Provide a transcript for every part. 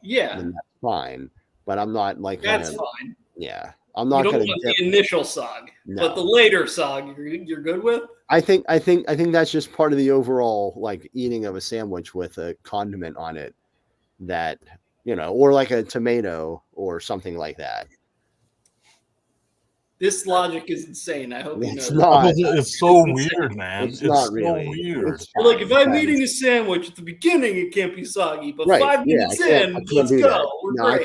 Yeah, then that's fine. But I'm not like that's fine. Yeah, I'm You not don't going want to the initial sog, No. but the later sog, you're good with. I think that's just part of the overall like eating of a sandwich with a condiment on it that or like a tomato or something like that. This logic is insane. I hope you know. It's not. It's so weird, man. It's not so really weird. It's Like if I'm eating a sandwich at the beginning, it can't be soggy, but right. 5 minutes in, let's do go. That. No, great. I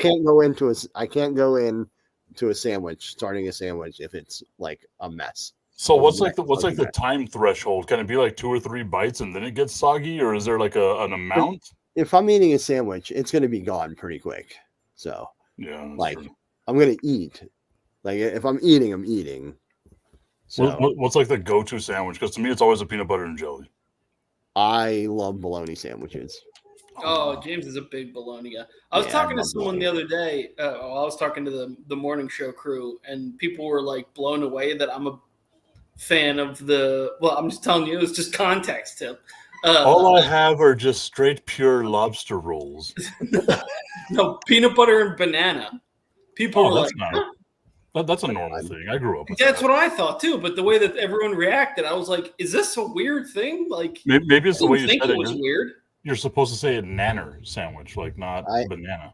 can't go into a sandwich, starting a sandwich if it's like a mess. So what's like the time threshold? Can it be like 2 or 3 bites and then it gets soggy, or is there like an amount? If I'm eating a sandwich, it's going to be gone pretty quick. So yeah, like true. I'm going to eat. Like if I'm eating, I'm eating. So what's like the go-to sandwich? Because to me, it's always a peanut butter and jelly. I love bologna sandwiches. Oh, James is a big bologna guy. I was talking to someone the other day. I was talking to the morning show crew, and people were like blown away that I'm a fan of I'm just telling you, it was just context, Tim. All I have are just straight pure lobster rolls. No, peanut butter and banana. People were like, that's a normal thing. I grew up with that's what I thought too, but the way that everyone reacted, I was like, is this a weird thing? Like maybe it's the way you said it was weird. You're supposed to say a nanner sandwich, like not banana.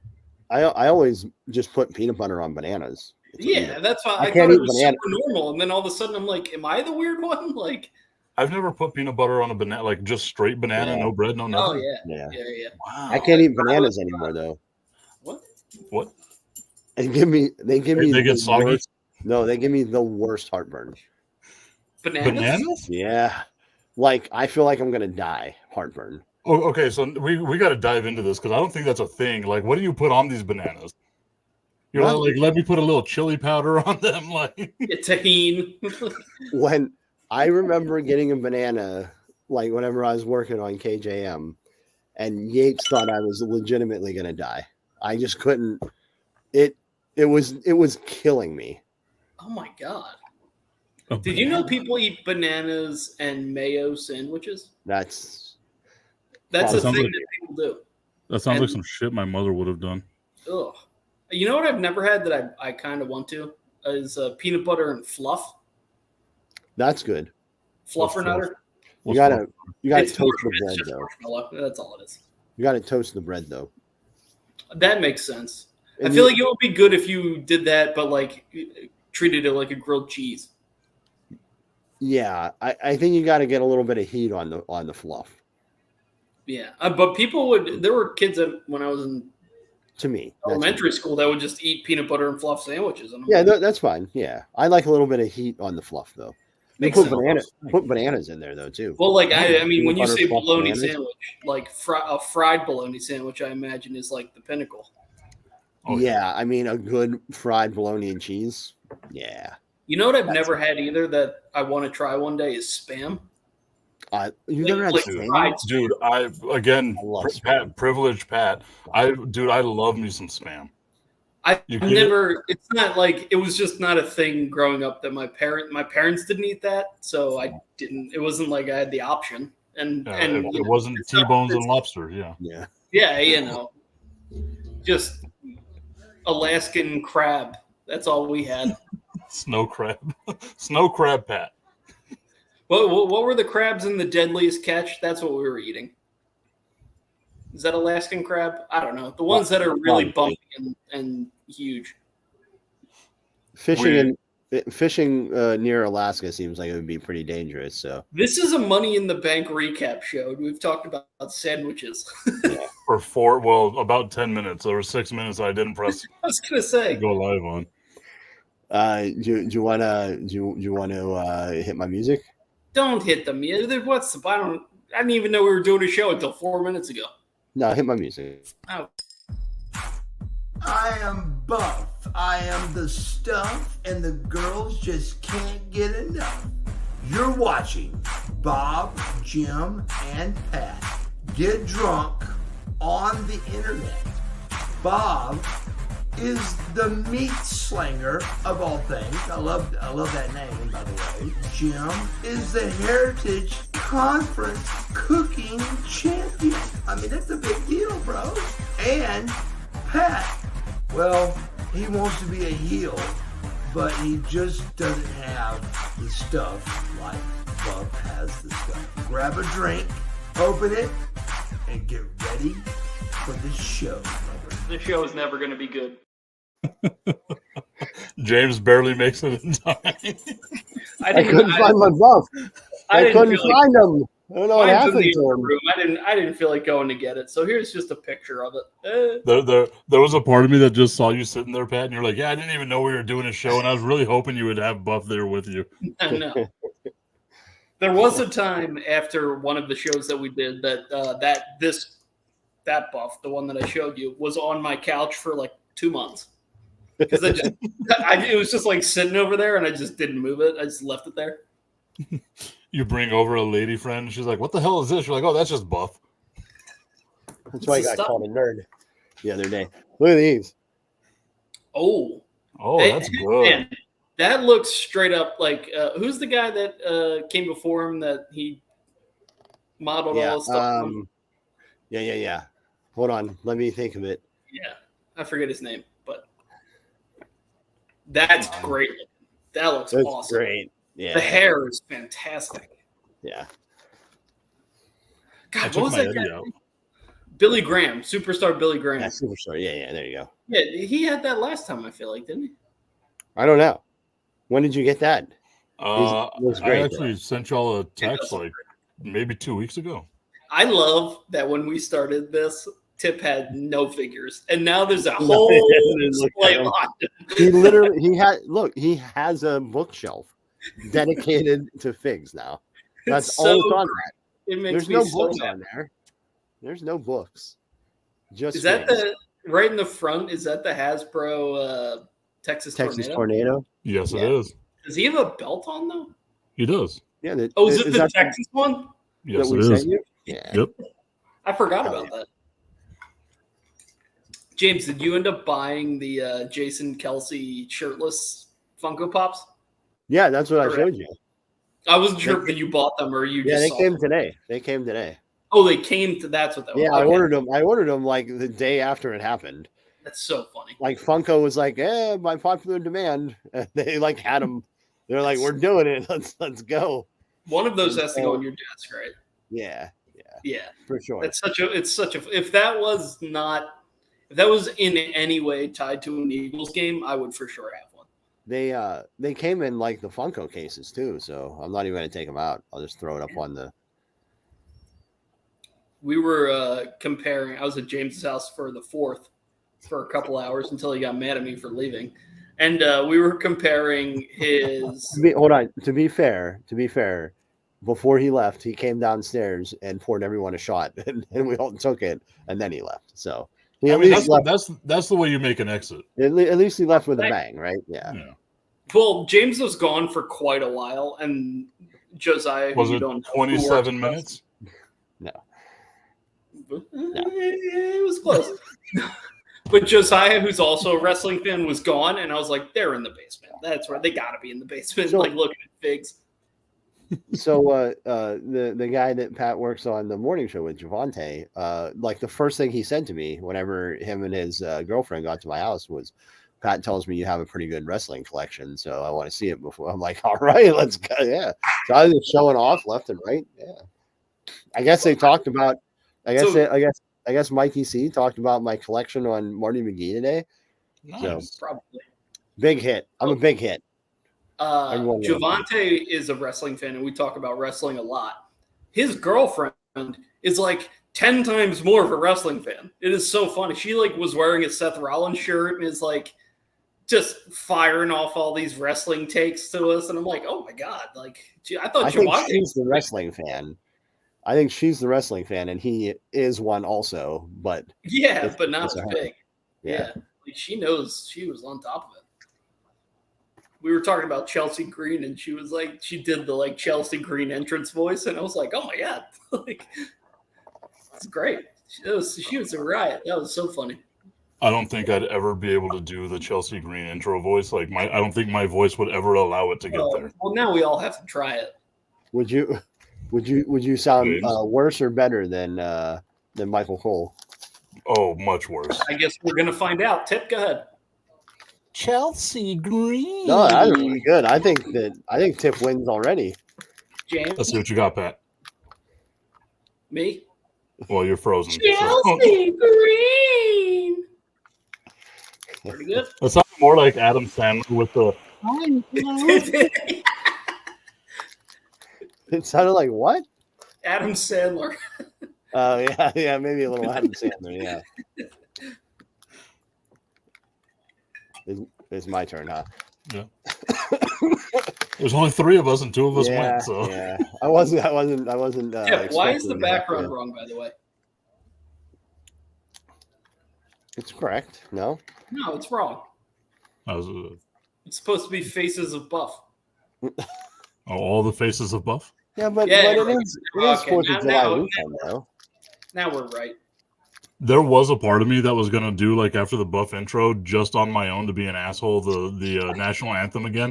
I always just put peanut butter on bananas. Yeah, that's why I thought it was super normal. And then all of a sudden I'm like, am I the weird one? Like I've never put peanut butter on a banana, like just straight banana, no bread, no nothing. Oh yeah. Wow. I can't eat bananas anymore though. What? They give me they get soggy. Worst, no, they give me the worst heartburn. Bananas? Yeah. Like I feel like I'm gonna die. Heartburn. Oh, okay, so we got to dive into this because I don't think that's a thing. Like, what do you put on these bananas? You're like, let me put a little chili powder on them, like tahini. When I remember getting a banana, like whenever I was working on KJM, and Yates thought I was legitimately gonna die. I just couldn't. It was killing me. Oh my god! Did you know people eat bananas and mayo sandwiches? That's a thing that people do. That sounds like some shit my mother would have done. Ugh. You know what I've never had that I kind of want to is peanut butter and fluff. That's good. Fluffernutter. You gotta toast the bread though. That's all it is. You gotta toast the bread though. That makes sense. I feel like it would be good if you did that, but like treated it like a grilled cheese. Yeah, I think you got to get a little bit of heat on the fluff. Yeah, but people would. There were kids when I was in elementary school that would just eat peanut butter and fluff sandwiches. And that's fine. Yeah, I like a little bit of heat on the fluff though. Put bananas in there though too. Well, like I mean, when you say bologna sandwich, like a fried bologna sandwich, I imagine is like the pinnacle. Oh, yeah, I mean a good fried bologna and cheese. Yeah. You know what I've never had either that I want to try one day is Spam. You never had Spam? Dude, I love privileged Pat. I love me some Spam. It's not like it was just not a thing growing up that my parents didn't eat that, so I didn't. It wasn't like I had the option, and it wasn't T-bones and lobster. Yeah. Just Alaskan crab. That's all we had. Snow crab Pat. What were the crabs in the Deadliest Catch? That's what we were eating. Is that Alaskan crab? I don't know. The ones that are really bumpy and huge. Fishing near Alaska seems like it would be pretty dangerous. So this is a Money in the Bank recap show. We've talked about sandwiches for about 10 minutes. There were 6 minutes I didn't press. I was gonna say go live on. Do you want to hit my music? Don't hit the music. I didn't even know we were doing a show until 4 minutes ago. No, hit my music. Oh. I am buff. I am the stuff, and the girls just can't get enough. You're watching Bob, Jim, and Pat get drunk on the internet. Bob is the meat slanger of all things. I love that name, by the way. Jim is the Heritage Conference cooking champion. I mean, that's a big deal, bro. And Pat, well, he wants to be a heel, but he just doesn't have the stuff like Bub has the stuff. Grab a drink, open it, and get ready for the show. The show is never going to be good. James barely makes it in time. I couldn't find my buff. I couldn't find them. I don't know what happened to him. I didn't feel like going to get it. So here's just a picture of it. There was a part of me that just saw you sitting there, Pat, and you're like, yeah, I didn't even know we were doing a show, and I was really hoping you would have Buff there with you. No. There was a time after one of the shows that we did that that Buff, the one that I showed you, was on my couch for like 2 months. Because it was just like sitting over there, and I just didn't move it. I just left it there. You bring over a lady friend, she's like, what the hell is this? You're like, oh, that's just Buff. That's why I got called a nerd the other day. Look at these. Oh, that's good. Man, that looks straight up like who's the guy that came before him that he modeled all the stuff? Yeah. Hold on, let me think of it. Yeah, I forget his name, but that's great. That looks awesome. Great. Yeah, the hair is fantastic. Yeah. God, what was that guy? Billy Graham, superstar Billy Graham. Yeah, superstar. Yeah. There you go. Yeah, he had that last time. I feel like, didn't he? I don't know. When did you get that? I actually sent y'all a text like maybe 2 weeks ago. I love that when we started this, Tip had no figures, and now there's a whole display line. He has a bookshelf dedicated to figs now. That's all it's on that. There's no books on there. There's no books. Just is that figs. Right in the front? Is that the Hasbro Texas Tornado? Yes, it is. Does he have a belt on though? He does. Yeah. Is it the Texas one? Yes, it is. Yeah. Yep. I forgot about that. James, did you end up buying the Jason Kelsey shirtless Funko Pops? Yeah, that's what I showed you. I wasn't sure if you bought them or you just they came today. They came today. Oh, they came to that's what that was. Yeah, okay. I ordered them like the day after it happened. That's so funny. Like Funko was like, by popular demand. And they like had them. They're like, we're doing it. Let's go. One of those has to go on your desk, right? Yeah. For sure. It's such a if that was in any way tied to an Eagles game, I would for sure have one. They came in like the Funko cases too, so I'm not even going to take them out. I'll just throw it up on the. We were comparing. I was at James's house for the 4th for a couple hours until he got mad at me for leaving, and we were comparing his. Hold on. To be fair, before he left, he came downstairs and poured everyone a shot, and we all took it, and then he left. So. That's the way you make an exit. At least he left with a bang, right? Yeah. Well, James was gone for quite a while, and Josiah was it 27 minutes? No. It was close. But Josiah, who's also a wrestling fan, was gone, and I was like, "They're in the basement. That's right. They got to be in the basement, like looking at figs." So the guy that Pat works on the morning show with, Javante, like the first thing he said to me whenever him and his girlfriend got to my house was, Pat tells me you have a pretty good wrestling collection, so I want to see it before. I'm like, all right, let's go. Yeah. So I was just showing off left and right. Yeah. I guess they talked about I guess Mikey C talked about my collection on Marty McGee today. Nice. So, probably. Big hit. I'm a big hit. Javante is a wrestling fan, and we talk about wrestling a lot. His girlfriend is like 10 times more of a wrestling fan. It is so funny. She like was wearing a Seth Rollins shirt and is like just firing off all these wrestling takes to us, and I'm like, oh my god! Like, I thought Javante she's the wrestling fan. I think she's the wrestling fan, and he is one also. But but not as big. Yeah, like she knows she was on top of it. We were talking about Chelsea Green, and she was like, she did the like Chelsea Green entrance voice, and I was like, oh my god, like it's great. She was a riot. That was so funny. I don't think I'd ever be able to do the Chelsea Green intro voice. Like I don't think my voice would ever allow it to get there. Well, now we all have to try it. Would you sound worse or better than Michael Cole? Oh, much worse. I guess we're gonna find out. Tip, go ahead. Chelsea Green. No, that's really good. I think Tip wins already. James. Let's see what you got, Pat. Me. Well, you're frozen. Chelsea Green. Pretty good. That sounds more like Adam Sandler with the. It sounded like what? Adam Sandler. Oh yeah, maybe a little Adam Sandler. Yeah. It's my turn, huh? Yeah. There's only 3 of us, and 2 of us Yeah, win. So yeah. I wasn't. Yeah, why is the expecting background that, wrong, by the way? It's correct. No. No, it's wrong. that was, It's supposed to be Faces of Buff. all the faces of Buff. Yeah, but Yeah, it you're right. is Okay, 4th of July now- weekend, though. Now we're right. There was a part of me that was gonna do like after the Buff intro, just on my own to be an asshole, the national anthem again.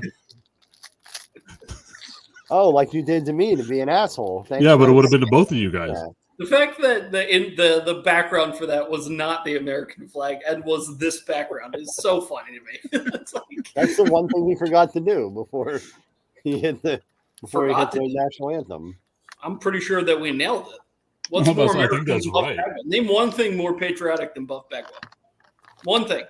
Oh, like you did to me to be an asshole. Thanks, Yeah, but it guys. would have been to both of you guys. Yeah. The fact that the background for that was not the American flag and was this background is so funny to me. It's like, That's the one thing he forgot to do before he hit the Forgot to do. national anthem. I'm pretty sure that we nailed it. What's I more think American that's than Buff right. Bagwell? Name one thing more patriotic than Buff Bagwell. One thing.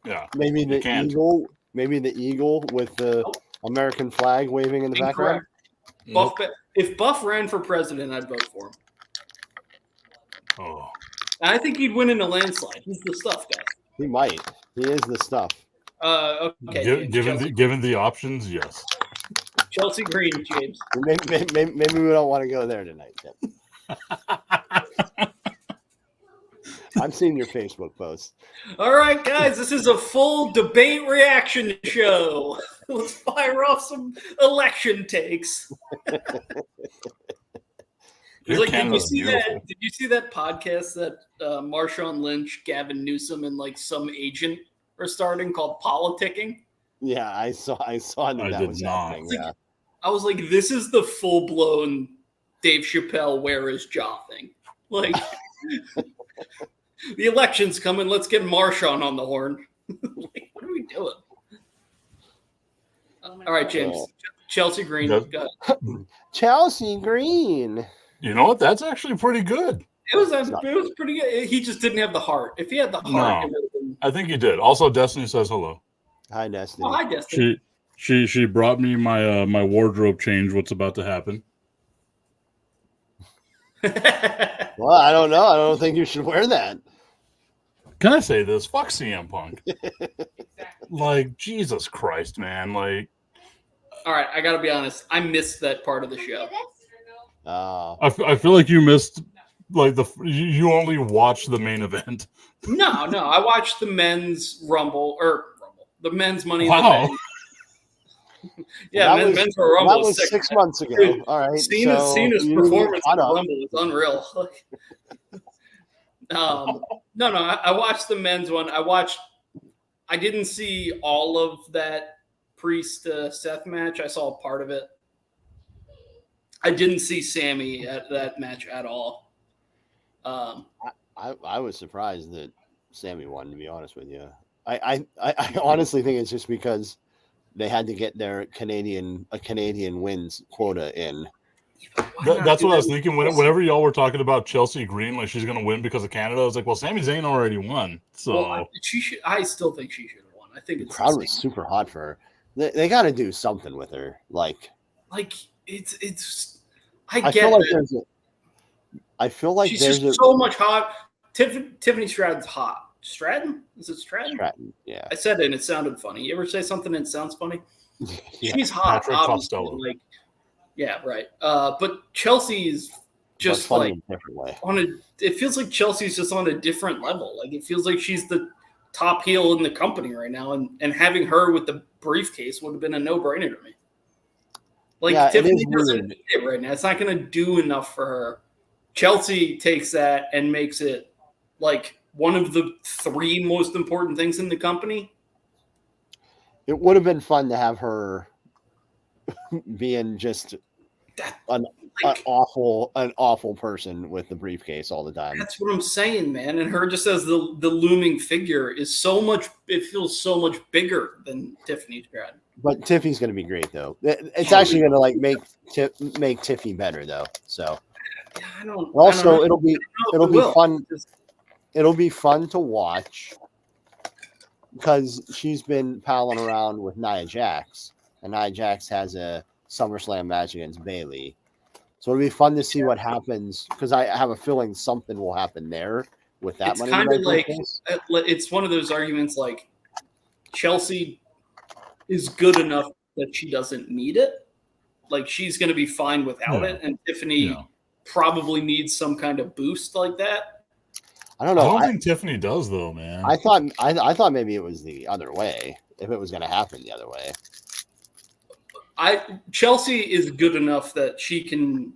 Yeah. Maybe the can't. eagle. Maybe the eagle with the Nope. American flag waving in the background. Incorrect. If Buff ran for president, I'd vote for him. Oh. I think he'd win in a landslide. He's the stuff guy. He might. He is the stuff. Okay. James, Given the options, yes. Chelsea Green, James. Maybe we don't want to go there tonight. Tim. I've seen your Facebook post. All right, guys, this is a full debate reaction show. Let's fire off some election takes. Your Like, did you Canada's see beautiful. that? Did you see that podcast that Marshawn Lynch, Gavin Newsom, and like some agent are starting called Politicking? Yeah, I saw I that did was not. happening. Yeah. I was like, this is the full blown Dave Chappelle wear his jaw thing. Like, the election's coming. Let's get Marshawn on the horn. Like, what are we doing? All right, James. Chelsea Green. Yep. Go ahead. Chelsea Green. You know what? That's actually pretty good. It was pretty good. He just didn't have the heart. If he had the heart, No. it would have been. I think you did. Also, Destiny says hello. Hi, Destiny. Oh, I guess. it. She brought me my my wardrobe change. What's about to happen? Well, I don't know. I don't think you should wear that. Can I say this? Fuck CM Punk. Like, Jesus Christ, man. Like, All right, I gotta be honest. I missed that part of the show. Oh, I feel like you missed, like, you only watched the main event. No, I watched the men's Rumble, the men's Money in Wow. the Bank. Yeah, That was- men's Royal Rumble that was was sick. 6 months ago. Dude, All right. Cena's you performance caught in the up. Rumble was unreal. No, I watched the men's one. I didn't see all of that Priest Seth match. I saw part of it. I didn't see Sammy at that match at all. I was surprised that Sammy won, to be honest with you. I honestly think it's just because they had to get their Canadian wins quota in. That's what I was thinking. Whenever y'all were talking about Chelsea Green, like she's going to win because of Canada, I was like, well, Sami Zayn already won. So Well, she should. I still think she should have won. I think The it's crowd was super hot for her. They got to do something with her. Like it's. I get feel like that. there's a. I feel like She's there's just a so much hot. Tiffany Stratton's hot. Stratton? Is it Stratton? Stratton. Yeah. I said it and it sounded funny. You ever say something and it sounds funny? Yeah. She's hot. Patrick Obviously. Costello. Like, yeah, right. But Chelsea is just But fun like in a different way. it feels like Chelsea's just on a different level. Like it feels like she's the top heel in the company right now, and having her with the briefcase would have been a no-brainer to me. Like Yeah, it Tiffany is doesn't weird. need it right now. It's not going to do enough for her. Chelsea takes that and makes it like one of the three most important things in the company. It would have been fun to have her being just an awful person with the briefcase all the time. That's what I'm saying, man. And her just as the looming figure is so much. It feels so much bigger than Tiffany Stratton. But Tiffy's going to be great, though. It's actually going to like make Tiffy better, though. So I don't. Also, I don't know. it'll be fun. It'll be fun to watch because she's been palling around with Nia Jax, and Nia Jax has a SummerSlam match against Bayley. So it'll be fun to see what happens because I have a feeling something will happen there with that. It's kind of like it's one of those arguments like Chelsea is good enough that she doesn't need it. Like she's going to be fine without it, and Tiffany probably needs some kind of boost like that. I don't know. I don't think Tiffany does though, man. I thought maybe it was the other way. If it was going to happen the other way. Chelsea is good enough that she can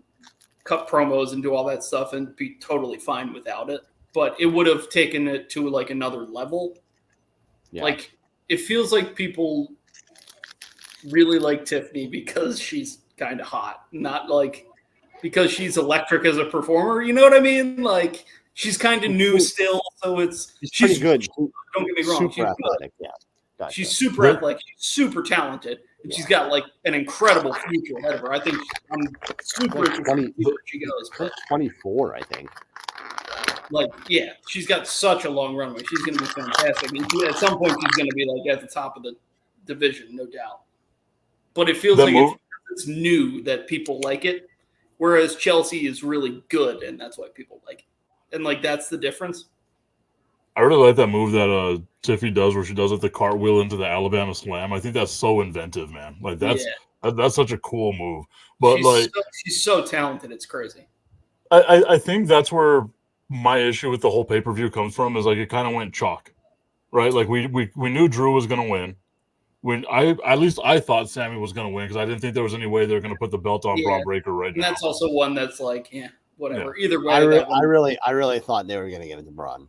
cut promos and do all that stuff and be totally fine without it. But it would have taken it to like another level. Yeah. Like it feels like people really like Tiffany because she's kind of hot, not like because she's electric as a performer. You know what I mean? Like she's kind of new still, so she's pretty good. Don't get me wrong, super athletic. Yeah, gotcha. She's super athletic. She's super talented. And she's got like an incredible future ahead of her. I think I'm super interested where she goes. But 24, I think. Like, yeah, she's got such a long runway. She's going to be fantastic. And at some point, she's going to be like at the top of the division, no doubt. But it feels like it's new that people like it, whereas Chelsea is really good, and that's why people like it. And like that's the difference. I really like that move that Tiffy does where she does it the cartwheel into the Alabama Slam. I think that's so inventive, man. Like that's such a cool move. But she's so talented, it's crazy. I think that's where my issue with the whole pay-per-view comes from is like it kind of went chalk. Right? Like we knew Drew was gonna win. At least I thought Sammy was gonna win because I didn't think there was any way they were gonna put the belt on Braun Breaker right now. And that's also one that's like, whatever. Yeah. Either way, I really thought they were gonna give it to Braun.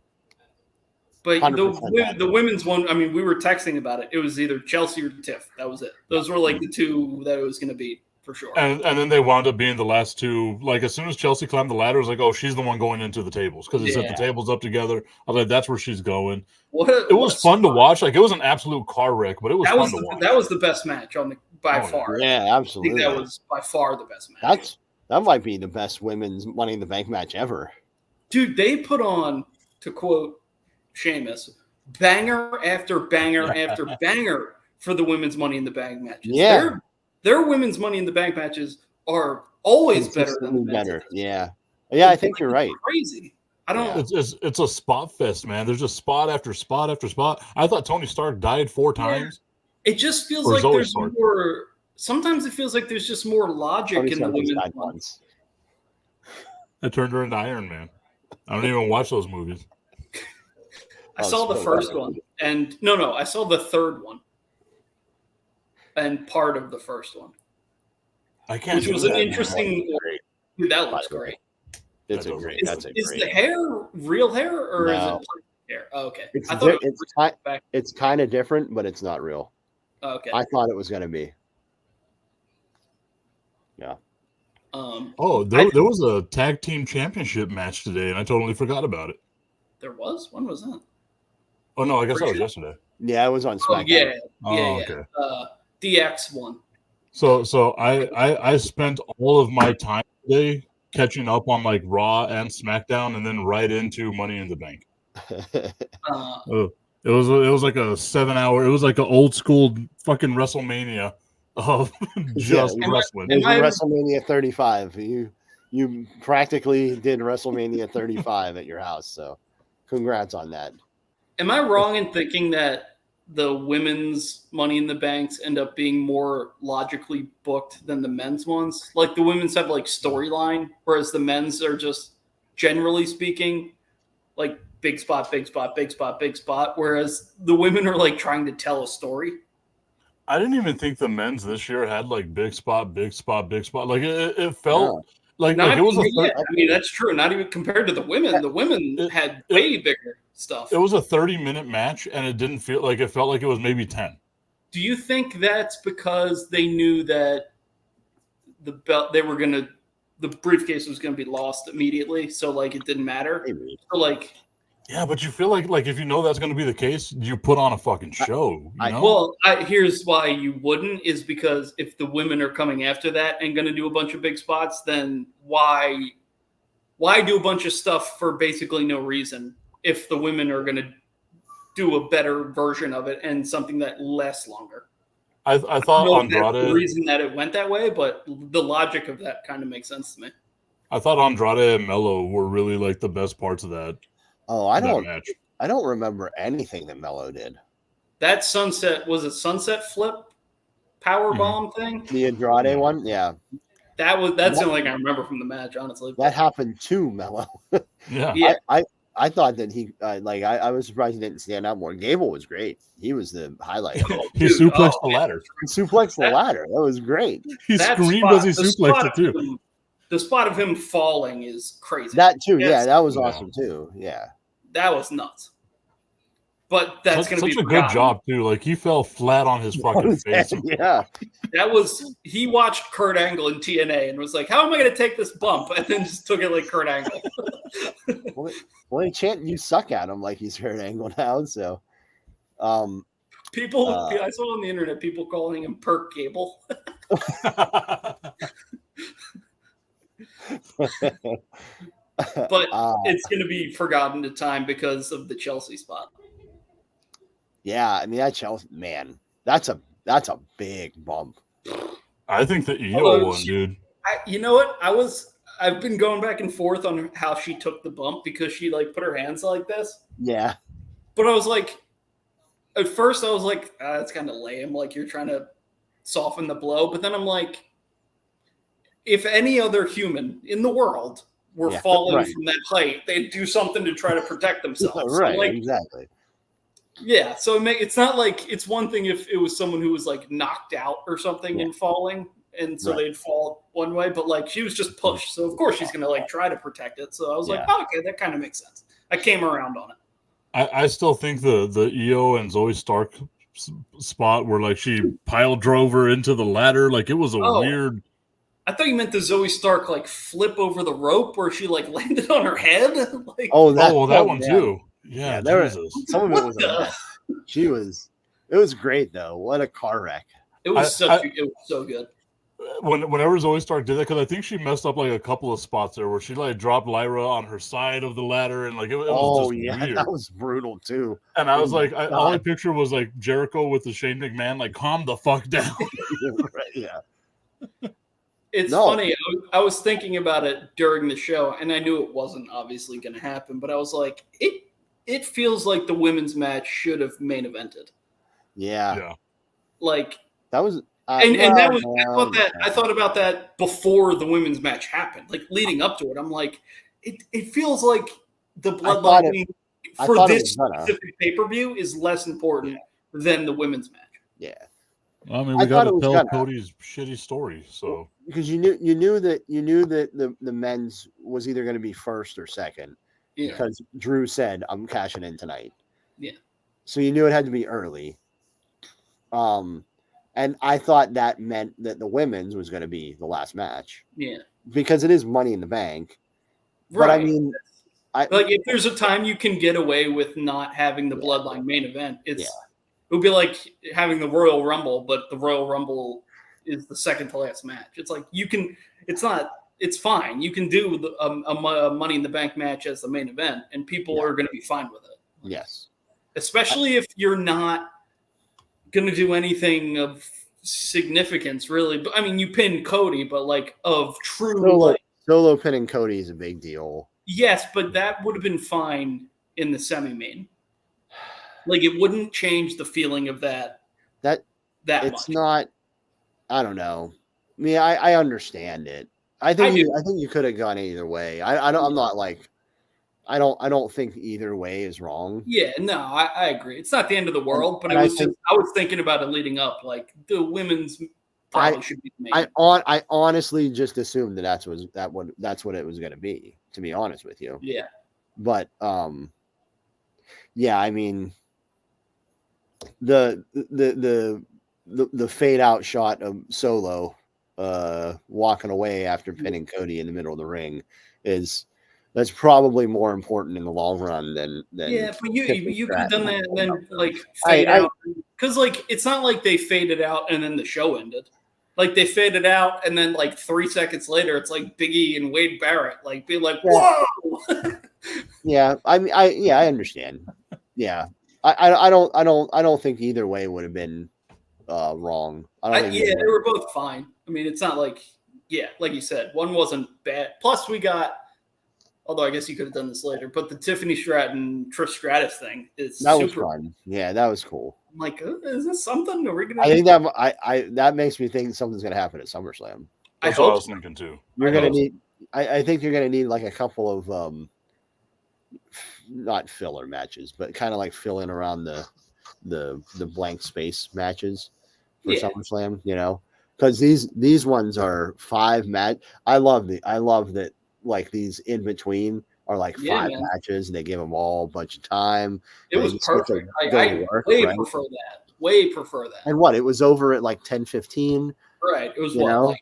But the women's one, I mean, we were texting about it. It was either Chelsea or Tiff. That was it. Those were like the two that it was going to be for sure. And then they wound up being the last two. Like as soon as Chelsea climbed the ladder, it was like, oh, she's the one going into the tables because they set the tables up together. I was like, that's where she's going. It was fun to watch. Like it was an absolute car wreck, but it was fun to watch. That was the best match by far. Yeah, absolutely. I think that was by far the best match. That might be the best women's Money in the Bank match ever. Dude, they put on, to quote Sheamus, banger after banger after banger for the women's Money in the Bank matches. Yeah. Their women's Money in the Bank matches are always better than the men's. Yeah. Yeah, I think you're right. Crazy. I don't. It's a spot fest, man. There's just spot after spot after spot. I thought Tony Stark died 4 times. It just feels like there's more. Sometimes it feels like there's just more logic in the women's ones. I turned her into Iron Man. I don't even watch those movies. I saw the first one, and I saw the third one, and part of the first one. Which was an interesting. Dude, that looks great. That's great. Is the hair real hair or is it plastic hair? Oh, okay. It's kind of different, but it's not real. Okay. I thought it was going to be. Yeah. There was a tag team championship match today, and I totally forgot about it. There was? When was that? Oh no, I guess that was yesterday. Yeah, it was on SmackDown. Okay. DX won. So I spent all of my time today catching up on like Raw and SmackDown, and then right into Money in the Bank. It was like a 7-hour. It was like an old school fucking WrestleMania of just wrestling. It was WrestleMania 35. You practically did WrestleMania 35 at your house. So, congrats on that. Am I wrong in thinking that the women's Money in the Banks end up being more logically booked than the men's ones? Like the women's have like storyline, whereas the men's are just generally speaking like big spot, big spot, big spot, big spot. Whereas the women are like trying to tell a story. I didn't even think the men's this year had like big spot, big spot, big spot. Like it felt like it was I mean, that's true. Not even compared to the women. The women had way bigger stuff. It was a 30-minute match, and it didn't feel like it felt like it was maybe 10. Do you think that's because they knew that the belt, the briefcase was gonna be lost immediately, so like it didn't matter. Maybe. So like, Yeah, but you feel like if you know that's going to be the case, you put on a fucking show. You know? well, here's why you wouldn't is because if the women are coming after that and gonna do a bunch of big spots, then why do a bunch of stuff for basically no reason if the women are gonna do a better version of it and something that lasts longer? I thought No, Andrade. that's the reason that it went that way, but the logic of that kind of makes sense to me. I thought Andrade and Mello were really like the best parts of that. Oh, I don't match. I don't remember anything that Mello did. That sunset flip power bomb thing? The Andrade one, yeah. That's the only thing I remember from the match, honestly. That happened to Mello. Yeah. I thought that he I was surprised he didn't stand out more. Gable was great. He was the highlight of it. He suplexed the ladder. He suplexed the ladder. That was great. He screamed as he suplexed it too. The spot of him falling is crazy. That too, yeah, that was awesome too. Yeah. That was nuts. But that's going to be such a good job too. Like he fell flat on his fucking face. Yeah. He watched Kurt Angle in TNA and was like, how am I going to take this bump? And then just took it like Kurt Angle. well, he can't you suck at him like he's Kurt Angle now. So people I saw on the internet people calling him Perk Gable. But it's going to be forgotten to time because of the Chelsea spot. Yeah, I mean that Chelsea man, that's a big bump. I think the EO one, dude. You know what? I've been going back and forth on how she took the bump because she like put her hands like this. Yeah. But I was like, at first I was like, that's kind of lame. Like you're trying to soften the blow. But then I'm like, if any other human in the world were falling from that height, they'd do something to try to protect themselves. Right, so like, exactly. Yeah, so it's not like it's one thing if it was someone who was like knocked out or something and falling, and so they'd fall one way, but like she was just pushed, so of course she's gonna like try to protect it. So I was like, oh, okay, that kind of makes sense. I came around on it. I still think the EO and Zoe Stark spot where like she pile drove her into the ladder, like it was a weird. I thought you meant the Zoe Stark like flip over the rope where she like landed on her head. Like, that one too. Yeah, there was some of it was a mess. It was great though. What a car wreck. It was so good. Whenever Zoe Stark did that, because I think she messed up like a couple of spots there where she like dropped Lyra on her side of the ladder and like it was just weird. That was brutal too. And I was like, all I picture was like Jericho with the Shane McMahon, like calm the fuck down. Yeah. It's funny. I was thinking about it during the show, and I knew it wasn't obviously going to happen, but I was like, it feels like the women's match should have main evented. Yeah. Like that was, I thought about that before the women's match happened, like leading up to it. I'm like, it feels like the bloodline for this specific pay-per-view is less important than the women's match. Yeah. I mean, we got to tell Cody's shitty story, so because you knew that the men's was either going to be first or second, because Drew said, "I'm cashing in tonight." Yeah, so you knew it had to be early. And I thought that meant that the women's was going to be the last match. Yeah, because it is Money in the Bank. Right. But I mean, like if there's a time you can get away with not having the Bloodline main event, it would be like having the Royal Rumble, but the Royal Rumble is the second to last match. It's like it's fine. You can do a Money in the Bank match as the main event, and people are going to be fine with it. Yes. Especially if you're not going to do anything of significance, really. But I mean, you pinned Cody, but like of true solo pinning Cody is a big deal. Yes, but that would have been fine in the semi-main. Like it wouldn't change the feeling of that it's much. Not. I don't know. I mean, I understand it. I think you could have gone either way. I'm not like. I don't think either way is wrong. Yeah, no, I agree. It's not the end of the world, but I was thinking about it leading up. Like the women's probably should be the main. I honestly just assumed that's what it was going to be. To be honest with you. Yeah. But yeah, I mean, the fade out shot of Solo walking away after pinning Cody in the middle of the ring that's probably more important in the long run than yeah. But you could have done that and then like I- fade out, because like it's not like they faded out and then the show ended. Like they faded out and then like 3 seconds later, it's like Biggie and Wade Barrett like being like, "Whoa!" Yeah, I mean, I understand. Yeah, I don't think either way would have been wrong. I don't think Yeah, they were both fine. I mean, it's not like, yeah, like you said, one wasn't bad. Plus, we got, although I guess you could have done this later, but the Tiffany Stratton Trish Stratus thing is that super was fun. Yeah, that was cool. I'm like, is this something? Are we gonna? I think that makes me think something's gonna happen at SummerSlam. That's what I was thinking too. You're gonna need. I think you're gonna need like a couple of not filler matches, but kind of like fill in around the blank space matches for SummerSlam. You know, because these ones are 5 match. I love that like these in between are like 5 matches, and they give them all a bunch of time. It was perfect. I prefer that. Way prefer that. And what? It was over at like 10:15. Right. It was like,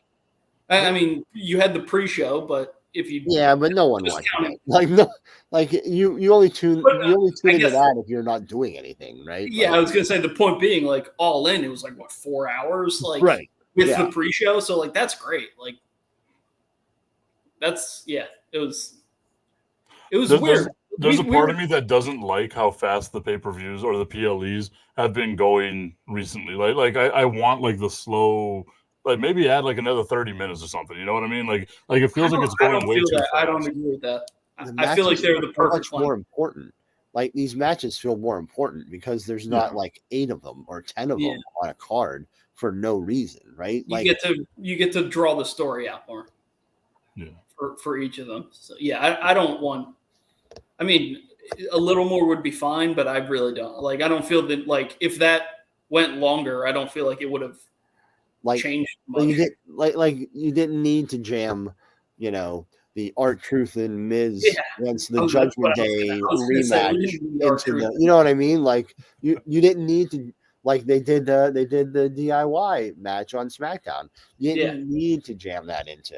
I mean, you had the pre-show, but if you but no one watched it. Like no, like you only tune into that if you're not doing anything, right? Yeah, like, I was gonna say the point being like all in, it was like what 4 hours, like right with the pre-show. So like that's great. Like that's it was weird. There's a part of me that doesn't like how fast the pay-per-views or the PLEs have been going recently. Like I want like the slow, like maybe add like another 30 minutes or something. You know what I mean? Like it feels like it's going way too fast. I don't agree with that. I feel like they're the perfect much more important. Like these matches feel more important because there's not like 8 of them or 10 of them on a card for no reason, right? You get to draw the story out more. Yeah. For each of them. So I don't want. I mean, a little more would be fine, but I really don't. Like, I don't feel that, like, if that went longer, I don't feel like it would have changed much. You didn't need to jam, you know, the R-Truth and Miz against the Judgment Day rematch into the, you know what I mean? Like, you didn't need to, like they did the DIY match on SmackDown. You didn't need to jam that into,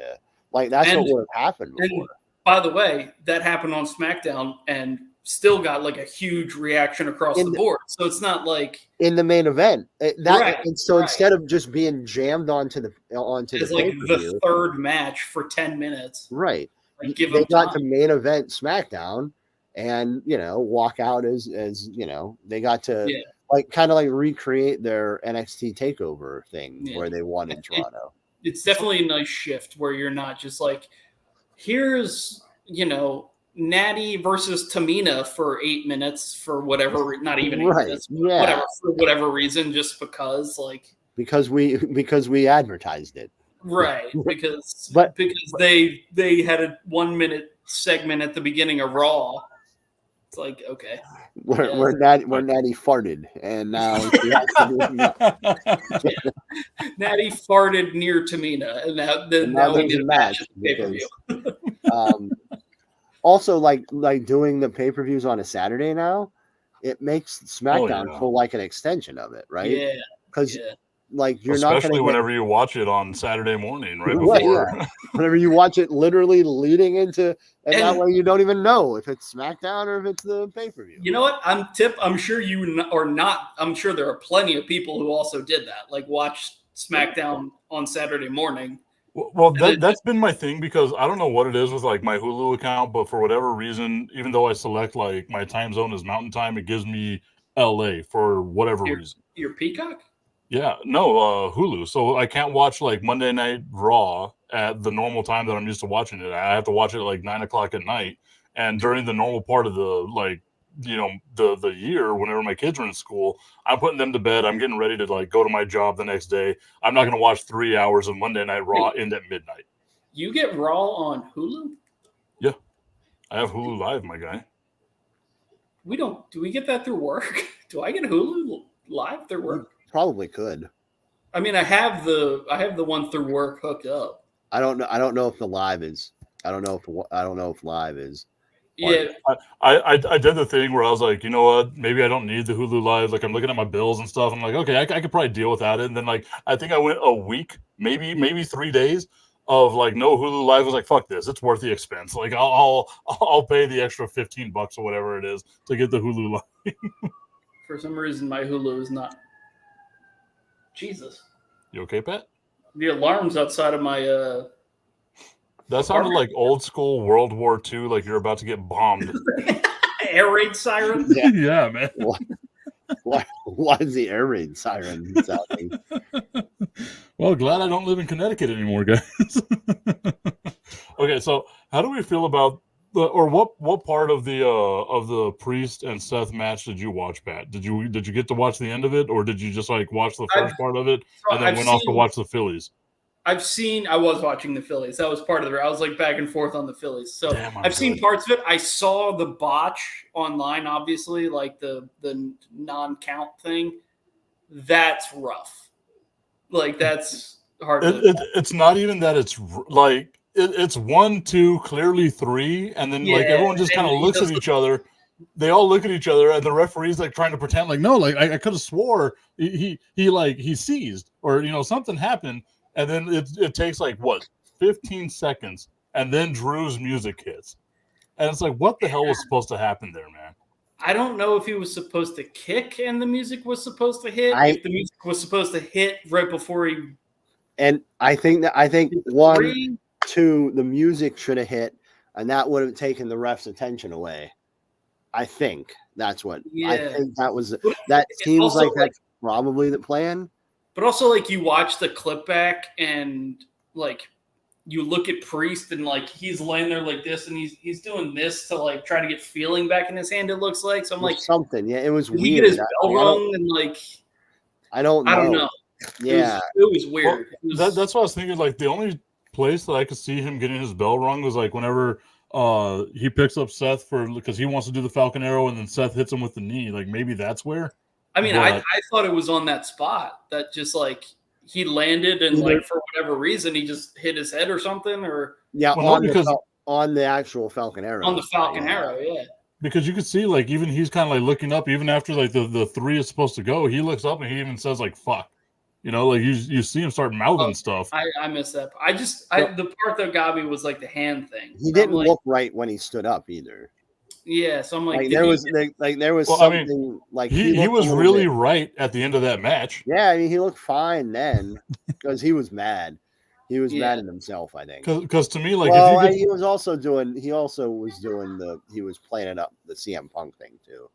like, that's what would have happened before. By the way, that happened on SmackDown and still got like a huge reaction across the board. So it's not like in the main event. Instead of just being jammed onto the it's like the third match for 10 minutes. Right. Like, they got to main event SmackDown and, you know, walk out as you know, they got to like kind of like recreate their NXT takeover thing where they won in Toronto. It's definitely a nice shift where you're not just like, here's, you know, Natty versus Tamina for 8 minutes for whatever, not even 8 minutes, whatever, for whatever reason, just because, like, because we advertised it, right? Because they had a 1 minute segment at the beginning of Raw. It's like, okay, where Natty farted, and now Natty farted near Tamina, and now we did a match at the pay-per-view. Also, like doing the pay-per-views on a Saturday now, it makes SmackDown feel like an extension of it, right? Yeah, because like you're especially not gonna whenever you watch it on Saturday morning, right before. Whenever you watch it, literally leading into, and that way you don't even know if it's SmackDown or if it's the pay-per-view. You know what? I'm sure you are not. I'm sure there are plenty of people who also did that, like watch SmackDown on Saturday morning. Well, that's been my thing because I don't know what it is with like my Hulu account, but for whatever reason, even though I select like my time zone is Mountain Time, it gives me LA for whatever reason. Your Peacock? Yeah, no, Hulu. So I can't watch like Monday Night Raw at the normal time that I'm used to watching it. I have to watch it at like 9 o'clock at night, and during the normal part of the like, you know, the year, whenever my kids are in school, I'm putting them to bed. I'm getting ready to like go to my job the next day. I'm not going to watch 3 hours of Monday Night Raw in at midnight. You get Raw on Hulu? Yeah, I have Hulu Live, my guy. Do we get that through work? Do I get Hulu Live through work? Probably could. I mean, I have the one through work hooked up. I don't know if the live is. I don't know if live is. Yeah. I did the thing where I was like, you know what? Maybe I don't need the Hulu Live. Like I'm looking at my bills and stuff. I'm like, okay, I could probably deal without it. And then like I think I went a week, maybe 3 days of like no Hulu Live. I was like, fuck this. It's worth the expense. Like I'll pay the extra $15 or whatever it is to get the Hulu Live. For some reason, my Hulu is not. Jesus. You okay, Pat? The alarms outside of my. That sounded like old school World War II, like you're about to get bombed. Air raid siren. Yeah, man. Why is the air raid siren sounding? Well, glad I don't live in Connecticut anymore, guys. Okay, so how do we feel about what part of the Priest and Seth match did you watch, Pat? Did you get to watch the end of it, or did you just like watch the first part of it and then went off to watch the Phillies? I was watching the Phillies. That was part of it. I was like back and forth on the Phillies. So I've seen parts of it. I saw the botch online, obviously, like the non-count thing. That's rough. Like that's hard. It's not even that. It's like it's 1, 2, clearly 3, and then like everyone just kind of looks at each other. They all look at each other, and the referee's like trying to pretend like no, like I could have swore he seized or something happened. And then it takes like 15 seconds, and then Drew's music hits, and it's like, what the hell was supposed to happen there, man? I don't know if he was supposed to kick and the music was supposed to hit. If the music was supposed to hit right before he. And I think 1, 2, the music should have hit, and that would have taken the ref's attention away. I think that's what. Yeah. I think that was. That seems like that's probably the plan. But also, like, you watch the clip back and, like, you look at Priest and, like, he's laying there like this and he's doing this to, like, try to get feeling back in his hand, it looks like. So I'm like. Something. Yeah, it was weird. He get his bell rung and, like. I don't know. Yeah. It was weird. Well, that's what I was thinking. Like, the only place that I could see him getting his bell rung was, like, whenever he picks up Seth because he wants to do the Falcon Arrow and then Seth hits him with the knee. Like, maybe that's where. I mean, I thought it was on that spot that just like he landed and like for whatever reason he just hit his head or something or on the actual Falcon Arrow. On the Falcon Arrow, yeah. Because you could see like even he's kind of like looking up even after like the 3 is supposed to go. He looks up and he even says like fuck. Like you see him start mouthing stuff. I missed that. The part that got me was like the hand thing. He didn't look right when he stood up either. Yeah, so I'm like there was something like he was really right at the end of that match. Yeah, I mean he looked fine then because he was mad. He was mad at himself, I think. Because to me, like he was playing up the CM Punk thing too.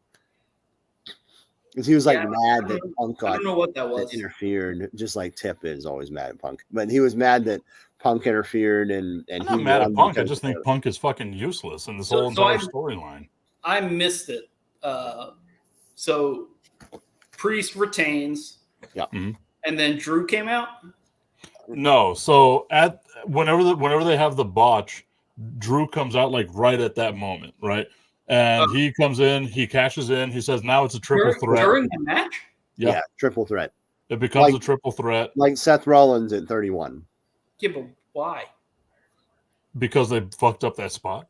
Because he was like mad that Punk got I don't know what that was. Interfered, just like Tip is always mad at Punk. But he was mad that Punk interfered and I'm not mad at Punk. I just think Punk is fucking useless in this whole entire storyline. I missed it. So Priest retains. Yeah. Mm-hmm. And then Drew came out? No. So whenever they have the botch, Drew comes out like right at that moment, right? And he comes in, he cashes in, he says now it's a triple threat. During the match? Yeah, triple threat. It becomes a triple threat. Like Seth Rollins at 31. Yeah, but why? Because they fucked up that spot.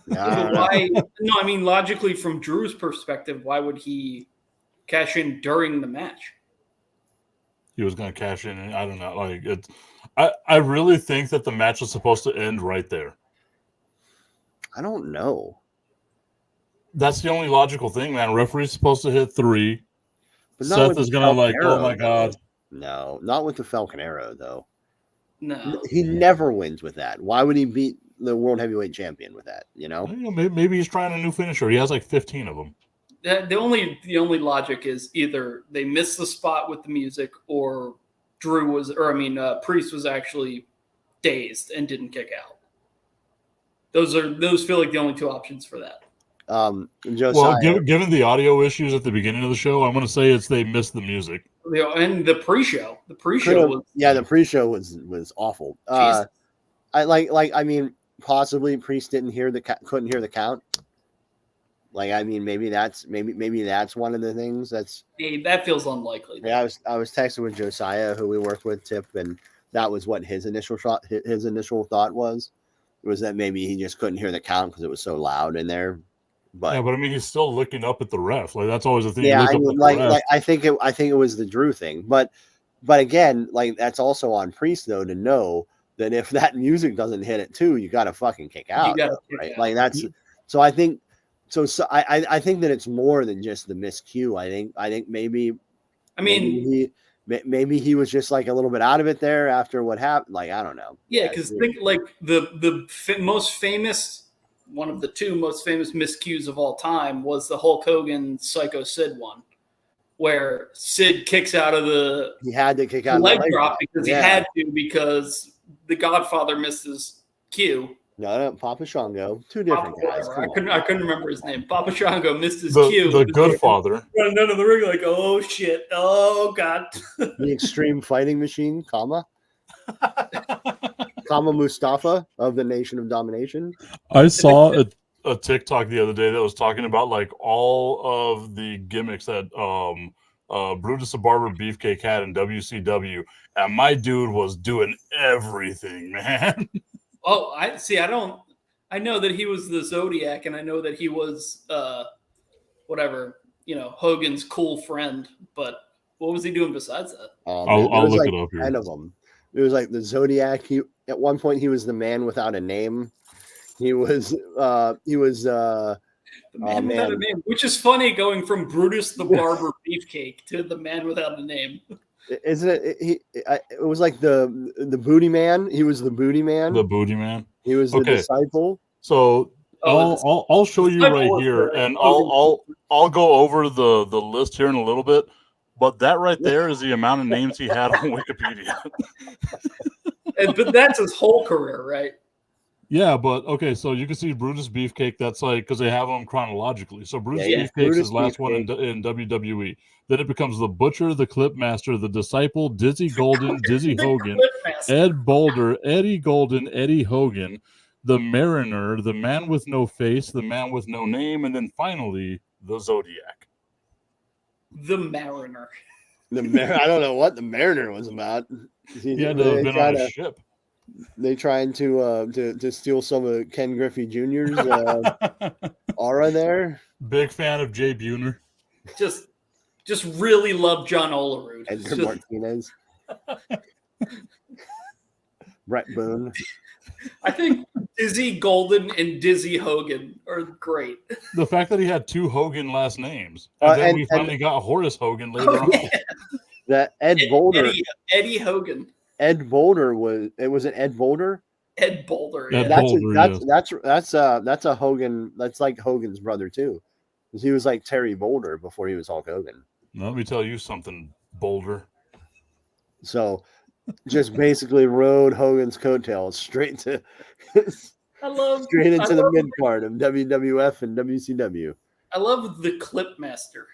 Why? No, I mean logically from Drew's perspective, why would he cash in during the match? He was going to cash in, and I don't know. Like it's, I really think that the match was supposed to end right there. I don't know. That's the only logical thing, man. Referee's supposed to hit 3. But Seth is going to like, oh my god. No, not with the Falcon Arrow though. No, he never wins with that. Why would he beat the World Heavyweight Champion with that? Maybe he's trying a new finisher. He has like 15 of them. The only logic is either they missed the spot with the music, or Priest was actually dazed and didn't kick out. Those feel like the only 2 options for that. Josiah, well, given the audio issues at the beginning of the show, I'm going to say they missed the music. And the pre-show. The pre-show was awful. I mean, possibly Priest couldn't hear the count. Like, I mean, maybe that's one of the things that feels unlikely. Yeah, I was texting with Josiah, who we worked with, Tip, and that was what his initial thought was. was that maybe he just couldn't hear the count because it was so loud in there. But yeah, but I mean, he's still looking up at the ref. Like that's always the thing. yeah, You look I up mean, at the like, ref. like I think it was the Drew thing, but again, like that's also on Priest though to know that if that music doesn't hit it too, you got to fucking kick out, gotta kick right? out. Like that's so. I think so. I think that it's more than just the miscue. I think maybe. I mean, maybe he was just like a little bit out of it there after what happened. Like I don't know. yeah, because think like most famous. One of the two most famous miscues of all time was the Hulk Hogan Psycho Sid one, where Sid kicks out of he had to kick out leg drop because he had to because the Godfather missed his cue. No, Papa Shango, two different guys. I couldn't remember his name. Papa Shango missed his cue. The good father. Running under the ring like, oh shit, oh god. The Extreme Fighting Machine, Kama Mustafa of the Nation of Domination. I saw a TikTok the other day that was talking about like all of the gimmicks that Brutus the Barber Beefcake had in WCW, and my dude was doing everything, man. Oh, I know that he was the Zodiac, and I know that he was Hogan's cool friend, but what was he doing besides that? I'll look it up here. 10 of them. It was like the Zodiac. At one point he was the man without a name. He was the man without a name, which is funny going from Brutus the Barber Beefcake to the man without a name. Isn't it? It was like the booty man. He was the booty man. The booty man. He was the disciple. So I'll show you right here, and I'll go over the list here in a little bit. But that right there is the amount of names he had on Wikipedia. But that's his whole career, right? Yeah, but okay, so you can see Brutus Beefcake. That's like because they have them chronologically. So Brutus Beefcake's his last one in WWE. Then it becomes the Butcher, the Clipmaster, the Disciple, Dizzy Golden, Dizzy Hogan, Ed Boulder, Eddie Golden, Eddie Hogan, the Mariner, the Man with No Face, the Man with No Name, and then finally the Zodiac. The Mariner. I don't know what the Mariner was about. He had to have been on a ship. They trying to steal some of Ken Griffey Jr.'s aura there. Big fan of Jay Buhner. Just really love John Olerud. Edgar Martinez. Brett Boone. I think Dizzy Golden and Dizzy Hogan are great. The fact that he had two Hogan last names. And then we finally got Horace Hogan later on. That Boulder. Eddie Hogan. Ed Boulder was it Ed Boulder? Ed Boulder. Yeah. That's a Hogan. That's like Hogan's brother too, because he was like Terry Boulder before he was Hulk Hogan. Let me tell you something, Boulder. So, just basically rode Hogan's coattails straight into the mid card of WWF and WCW. I love the Clipmaster.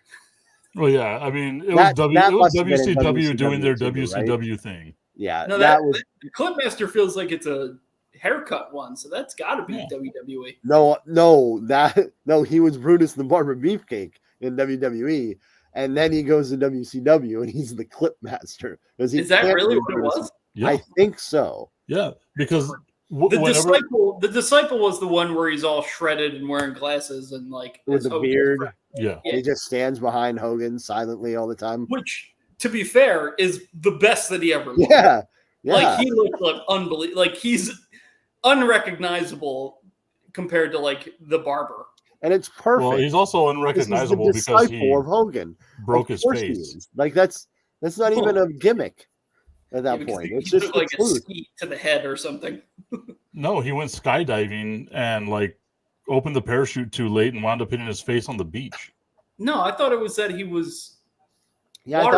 Well, yeah, I mean it was WCW doing their WCW right? thing. Yeah, no, the Clipmaster feels like it's a haircut one, so that's got to be WWE. No, he was Brutus the Barber Beefcake in WWE, and then he goes to WCW and he's the Clipmaster. Is that really what it was? Yeah. I think so. Yeah, because the disciple was the one where he's all shredded and wearing glasses and like with a beard. Yeah, he just stands behind Hogan silently all the time. Which, to be fair, is the best that he ever looked. Yeah. Like he looked like unbelievable. Like he's unrecognizable compared to like the Barber. And it's perfect. Well, he's also unrecognizable because he of Hogan broke his face. Like that's not even a gimmick at that point. It's just like a ski to the head or something. No, he went skydiving and like opened the parachute too late and wound up hitting his face on the beach. No, I thought it was that he was. Yeah, I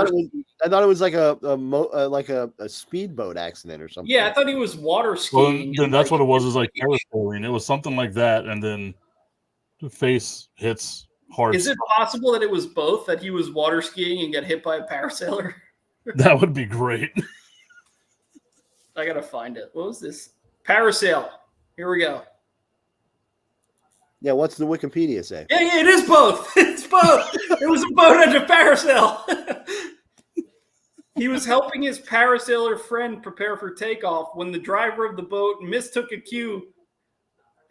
thought it was like a speedboat accident or something. Yeah, I thought he was water skiing. Well, then that's what it was. Is like parasailing. It was something like that, and then the face hits hard. Is it possible that it was both? That he was water skiing and got hit by a parasailer? That would be great. I gotta find it. What was this? Parasail. Here we go. Yeah, what's the Wikipedia say? Yeah, it is both. It's both. It was a boat and a parasail. He was helping his parasailer friend prepare for takeoff when the driver of the boat mistook a cue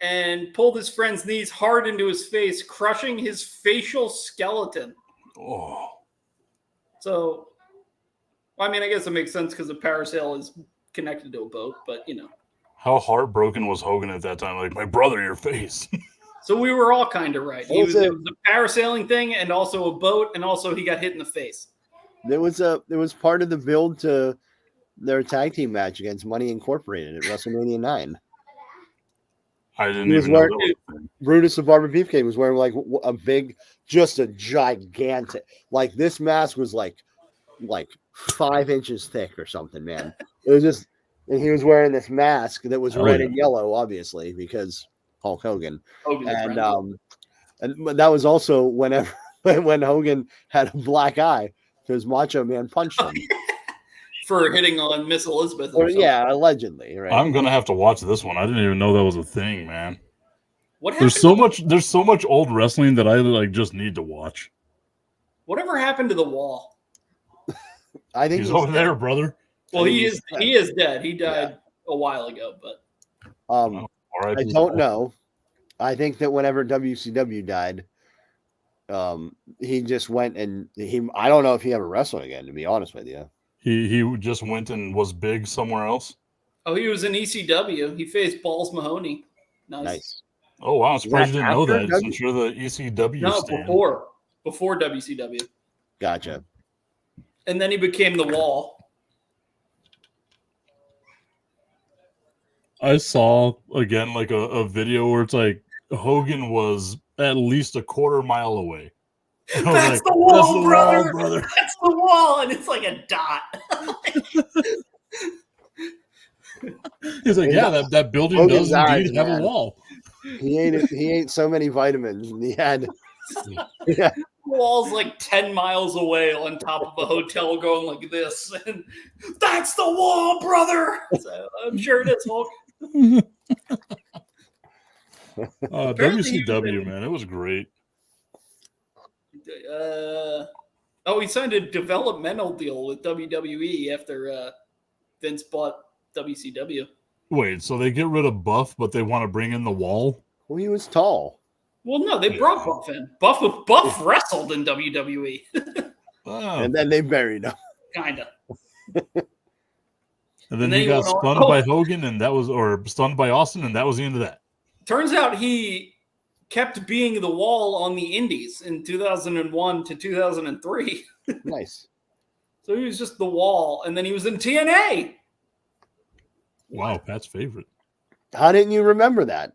and pulled his friend's knees hard into his face, crushing his facial skeleton. Oh. So, I mean, I guess it makes sense because the parasail is connected to a boat, but you know. How heartbroken was Hogan at that time? Like, my brother, your face. So we were all kind of right. It was a parasailing thing, and also a boat, and also he got hit in the face. There was part of the build to their tag team match against Money Incorporated at WrestleMania 9. I didn't even know that was a thing. Brutus the Barber Beefcake was wearing like a big, just a gigantic, like this mask was like 5 inches thick or something, man. It was just, and he was wearing this mask that was red and yellow, obviously, because Hulk Hogan. And that was also when Hogan had a black eye because Macho Man punched him. For hitting on Miss Elizabeth. Yeah, allegedly. Right. I'm gonna have to watch this one. I didn't even know that was a thing, man. What happened? There's so much old wrestling that I like just need to watch. Whatever happened to the Wall? I think he's over there, brother. Well, he is dead. He died a while ago, but I don't know. I think that whenever WCW died, he just went and I don't know if he ever wrestled again, to be honest with you. He just went and was big somewhere else. Oh, he was in ECW. He faced Balls Mahoney. Nice. Oh wow, I'm surprised you didn't know that. Since you're the ECW. No, stand. before WCW. Gotcha. And then he became the Wall. I saw again like a video where it's like Hogan was at least a quarter mile away. That's the wall, brother. That's the wall, and it's like a dot. He's like, yeah, that building Hogan's does indeed eyes, have man. a wall. He ate so many vitamins. And he had The wall's like 10 miles away on top of a hotel going like this. And that's the wall, brother. So I'm sure it is, Hulk. WCW, man, it was great. He signed a developmental deal with WWE after Vince bought WCW. Wait, so they get rid of Buff, but they want to bring in the Wall? Well, he was tall. Well, no, they brought Buff in. Buff wrestled in WWE. And then they buried him. Kinda. And then he got stunned by Hogan, or stunned by Austin, and that was the end of that. Turns out he kept being the Wall on the Indies in 2001 to 2003. Nice. So he was just the Wall, and then he was in TNA. Wow, Pat's favorite. How didn't you remember that?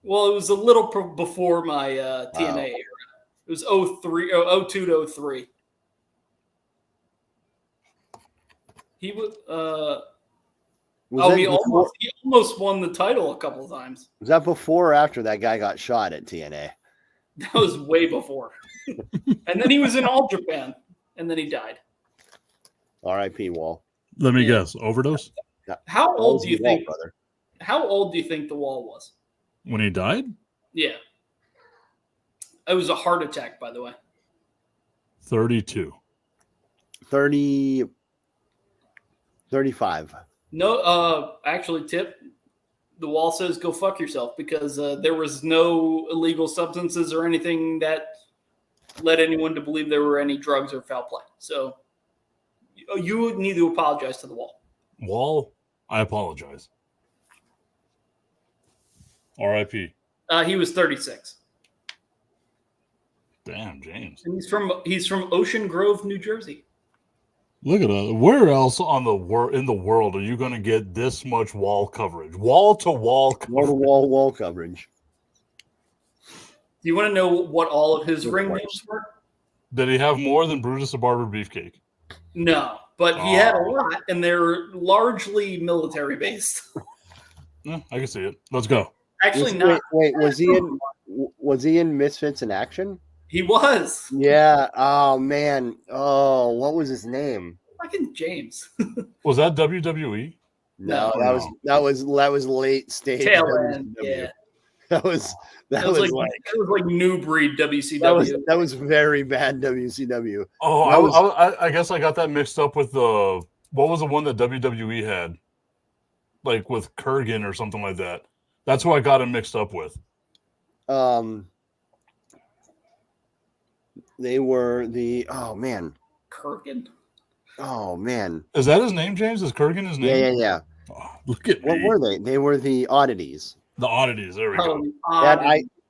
Well, it was a little before my TNA era. It was 02 to 03. He was. He almost won the title a couple of times. Was that before or after that guy got shot at TNA? That was way before. And then he was in All Japan, and then he died. R.I.P. Wall. Let me guess, overdose? How old do you think? Brother? How old do you think the Wall was when he died? Yeah, it was a heart attack, by the way. 32. 35. No, actually, Tip, the Wall says go fuck yourself because there was no illegal substances or anything that led anyone to believe there were any drugs or foul play. So you need to apologize to the Wall. Wall, I apologize. R.I.P. He was 36. Damn, James. And he's from Ocean Grove, New Jersey. Look at that. Where else in the world are you going to get this much Wall coverage? Wall-to-wall coverage. Wall coverage. Do you want to know what all of his ring names were? Did he have more than Brutus the Barber Beefcake? No, but he had a lot, and they're largely military-based. Yeah, I can see it. Let's go. Actually, not. Wait, was he in Misfits in Action? He was. Yeah. Oh man. Oh, what was his name? Fucking James. Was that WWE? No, that was late stage. Tail end. Yeah. That was like new breed WCW. That was very bad WCW. Oh, I guess I got that mixed up with what was the one that WWE had, like with Kurgan or something like that. That's who I got him mixed up with. They were the Kurgan. Oh man. Is that his name, James? Is Kurgan his name? Yeah. Oh, look at What me. were they? They were the oddities. The oddities. There we go.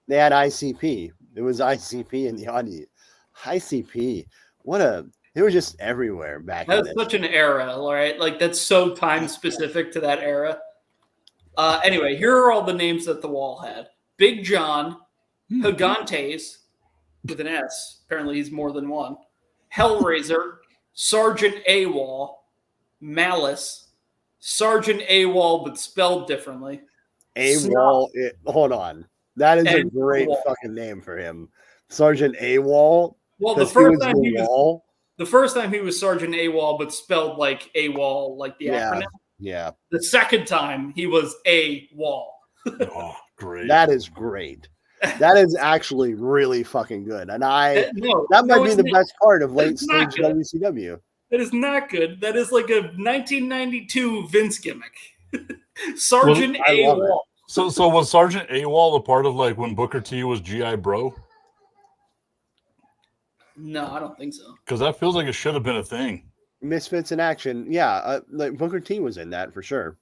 They had ICP. It was ICP and the oddities. ICP. They were just everywhere back then. That's such an era, right? Like that's so time specific to that era. Anyway, here are all the names that the wall had: Big John, Higantes with an S. Apparently, he's more than one. Hellraiser, Sergeant AWOL, Malice, Sergeant AWOL but spelled differently. AWOL. Hold on, that is a great fucking name for him, Sergeant AWOL. Well, the first time he was Sergeant AWOL but spelled like AWOL, like the acronym. Yeah. The second time he was AWOL. Oh, great! That is great. That is actually really fucking good, and that might be the best part of late stage WCW. That is not good. That is like a 1992 Vince gimmick. Sergeant AWOL. So was Sergeant AWOL a part of like when Booker T was GI Bro? No, I don't think so. Because that feels like it should have been a thing. Misfits in Action, yeah. Like Booker T was in that for sure.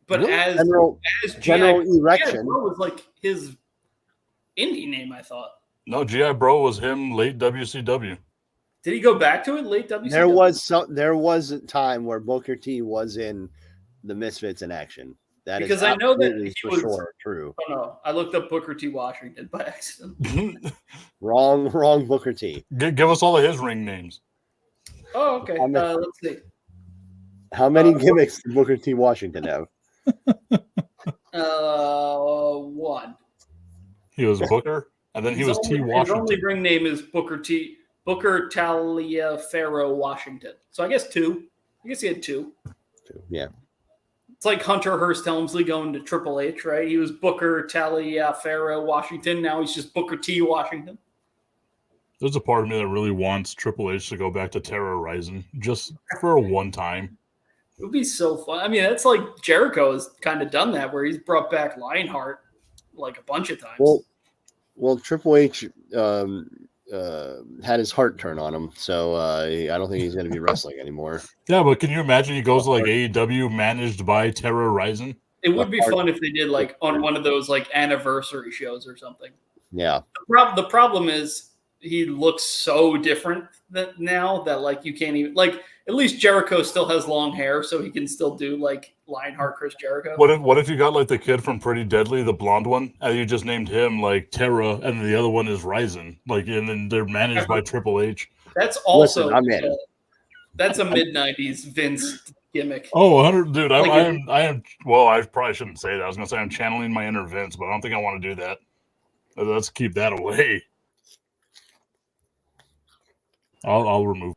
But really? as General Erection, GI Bro was like his indie name, I thought. No, GI Bro was him late WCW. Did he go back to it late WCW? There was a time where Booker T was in the Misfits in Action. That because is I know that he for was sure true. Oh no, I looked up Booker T. Washington by accident. Wrong Booker T. Give us all of his ring names. Oh, okay. Let's see. How many gimmicks did Booker T. Washington have? One. He was Booker, and then he was T. Washington. His only ring name is Booker Taliaferro Washington. So I guess two. I guess he had two. Yeah. It's like Hunter Hearst Helmsley going to Triple H, right? He was Booker Taliaferro Washington. Now he's just Booker T. Washington. There's a part of me that really wants Triple H to go back to Terra Ryzing just for a one time. It would be so fun. I mean, it's like Jericho has kind of done that, where he's brought back Lionheart like a bunch of times. Well, Triple H had his heart turn on him, so I don't think he's going to be wrestling anymore. Yeah, but can you imagine he goes to like AEW managed by Terra Ryzing? It would be fun if they did like on one of those like anniversary shows or something. Yeah. The problem is he looks so different now that like you can't even like. At least Jericho still has long hair, so he can still do like Lionheart, Chris Jericho. What if you got like the kid from Pretty Deadly, the blonde one, and you just named him like Terra, and the other one is Ryzen, like, and then they're managed by Triple H. That's also that's a mid-90s Vince gimmick. Oh, 100, dude, I am. Well, I probably shouldn't say that. I was gonna say I'm channeling my inner Vince, but I don't think I want to do that. Let's keep that away. I'll remove.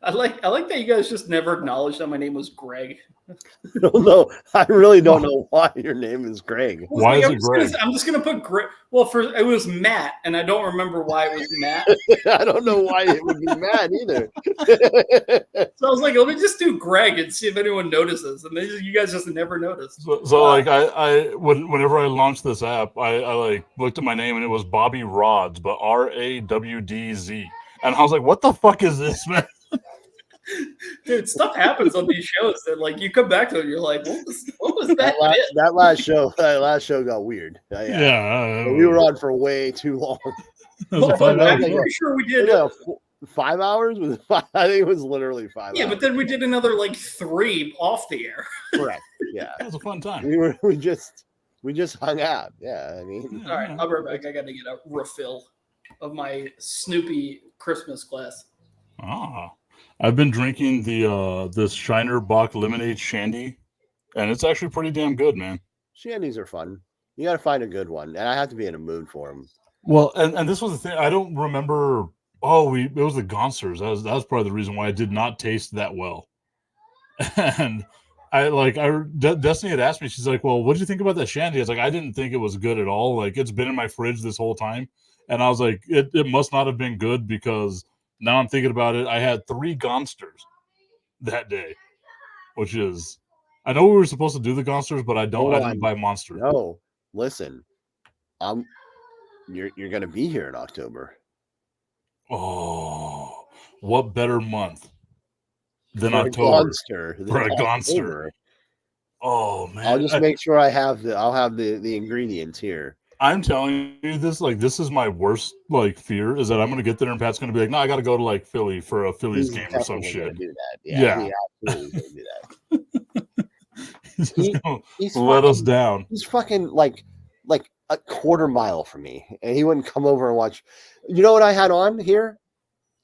I like that you guys just never acknowledged that my name was Greg. I don't know. I really don't know why your name is Greg. Why is it Greg? I'm just gonna put Greg. Well, it was Matt, and I don't remember why it was Matt. I don't know why it would be Matt either. So I was like, let me just do Greg and see if anyone notices, and you guys just never noticed. So like whenever I launched this app, I like looked at my name and it was Bobby Rods, but RAWDZ, and I was like, what the fuck is this, man? Dude, stuff happens on these shows that like you come back to it and you're like, what was that? That last show got weird. Yeah. We were on for way too long. I'm pretty sure we did 5 hours. I think it was literally 5 hours. Yeah, but then we did another like 3 off the air. Correct. Yeah, it was a fun time. We just hung out. Yeah, I mean. All right, I'll be right back. I got to get a refill of my Snoopy Christmas glass. I've been drinking this Shiner Bock Lemonade Shandy, and it's actually pretty damn good, man. Shandies are fun. You got to find a good one, and I have to be in a mood for them. Well, and this was the thing. I don't remember. It was the Gonsters. That was probably the reason why I did not taste that well. And Destiny had asked me. She's like, "Well, what did you think about that Shandy?" I was like, "I didn't think it was good at all. Like, it's been in my fridge this whole time." And I was like, "It must not have been good because." Now I'm thinking about it. I had 3 Gonsters that day, which is I know we were supposed to do the Gonsters, but I didn't buy Monster. No, listen, you're gonna be here in October. Oh, what better month than for October for a Gonster? Oh man! I'll just make sure I'll have the ingredients here. I'm telling you this, like, this is my worst like fear is that I'm gonna get there and Pat's gonna be like, no, I gotta go to like Philly for a Phillies game or some shit. Do that. Yeah. He absolutely gonna do that. He's let us down. He's fucking like a quarter mile from me, and he wouldn't come over and watch. You know what I had on here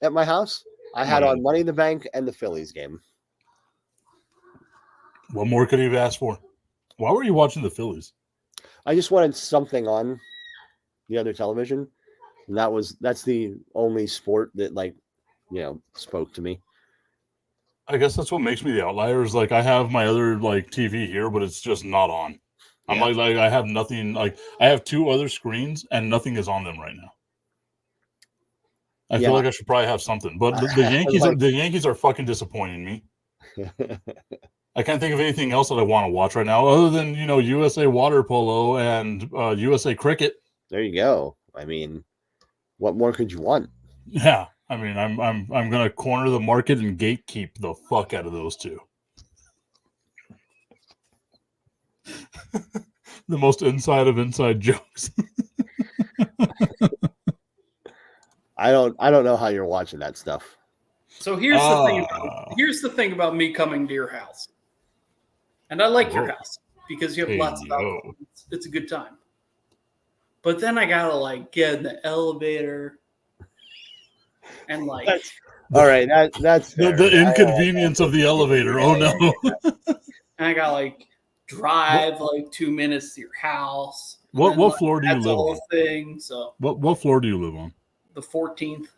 at my house? I had on Money in the Bank and the Phillies game. What more could he have asked for? Why were you watching the Phillies? I just wanted something on the other television, and that's the only sport that spoke to me. I guess that's what makes me the outlier. Is like I have my other like TV here, but it's just not on. I'm like I have nothing. Like I have 2 other screens and nothing is on them right now. I feel like I should probably have something, but the Yankees are fucking disappointing me. I can't think of anything else that I want to watch right now, other than USA water polo and USA cricket. There you go. I mean, what more could you want? Yeah, I mean, I'm gonna corner the market and gatekeep the fuck out of those 2. The most inside of inside jokes. I don't know how you're watching that stuff. So here's the thing about me coming to your house. And I like your house because you have lots of alcohol. It's a good time. But then I gotta like get in the elevator and like all right, that's the inconvenience of the elevator. Oh no. And I gotta like drive like 2 minutes to your house. What floor do you live on? That's the whole thing. So what floor do you live on? The 14th.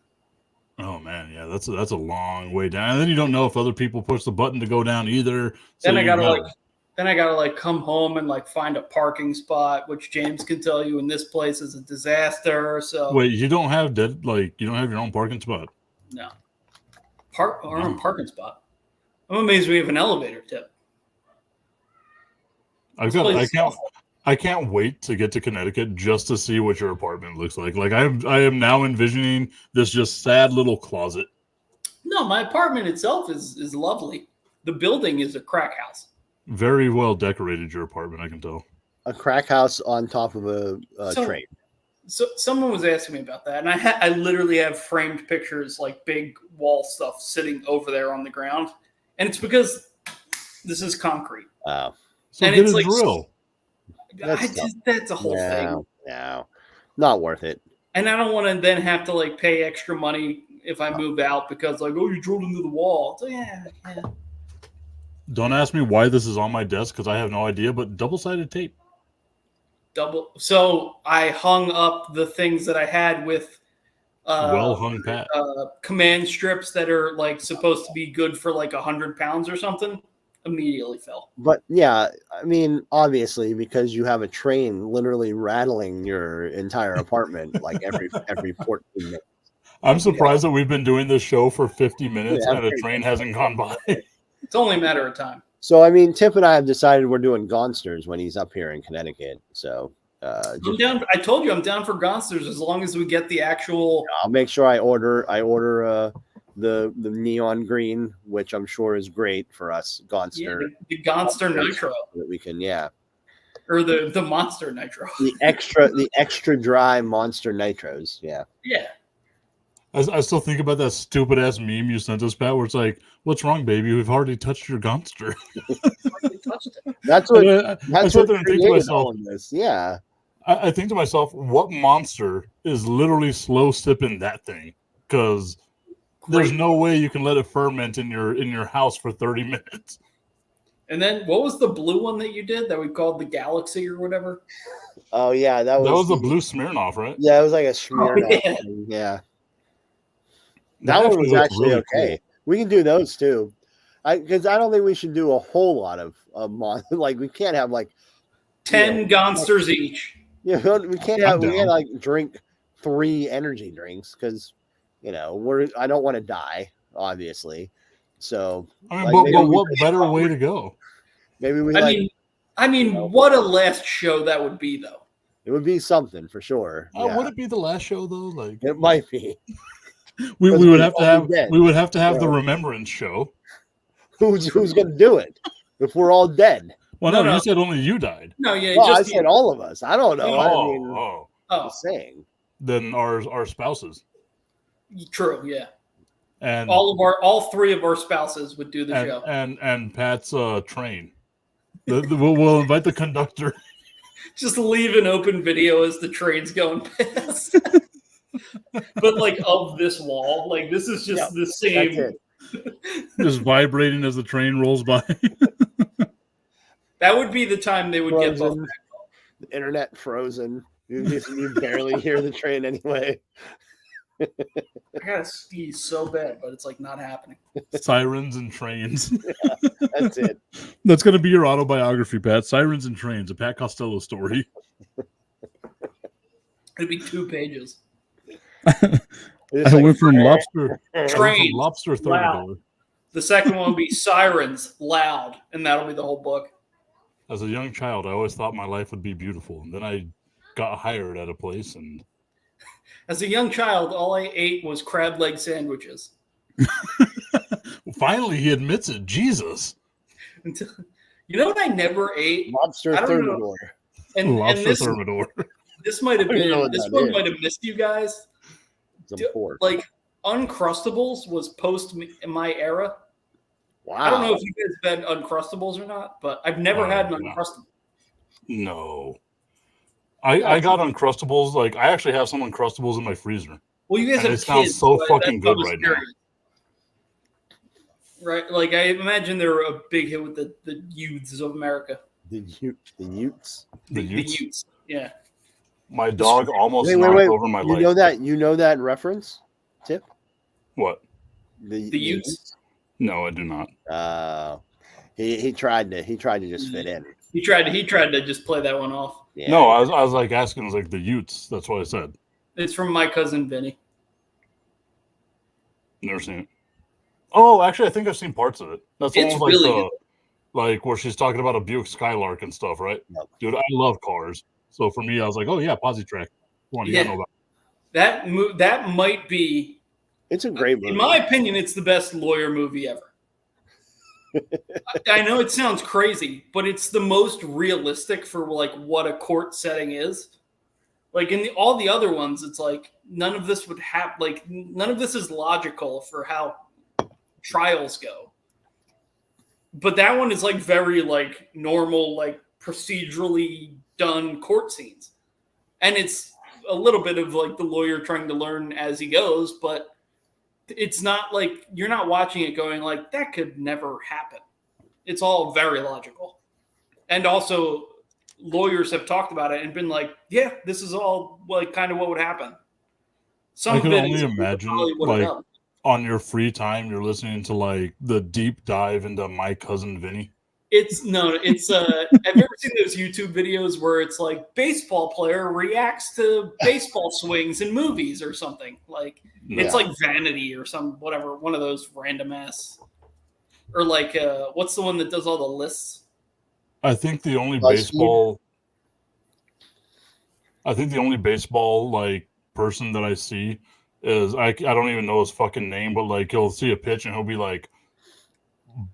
Oh man, yeah, that's a long way down. And then you don't know if other people push the button to go down either. So then I gotta come home and like find a parking spot, which James can tell you in this place is a disaster. So wait, you don't have your own parking spot? No. Our own parking spot. I'm amazed we have an elevator tip. I can't wait to get to Connecticut just to see what your apartment looks like. Like I am now envisioning this just sad little closet. No, my apartment itself is lovely. The building is a crack house. Very well decorated, your apartment, I can tell. A crack house on top of a train. So someone was asking me about that, and I literally have framed pictures, like big wall stuff, sitting over there on the ground, and it's because this is concrete. Wow. So and get a drill. That's a whole thing. No, not worth it. And I don't want to then have to like pay extra money if I move out because like, oh, you drilled into the wall. So yeah. Don't ask me why this is on my desk because I have no idea, but double-sided tape. So I hung up the things that I had with well hung Pat. Command strips that are like supposed to be good for like 100 pounds or something. Immediately fell. But yeah, I mean, obviously, because you have a train literally rattling your entire apartment like every 14 minutes. I'm surprised that we've been doing this show for 50 minutes and a train hasn't gone by. It's only a matter of time. So, I mean, Tip and I have decided we're doing Gonsters when he's up here in Connecticut. So, I'm down. I told you I'm down for Gonsters as long as we get the actual. I'll make sure I order the neon green, which I'm sure is great for us. Gonster. Yeah, the Gonster Nitro. That we can, Or the Monster Nitro. the extra dry Monster Nitros. Yeah. Yeah. I still think about that stupid ass meme you sent us, Pat, where it's like, "What's wrong, baby? We've already touched your Gonster." That's what I think to myself. Yeah. I think to myself, what monster is literally slow sipping that thing? Because there's no way you can let it ferment in your house for 30 minutes. And then what was the blue one that you did that we called the Galaxy or whatever? Oh yeah, that was the blue Smirnoff, right? Yeah, it was like a Smirnoff. Yeah. That one was actually really okay. Cool. We can do those too. Because I don't think we should do a whole lot of like we can't have like 10 Gonsters each. Yeah, we can't like drink 3 energy drinks because I don't want to die, obviously. So I mean, but what better way to go? Maybe we I mean, what a last show that would be, though. It would be something for sure. Yeah. Would it be the last show though? Like It might be. we would have to have dead. we would have to have the So- remembrance show. Who's going to do it if we're all dead? Well, No, no, you said only you died. No, yeah, Well, I just said all of us. I don't know. Oh, I'm just saying. then our spouses true, yeah. and All three of our spouses would do the show. and Pat's train. We'll invite the conductor. Just leave an open video as the train's going past. But like of this wall, like this is just the same. That's Just vibrating as the train rolls by. That would be the time they would get both. The internet frozen. You barely hear the train anyway. I gotta sneeze so bad, but it's like not happening. Sirens and trains. That's it. That's going to be your autobiography, Pat. Sirens and Trains, a Pat Costello story. It'd be 2 pages. I went from lobster Trains, lobster loud. The second one would be Sirens, loud, and that'll be the whole book. As a young child, I always thought my life would be beautiful. And then I got hired at a place, and As a young child, all I ate was crab leg sandwiches. finally he admits it. Jesus. You know what I never ate? Lobster I don't know. thermidor. And Lobster thermidor. this might have I don't know been what this that one is. might have missed you guys. It's a pork. Like Uncrustables was post my era. Wow. I don't know if you guys have had Uncrustables or not, but I've never had an no. Uncrustable. No. I got Uncrustables. Like, I actually have some Uncrustables in my freezer. Well, you guys And have it sounds kids, so that's fucking what good was right now. curious. Right? Like, I imagine they're a big hit with the youths of America. The Utes. The The Utes. youths. Yeah. My dog almost Wait, knocked wait. over my You leg. know that reference? Tip? What? The Utes? No, I do not. He tried to just fit in. He tried to just play that one off. Yeah. No, I was like asking, like the Utes. That's what I said. It's from my cousin Vinny. Never seen it. Oh, actually, I think I've seen parts of it. That's It's almost like really the like where she's talking about a Buick Skylark and stuff, right? Yep. Dude, I love cars. So for me, I was like, oh yeah, Posi Track. Come on, you gotta know about That might be, It's a great movie. in my opinion, it's the best lawyer movie ever. I know it sounds crazy, but it's the most realistic for like what a court setting is. Like in all the other ones, it's like none of this would happen. Like none of this is logical for how trials go. But that one is like very like normal, like procedurally done court scenes, and it's a little bit of like the lawyer trying to learn as he goes, but it's not like you're not watching it going like that could never happen. It's all very logical. And also lawyers have talked about it and been like, yeah, this is all like kind of what would happen. Some I of can it only is imagine, probably what it like, is. on your free time, you're listening to like the deep dive into My Cousin Vinny. It's have you ever seen those YouTube videos where it's like baseball player reacts to baseball swings in movies or something? Like it's like Vanity or some whatever, one of those random ass. Or like what's the one that does all the lists? I think the only BuzzFeed? baseball like person that I see is I don't even know his fucking name, but like he'll see a pitch and he'll be like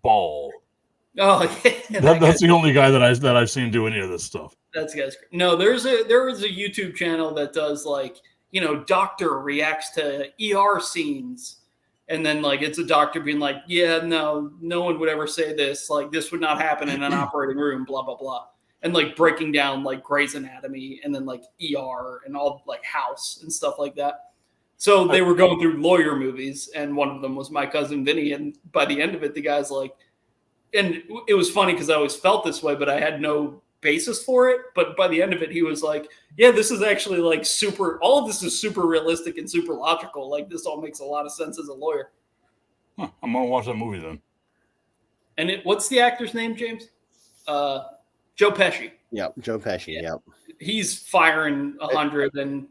ball. Oh yeah. That's the only guy that I've seen do any of this stuff. That's guy's great. No, there is a YouTube channel that does like, you know, doctor reacts to ER scenes. And then like it's a doctor being like, yeah, no one would ever say this. Like this would not happen in an operating room, blah, blah, blah. And like breaking down like Grey's Anatomy and then like ER and all like House and stuff like that. So they were going through lawyer movies and one of them was My Cousin Vinny. And by the end of it, the guy's like, and it was funny because I always felt this way, but I had no basis for it. But by the end of it, he was like, yeah, this is actually like all of this is super realistic and super logical. Like this all makes a lot of sense as a lawyer. Huh, I'm gonna watch that movie then. And what's the actor's name, James? Joe Pesci. Yep, Joe Pesci. Yeah. Yep. He's firing 100 and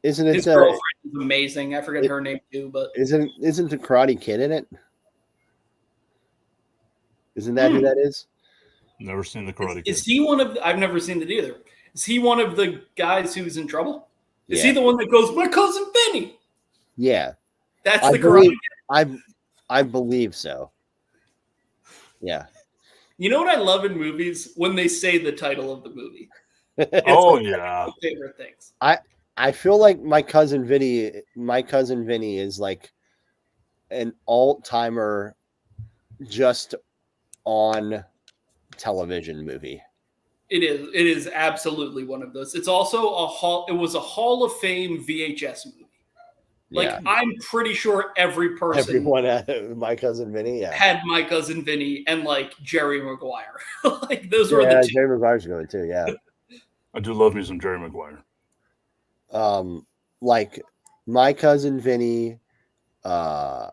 Isn't it? his girlfriend is amazing. I forget her name too, but Isn't the Karate Kid in it? Isn't that who that is? Never seen the Karate Kid. Is he one of? I've never seen it either. Is he one of the guys who's in trouble? Is he the one that goes, "My cousin Vinny"? Yeah, that's the Karate Kid. I believe so. Yeah. You know what I love in movies? When they say the title of the movie. Oh, yeah. My favorite things. I feel like my cousin Vinny is like an alt-timer just on television movie. It is absolutely one of those. It's also it was a Hall of Fame VHS movie. Like, I'm pretty sure everyone had My Cousin Vinny, had My Cousin Vinny and like Jerry Maguire. Like, those were the two. Jerry Maguire's going too, yeah. I do love me some Jerry Maguire. Like My Cousin Vinny, I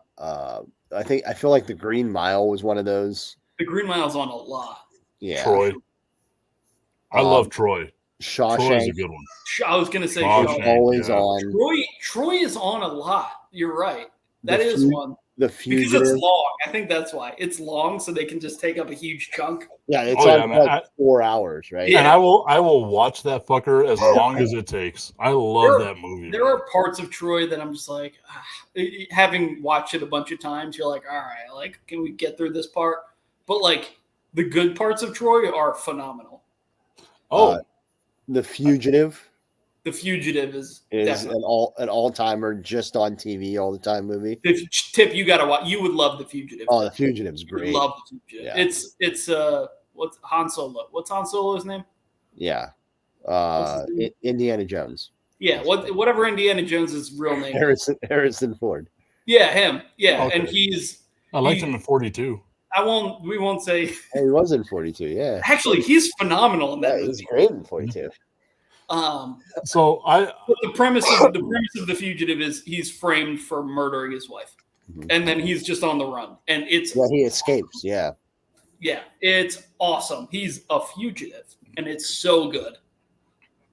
feel like The Green Mile was one of those. The Green Mile's on a lot. Yeah. Troy. I love Troy. Shawshank. Troy's a good one. I was going to say Shawshank. Always on. Troy is on a lot. You're right. That is one. The Fugitive. Because it's long. I think that's why. It's long, so they can just take up a huge chunk. Yeah, it's on like 4 hours, right? Yeah. And I will watch that fucker as long as it takes. I love that movie. There are parts of Troy that I'm just like, having watched it a bunch of times, you're like, all right, like, can we get through this part? But like, the good parts of Troy are phenomenal. The Fugitive. The Fugitive is an all-timer, just on TV all the time movie. Tip, you gotta watch. You would love The Fugitive. Oh, The Fugitive's great. Love The Fugitive. Yeah. It's what's Han Solo? What's Han Solo's name? Yeah, Indiana Jones. Yeah, whatever Indiana Jones's real name. Harrison Ford. Yeah, him. Yeah, okay. And I liked him in 42. We won't say. He was in 42. Yeah. Actually, he's phenomenal in that movie. He's great in 42. So the premise of The Fugitive is he's framed for murdering his wife, and then he's just on the run, and he escapes. Yeah, it's awesome. He's a fugitive, and it's so good.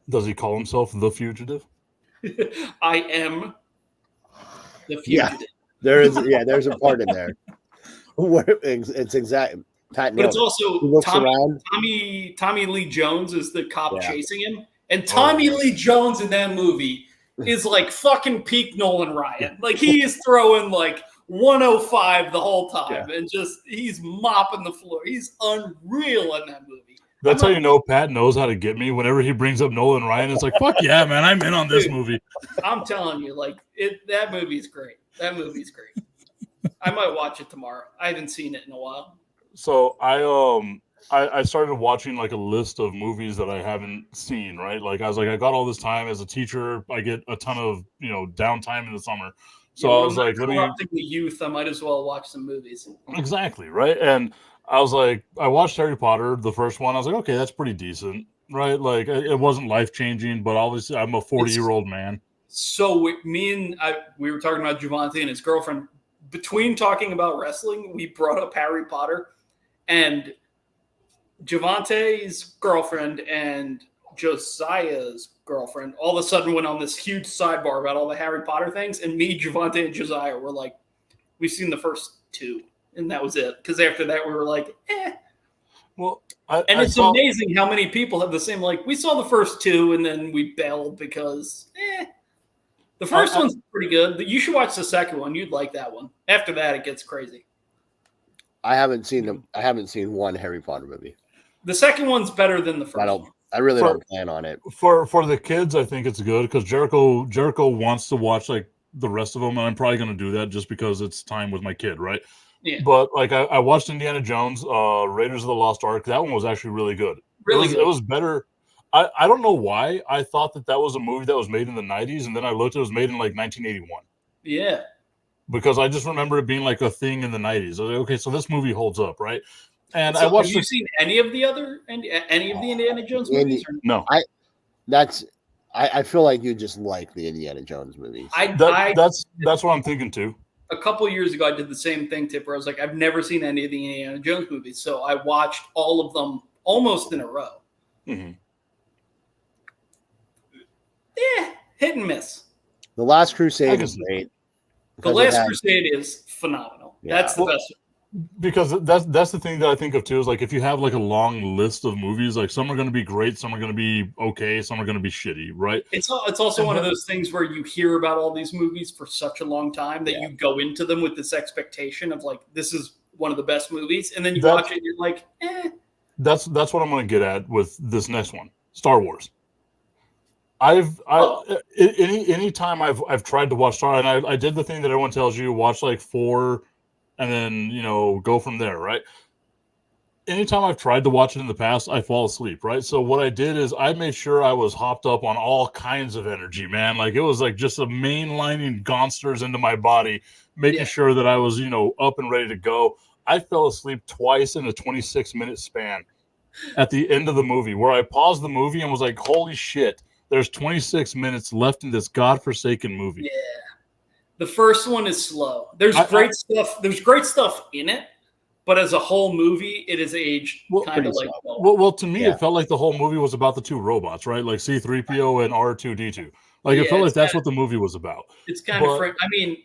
Does he call himself the Fugitive? I am the fugitive. Yeah, there's a part in there where it's exact. But it's also Tommy Lee Jones is the cop chasing him. And Tommy Lee Jones in that movie is like fucking peak Nolan Ryan. Like, he is throwing like 105 the whole time, and just he's mopping the floor. He's unreal in that movie. That's how you know Pat knows how to get me. Whenever he brings up Nolan Ryan, it's like, fuck yeah, man, I'm in on this movie. I'm telling you, like, that movie's great. That movie's great. I might watch it tomorrow. I haven't seen it in a while. So I started watching like a list of movies that I haven't seen, right? Like, I was like, I got all this time as a teacher. I get a ton of, downtime in the summer. So I was like, the youth, I might as well watch some movies. Exactly, right? And I was like, I watched Harry Potter, the first one. I was like, okay, that's pretty decent, right? Like, it wasn't life-changing, but obviously I'm a 40-year-old man. So we were talking about Javante and his girlfriend. Between talking about wrestling, we brought up Harry Potter, and Javante's girlfriend and Josiah's girlfriend all of a sudden went on this huge sidebar about all the Harry Potter things, and me, Javante, and Josiah were like, we've seen the first two, and that was it. Because after that, we were like, eh. Well, it's amazing how many people have the same, like, we saw the first two, and then we bailed because, The first one's pretty good. You should watch the second one. You'd like that one. After that, it gets crazy. I haven't seen them. I haven't seen one Harry Potter movie. The second one's better than the first one. I really don't plan on it. For the kids, I think it's good because Jericho wants to watch like the rest of them, and I'm probably going to do that just because it's time with my kid, right? Yeah. But like I watched Indiana Jones, Raiders of the Lost Ark. That one was actually really good. It was better. I don't know why I thought that was a movie that was made in the 90s, and then I looked, it was made in like 1981. Yeah. Because I just remember it being like a thing in the 90s. I was like, okay, so this movie holds up, right? And so I watched. Have you seen any of the Indiana Jones movies? No. I feel like you just like the Indiana Jones movies. That's what I'm thinking too. A couple of years ago, I did the same thing, Tip, where I was like, I've never seen any of the Indiana Jones movies, so I watched all of them almost in a row. Mm-hmm. Hit and miss. The Last Crusade is great. The Last Crusade is phenomenal. Yeah. That's the best. Because that's the thing that I think of too, is like if you have like a long list of movies, like some are going to be great, some are going to be okay, some are going to be shitty, right? It's also one of those things where you hear about all these movies for such a long time that you go into them with this expectation of like, this is one of the best movies, and then you watch it and you're like, eh. That's what I'm going to get at with this next one, Star Wars. Any time I've tried to watch Star, and I did the thing that everyone tells you, watch like 4 and then, go from there, right? Anytime I've tried to watch it in the past, I fall asleep, right? So what I did is I made sure I was hopped up on all kinds of energy, man. Like it was like just a mainlining gonsters into my body, making sure that I was, up and ready to go. I fell asleep twice in a 26-minute span at the end of the movie, where I paused the movie and was like, holy shit, there's 26 minutes left in this godforsaken movie. Yeah. The first one is slow. There's great stuff. There's great stuff in it, but as a whole movie, it is aged kind of like. Well, to me, it felt like the whole movie was about the 2 robots, right? Like C-3PO and R2-D2. Like it felt like that's what the movie was about. It's kind of. I mean,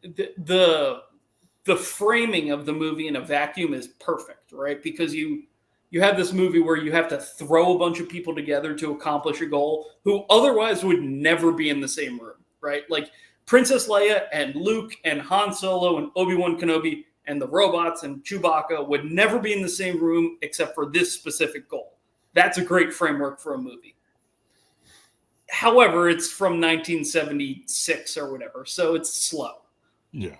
the framing of the movie in a vacuum is perfect, right? Because you have this movie where you have to throw a bunch of people together to accomplish a goal who otherwise would never be in the same room, right? Like Princess Leia and Luke and Han Solo and Obi-Wan Kenobi and the robots and Chewbacca would never be in the same room except for this specific goal. That's a great framework for a movie. However, it's from 1976 or whatever, so it's slow. Yeah.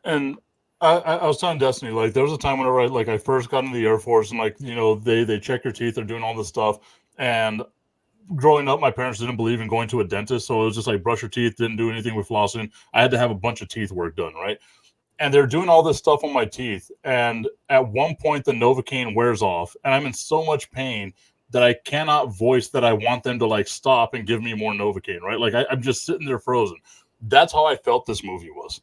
And I was telling Destiny, like there was a time whenever I first got into the Air Force, and like, they check your teeth, they're doing all this stuff. And growing up, my parents didn't believe in going to a dentist. So it was just like brush your teeth, didn't do anything with flossing. I had to have a bunch of teeth work done, right? And they're doing all this stuff on my teeth. And at one point, the Novocaine wears off, and I'm in so much pain that I cannot voice that I want them to like stop and give me more Novocaine, right? Like I'm just sitting there frozen. That's how I felt this movie was.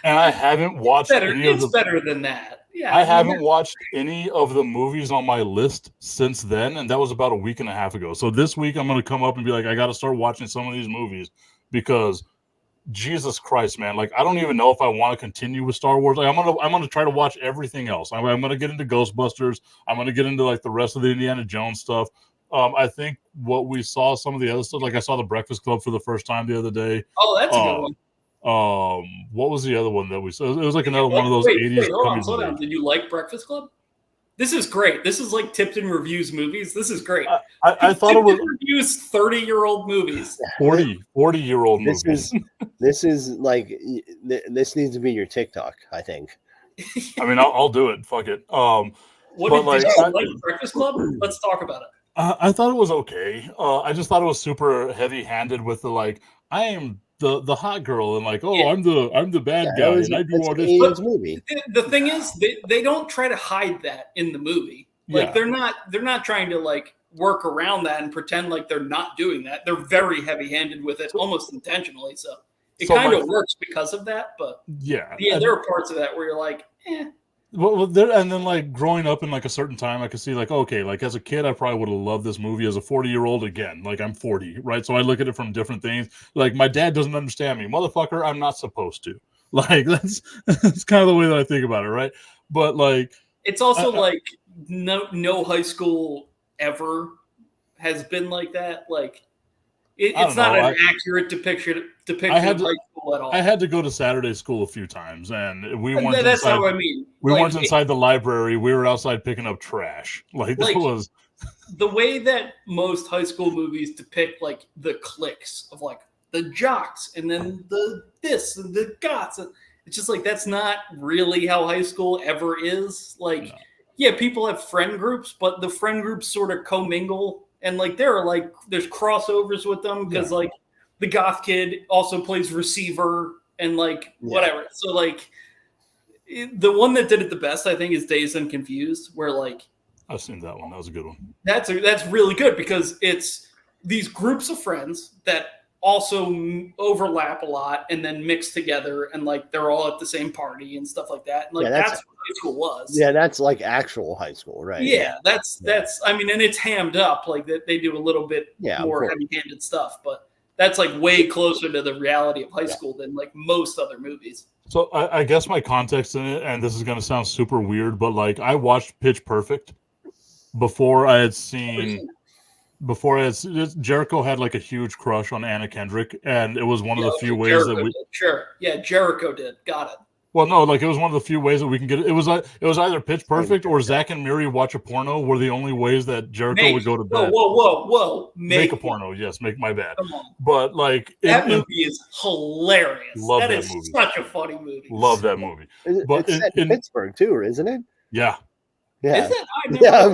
And I haven't watched It's better than that. Yeah, I haven't watched any of the movies on my list since then, and that was about a week and a half ago. So this week I'm going to come up and be like, I got to start watching some of these movies, because Jesus Christ, man, like I don't even know if I want to continue with Star Wars. Like I'm gonna try to watch everything else. I'm gonna get into Ghostbusters. I'm gonna get into like the rest of the Indiana Jones stuff. I think what we saw, some of the other stuff, like I saw The Breakfast Club for the first time the other day. Oh, that's a good one. What was the other one that we saw? It was like another one of those 80s. Hold on. Did you like Breakfast Club? This is great. This is like Tipton Reviews movies. This is great. I thought it was reviews 30-year-old movies. 40-year-old movies. This is like this needs to be your TikTok, I think. I mean, I'll do it. Fuck it. What did you like Breakfast Club? Let's talk about it. I thought it was okay. I just thought it was super heavy-handed with the like, I am the hot girl, and like, I'm the bad guy, and I do all this. Movie. The thing is, they don't try to hide that in the movie. Like they're not trying to like work around that and pretend like they're not doing that. They're very heavy-handed with it, almost intentionally. So it kind of works because of that. But yeah, there are parts of that where you're like, eh. Well, there, and then like growing up in like a certain time, I could see like, okay, like as a kid, I probably would have loved this movie. As a 40-year-old, again, like I'm 40, right? So I look at it from different things. Like my dad doesn't understand me, motherfucker. I'm not supposed to. Like that's kind of the way that I think about it, right? But like, it's also like no high school ever has been like that. Like it's not an accurate depiction of high school at all. I had to go to Saturday school a few times, and we weren't. That's inside, how I mean. We weren't inside the library. We were outside picking up trash. Like that was the way that most high school movies depict like the cliques of like the jocks and then the this and the goths. It's just like that's not really how high school ever is. Like, yeah, people have friend groups, but the friend groups sort of commingle. And like there's crossovers with them because like the goth kid also plays receiver and like whatever. So like the one that did it the best, I think, is Dazed and Confused, where like I've seen that one. That was a good one. That's really good because it's these groups of friends that also overlap a lot and then mix together and like they're all at the same party and stuff like that. And like that's what high school was. Yeah, that's like actual high school, right? Yeah, that's I mean, and it's hammed up like that. They do a little bit more heavy-handed stuff, but that's like way closer to the reality of high school than like most other movies. So I guess my context in it, and this is going to sound super weird, but like I watched Pitch Perfect before I had seen. Jericho had like a huge crush on Anna Kendrick, and it was one of the few ways that we. Sure, yeah, Jericho did. Got it. Well, no, like it was one of the few ways that we can get it. It was either Pitch Perfect or Zach and Miri watch a porno were the only ways that Jericho would go to bed. Whoa! Make a porno, yes, make my bad. Come on. But like that movie is hilarious. Love that is movie. Such a funny movie. Love that movie. But it's set in Pittsburgh too, isn't it? Yeah. Yeah. Is it?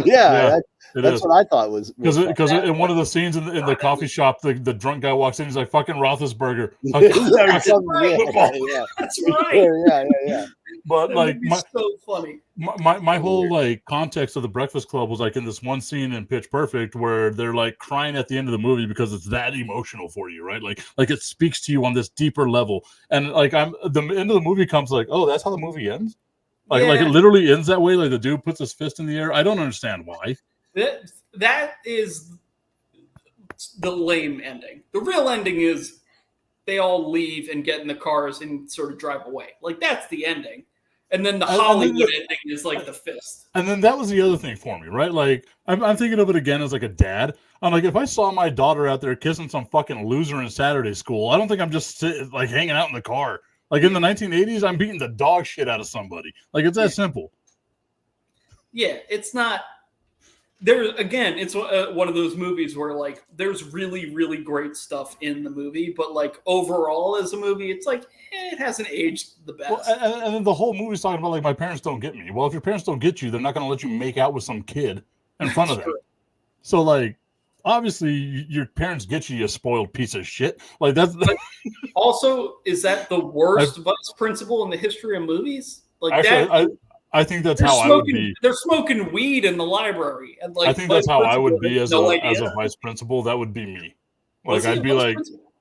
Yeah. That's what I thought was because in one of the scenes in the coffee shop, the drunk guy walks in. He's like, "Fucking Roethlisberger." That's right. Yeah. But like, so funny. My whole like context of the Breakfast Club was like in this one scene in Pitch Perfect where they're like crying at the end of the movie because it's that emotional for you, right? Like it speaks to you on this deeper level. And like the end of the movie comes like, oh, that's how the movie ends. Like it literally ends that way. Like the dude puts his fist in the air. I don't understand why. That is the lame ending. The real ending is they all leave and get in the cars and sort of drive away. Like that's the ending. And then the Hollywood ending is like the fist. And then that was the other thing for me, right? Like I'm thinking of it again as like a dad. I'm like, if I saw my daughter out there kissing some fucking loser in Saturday school, I don't think I'm just like hanging out in the car. Like in the 1980s, I'm beating the dog shit out of somebody. Like it's that simple. Yeah, it's not. There again, it's one of those movies where like there's really, really great stuff in the movie, but like overall as a movie, it's like it hasn't aged the best. Well, and then the whole movie's talking about like my parents don't get me. Well, if your parents don't get you, they're not going to let you make out with some kid in front of them. True. So like, obviously, your parents get you, you spoiled piece of shit. Like that's. Also, is that the worst vice principal in the history of movies? Like actually, that. I think that's how I would be. They're smoking weed in the library, and like I think that's how I would be as a vice principal. That would be me. Like I'd be like,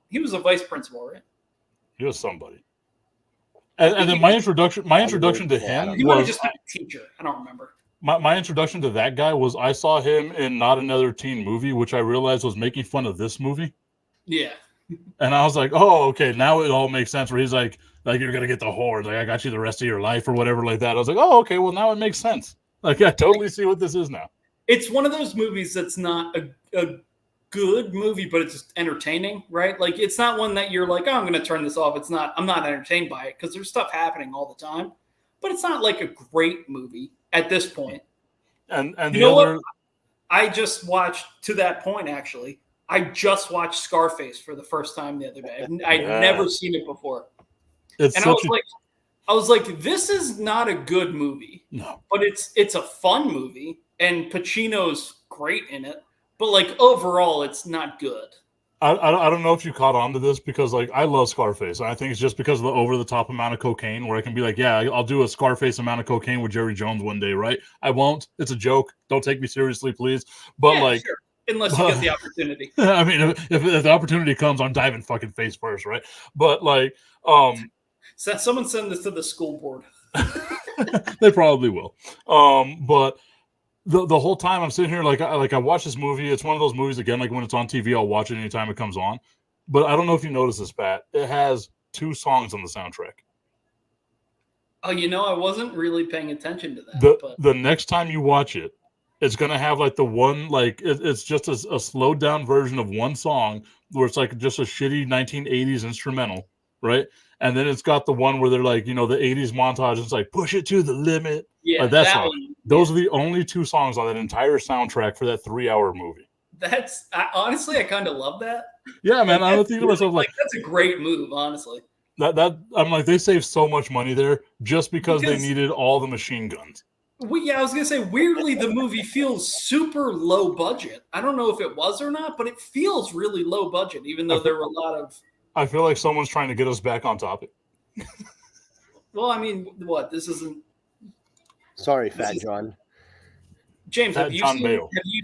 he was a vice principal, right? He was somebody. And then my introduction to him he was just a teacher. I don't remember. My introduction to that guy was I saw him in Not Another Teen Movie, which I realized was making fun of this movie. Yeah. And I was like, oh, okay, now it all makes sense. Where he's like you're gonna get the whore, like I got you the rest of your life or whatever like that. I was like, oh, okay, well now it makes sense. Like I totally see what this is now. It's one of those movies that's not a good movie, but it's just entertaining, right? Like it's not one that you're like, oh, I'm gonna turn this off. I'm not entertained by it because there's stuff happening all the time, but it's not like a great movie at this point. And you know what? I just watched to that point actually. I just watched Scarface for the first time the other day. I'd never seen it before. I was like, this is not a good movie. No. But it's a fun movie, and Pacino's great in it. But like overall, it's not good. I don't know if you caught on to this because like I love Scarface. I think it's just because of the over the top amount of cocaine where I can be like, yeah, I'll do a Scarface amount of cocaine with Jerry Jones one day, right? I won't. It's a joke. Don't take me seriously, please. But sure. Unless you get the opportunity. I mean, if the opportunity comes, I'm diving fucking face first, right? But like, so someone send this to the school board. They probably will. But the whole time I'm sitting here, I watch this movie. It's one of those movies again, like when it's on TV, I'll watch it anytime it comes on. But I don't know if you noticed this, Pat. It has 2 songs on the soundtrack. Oh, I wasn't really paying attention to that. The next time you watch it, it's gonna have like the one it's just a slowed down version of one song where it's like just a shitty 1980s instrumental, right? And then it's got the one where they're like, the 80s montage. It's like push it to the limit. Yeah, like that song. One, those are the only 2 songs on that entire soundtrack for that 3-hour movie. Honestly, I kind of love that. Yeah, man. I was thinking to myself like that's a great move, honestly. That I'm like they saved so much money there just because they needed all the machine guns. I was gonna say weirdly the movie feels super low budget. I don't know if it was or not, but it feels really low budget, even though there were a lot of. I feel like someone's trying to get us back on topic. Well, I mean, what? This isn't. Sorry, Fat John. James, have you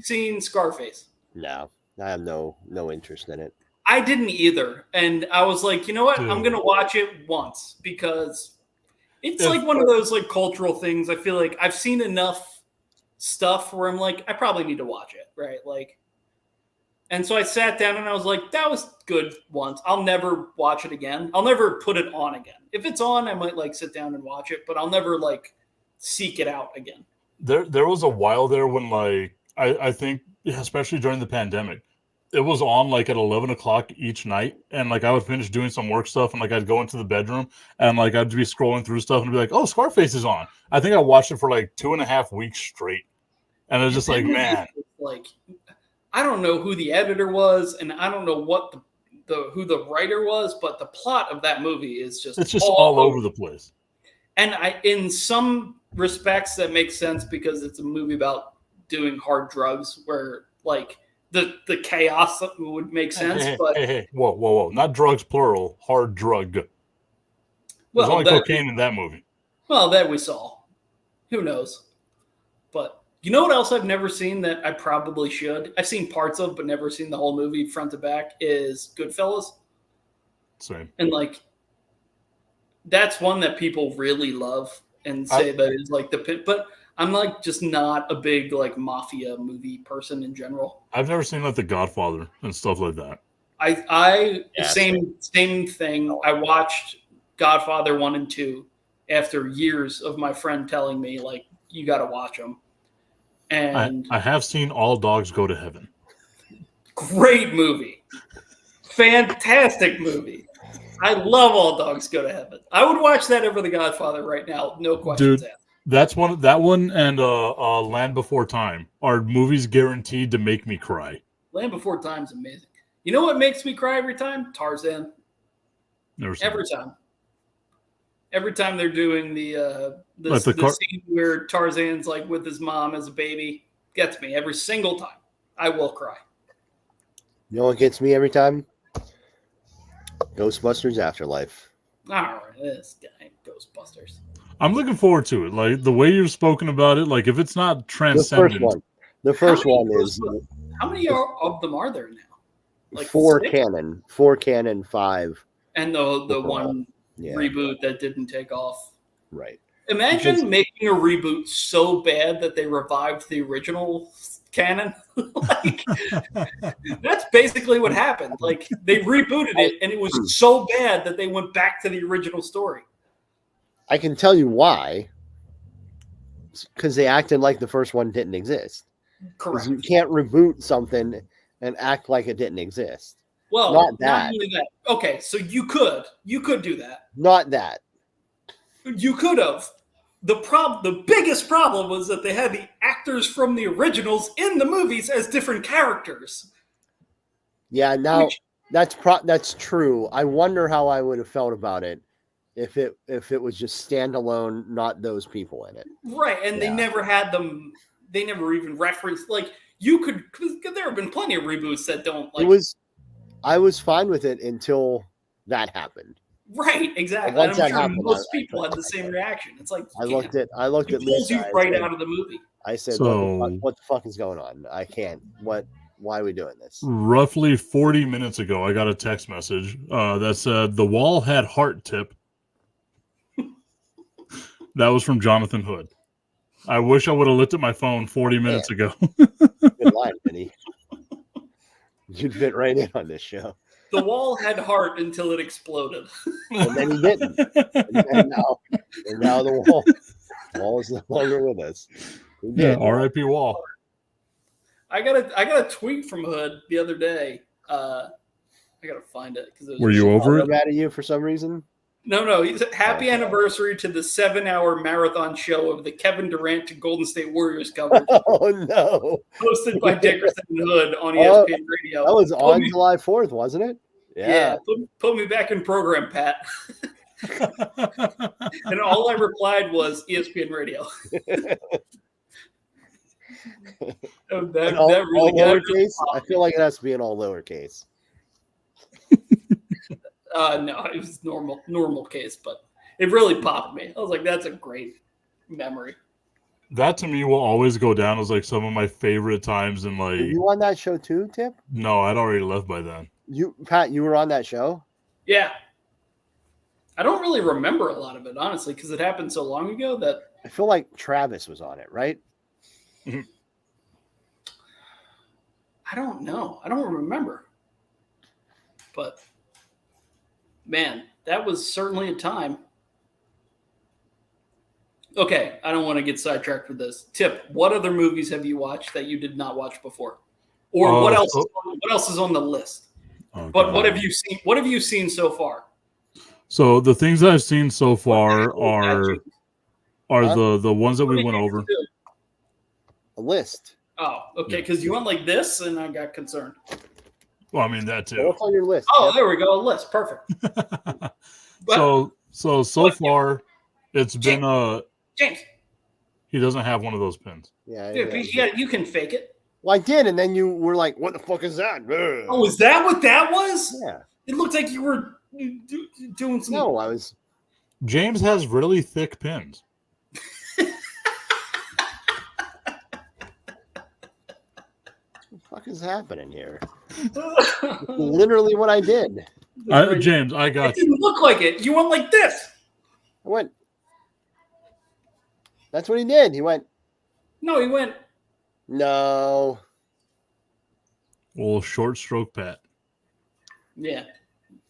seen Scarface? No, I have no interest in it. I didn't either, and I was like, you know what? Dude. I'm gonna watch it once because it's like one of those like cultural things. I feel like I've seen enough stuff where I'm like, I probably need to watch it, right? Like, And so I sat down and I was like, that was good once. I'll never watch it again. I'll never put it on again. If it's on, I might like sit down and watch it, but I'll never like seek it out again. There was a while there when like I think especially during the pandemic, it was on like at 11 o'clock each night, and like I would finish doing some work stuff and like I'd go into the bedroom and like I'd be scrolling through stuff and be like, oh, Scarface is on. I think I watched it for like 2.5 weeks straight. And it was just like, man. Like, I don't know who the editor was, and I don't know what who the writer was, but the plot of that movie is just it's just all over the place. And in some respects that makes sense because it's a movie about doing hard drugs where like the chaos would make sense. Hey, whoa. Not drugs plural, hard drug. There's only cocaine in that movie. Well, that we saw. Who knows? But you know what else I've never seen that I probably should? I've seen parts of, but never seen the whole movie front to back is Goodfellas. Same. And like, that's one that people really love and say that is like the pit. But I'm like just not a big like mafia movie person in general. I've never seen like The Godfather and stuff like that. Same thing. I watched Godfather 1 and 2 after years of my friend telling me like you got to watch them. And I have seen All Dogs Go to Heaven. Great movie. Fantastic movie. I love All Dogs Go to Heaven. I would watch that over The Godfather right now. No questions asked. That one and Land Before Time are movies guaranteed to make me cry. Land Before Time is amazing. You know what makes me cry every time? Tarzan. Every time. Every time they're doing the scene where Tarzan's like with his mom as a baby, gets me every single time. I will cry. You know what gets me every time? Ghostbusters Afterlife. All right, this guy, Ghostbusters. I'm looking forward to it. Like the way you've spoken about it, like if it's not transcendent. The first one is. How many of them are there now? Like 4 canon. 4 canon, 5. And the one reboot that didn't take off. Right. Imagine making a reboot so bad that they revived the original canon. Like, that's basically what happened. Like they rebooted it and it was so bad that they went back to the original story. I can tell you why. Because they acted like the first one didn't exist. Correct. You can't reboot something and act like it didn't exist. Well, not that. Not only that. Okay, so you could do that. Not that. You could have. The biggest problem was that they had the actors from the originals in the movies as different characters. Yeah, now that's true. I wonder how I would have felt about it if it was just standalone, not those people in it. Right, and they never had them. They never even referenced like you could. Cause there have been plenty of reboots that don't like. I was fine with it until that happened. Right, exactly. Once I'm that happened, most people had the same reaction. It's like I looked at pulls you right out of the movie. I said, "What the fuck is going on? I can't. Why are we doing this?" Roughly 40 minutes ago, I got a text message that said the wall had heart tip. That was from Jonathan Hood. I wish I would have looked at my phone 40 minutes ago. Good line, Vinny. You'd fit right in on this show. The wall had heart until it exploded. And then he didn't. And now the wall is no longer with us. Yeah, R.I.P. Wall. I got a tweet from Hood the other day. I gotta find it because were you over it? Mad at you for some reason? No. He's happy anniversary to the 7-hour marathon show of the Kevin Durant to Golden State Warriors coverage. Oh no! Hosted by Dickerson and Hood on ESPN Radio. That was on July 4th, wasn't it? Yeah. Put me back in program, Pat. And all I replied was ESPN Radio. that really got lowercase. I feel like it has to be in all lowercase. No, it was normal case, but it really popped me. I was like, that's a great memory. That to me will always go down as like some of my favorite times in like. Were you on that show too, Tip? No, I'd already left by then. Pat, you were on that show? Yeah. I don't really remember a lot of it, honestly, because it happened so long ago that I feel like Travis was on it, right? I don't know. I don't remember. But man, that was certainly a time. Okay, I don't want to get sidetracked with this. Tip, what other movies have you watched that you did not watch before? Or what else is on the list? Okay. But what have you seen? What have you seen so far? So the things that I've seen so far are the ones that we went over. A list. Oh, okay, because you went like this, and I got concerned. Well, I mean that too. What's on your list? Oh, there we go, a list, perfect. So far, it's been James. He doesn't have one of those pins. Yeah, You can fake it. Well, I did, and then you were like, "What the fuck is that?" Oh, is that what that was? Yeah. It looked like you were doing some. No, I was. James has really thick pins. What the fuck is happening here? Literally what I did. James, I got you. It didn't look like it. You went like this. I went. That's what he did. He went. No, he went. No. Well, short stroke Pat. Yeah.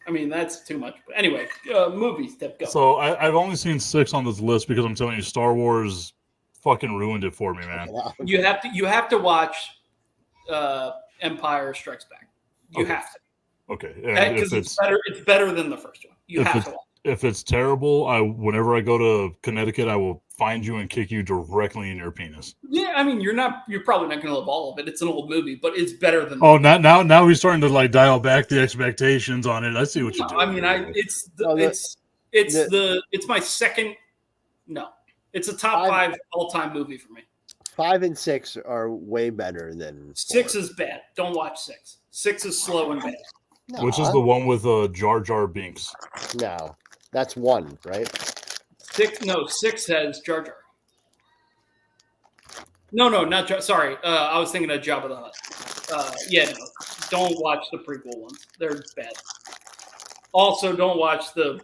I mean, that's too much. But anyway, movies, Tip, go. So I've only seen 6 on this list because I'm telling you, Star Wars fucking ruined it for me, man. You have to watch Empire Strikes Back. You have to. Okay. Because it's better than the first one. You have to watch. If it's terrible, whenever I go to Connecticut, I will find you and kick you directly in your penis. Yeah, I mean, you're probably not going to love all of it. It's an old movie, but it's better than. Oh, now he's starting to like dial back the expectations on it. I see what you're doing. I mean, it's my second. No, it's a top 5 all-time movie for me. 5 and 6 are way better than 4. 6 is bad. Don't watch 6. 6 is slow and bad. No, Which is the one with Jar Jar Binks? No, that's 1, right? 6 has Jar Jar. No, not Jar. Sorry, I was thinking of Jabba the Hutt. No, don't watch the prequel ones. They're bad. Also, don't watch the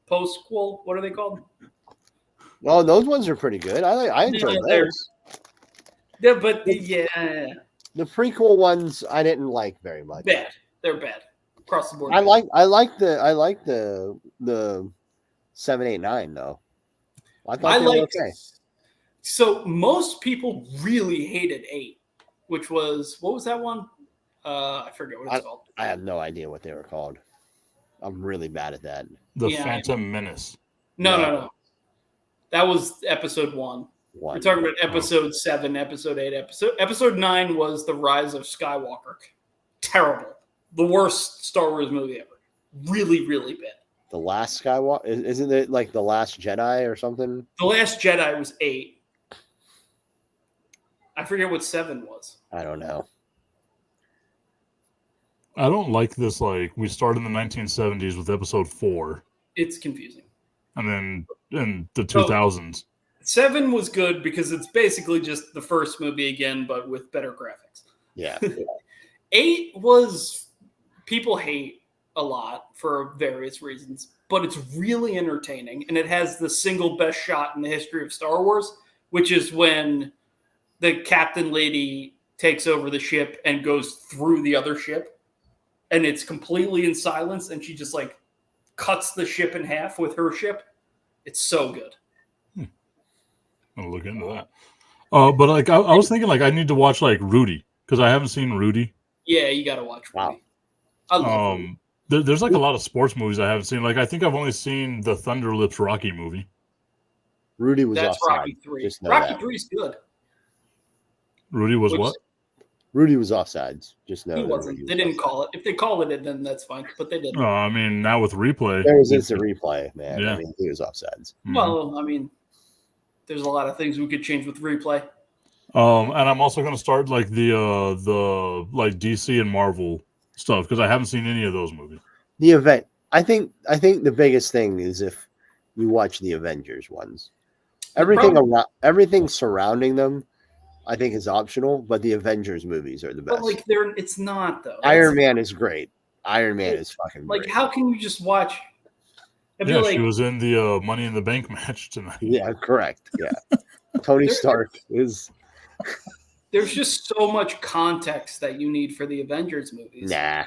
postquel. What are they called? Well, those ones are pretty good. I enjoyed those. Yeah, but the prequel ones I didn't like very much. Bad. They're bad across the board. I like the 7, 8, 9 though. I thought they were okay. So most people really hated 8, which was what was that one? I forget what it's called. I have no idea what they were called. I'm really bad at that. The Phantom Menace. No. That was episode 1. We're talking about episode 7, episode 8, episode 9 was The Rise of Skywalker. Terrible. The worst Star Wars movie ever. Really, really bad. The Last Skywalker? Isn't it like The Last Jedi or something? The Last Jedi was 8. I forget what 7 was. I don't know. I don't like this. Like, we started in the 1970s with episode 4. It's confusing. And then in the 2000s. 7 was good because it's basically just the first movie again, but with better graphics. Yeah. 8 was... People hate a lot for various reasons, but it's really entertaining, and it has the single best shot in the history of Star Wars, which is when the captain lady takes over the ship and goes through the other ship, and it's completely in silence, and she just like cuts the ship in half with her ship. It's so good. I'll look into that. But like I was thinking, like I need to watch like Rudy because I haven't seen Rudy. Yeah, you got to watch Rudy. Wow. I love Rudy. There's like a lot of sports movies I haven't seen. Like I think I've only seen the Thunder Lips Rocky movie. Rudy was That's offside. Rocky 3. Rocky 3 is good. Rudy was what? Rudy was offsides. Just know he wasn't. They didn't call it. If they called it, then that's fine. But they didn't. I mean, now with replay, there was instant replay, man. Yeah. I mean, he was offsides. Well, I mean, there's a lot of things we could change with replay. And I'm also going to start like the like DC and Marvel stuff because I haven't seen any of those movies. The event. I think the biggest thing is if you watch the Avengers ones. Everything surrounding them, I think is optional, but the Avengers movies are the best. But like, it's not though. Iron Man is great. Iron Man is fucking like, great. how can you just watch? Yeah, she was in the Money in the Bank match tonight. Yeah, correct. Yeah, Tony Stark is. There's just so much context that you need for the Avengers movies. Nah.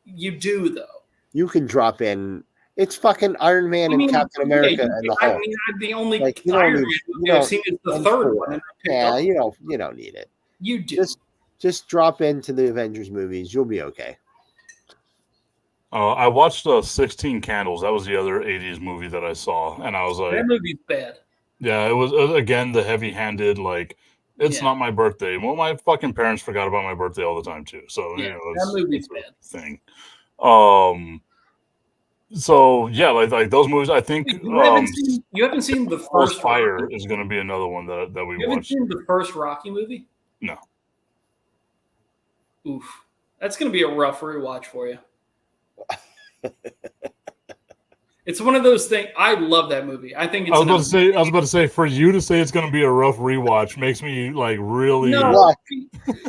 You do, though. You can drop in. It's fucking Iron Man and Captain America and the Hulk. The only Like, Iron Man movie I've seen is the third one. Yeah, you don't need it. You do. Just drop into the Avengers movies. You'll be okay. I watched 16 Candles. That was the other 80s movie that I saw. And I was like... That movie's bad. Yeah, it was, again, the heavy-handed, like, it's not my birthday. Well, my fucking parents forgot about my birthday all the time, too. So, that movie's bad. Thing. So, yeah, like those movies, I think... You haven't seen the first Fire Rocky? is going to be another one that we You haven't watched. seen the first Rocky movie? No. Oof. That's going to be a rough rewatch for you. It's one of those things. I love that movie. I think it's. I was about to say, for you to say it's going to be a rough rewatch makes me like really. No,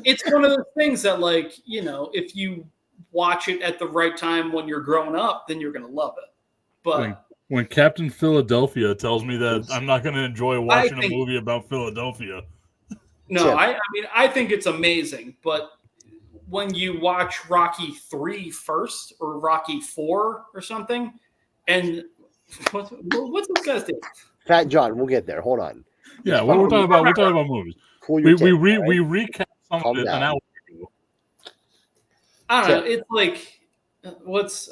it's one of those things that, like, if you watch it at the right time when you're growing up, then you're going to love it. But when Captain Philadelphia tells me that I'm not going to enjoy watching a movie about Philadelphia. No, I mean, I think it's amazing, but when you watch Rocky 3 first or Rocky 4 or something, and what's this guy's name? Fat John, we'll get there. Hold on. Yeah, we're talking about movies. We recap some of it an hour ago. I don't know. It's like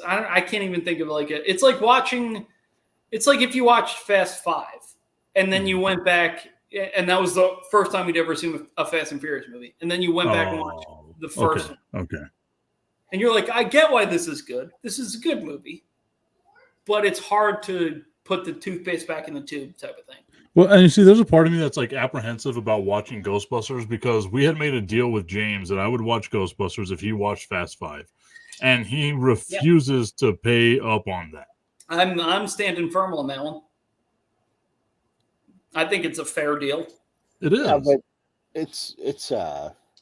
I can't even think of like it. It's like watching. It's like if you watched Fast 5 and then you went back, and that was the first time you'd ever seen a Fast and Furious movie, and then you went back and watched the first one. Okay. And you're like, I get why this is good. This is a good movie. But it's hard to put the toothpaste back in the tube type of thing. Well, and you see, there's a part of me that's like apprehensive about watching Ghostbusters because we had made a deal with James that I would watch Ghostbusters if he watched Fast 5. And he refuses to pay up on that. I'm standing firm on that one. I think it's a fair deal. It is. Yeah, but it's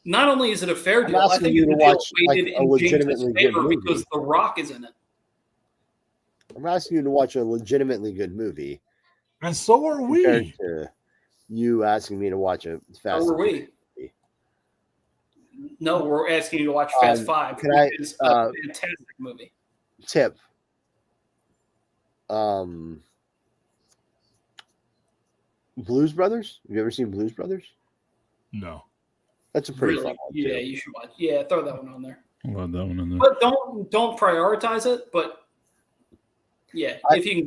not only is it a fair deal, I think you to watch weighted in legitimately good movie because The Rock is in it. I'm asking you to watch a legitimately good movie. And so are we. Compared to you asking me to watch a Fast. So are we. No, we're asking you to watch Fast 5. It's a fantastic movie. Tip. Blues Brothers? Have you ever seen Blues Brothers? No. That's a pretty fun one. Yeah, you should watch. Yeah, throw that one on there. I'll add that one in there. But don't prioritize it. But yeah, if you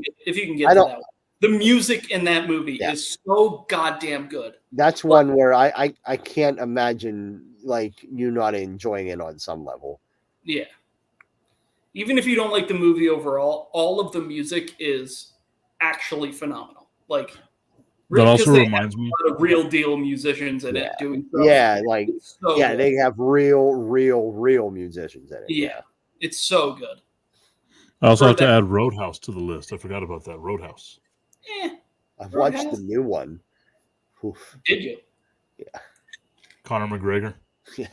can get to that one. The music in that movie is so goddamn good. That's one where I can't imagine like you not enjoying it on some level. Yeah. Even if you don't like the movie overall, all of the music is actually phenomenal. Like that also reminds me of real deal musicians in it doing stuff. Yeah, like they have real musicians in it. Yeah. It's so good. I also have to add Roadhouse to the list. I forgot about that. Roadhouse. I've watched the new one. Oof. Did you? Yeah. Conor McGregor. Yeah.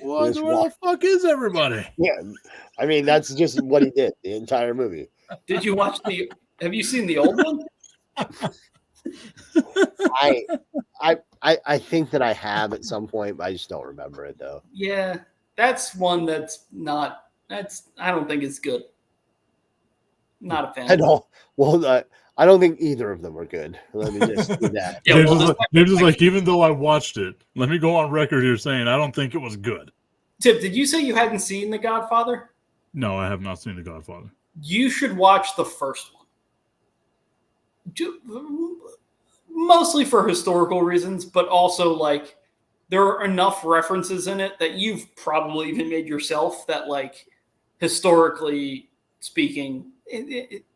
Where the fuck is everybody? Yeah. I mean, that's just what he did the entire movie. Did you watch have you seen the old one? I think that I have at some point, but I just don't remember it though. Yeah. That's one I don't think it's good. Not a fan. I don't. Well, I don't think either of them are good. Let me just do that. James is like, even though I watched it, let me go on record here saying I don't think it was good. Tip, did you say you hadn't seen The Godfather? No, I have not seen The Godfather. You should watch the first one. Mostly for historical reasons, but also like there are enough references in it that you've probably even made yourself that like historically speaking,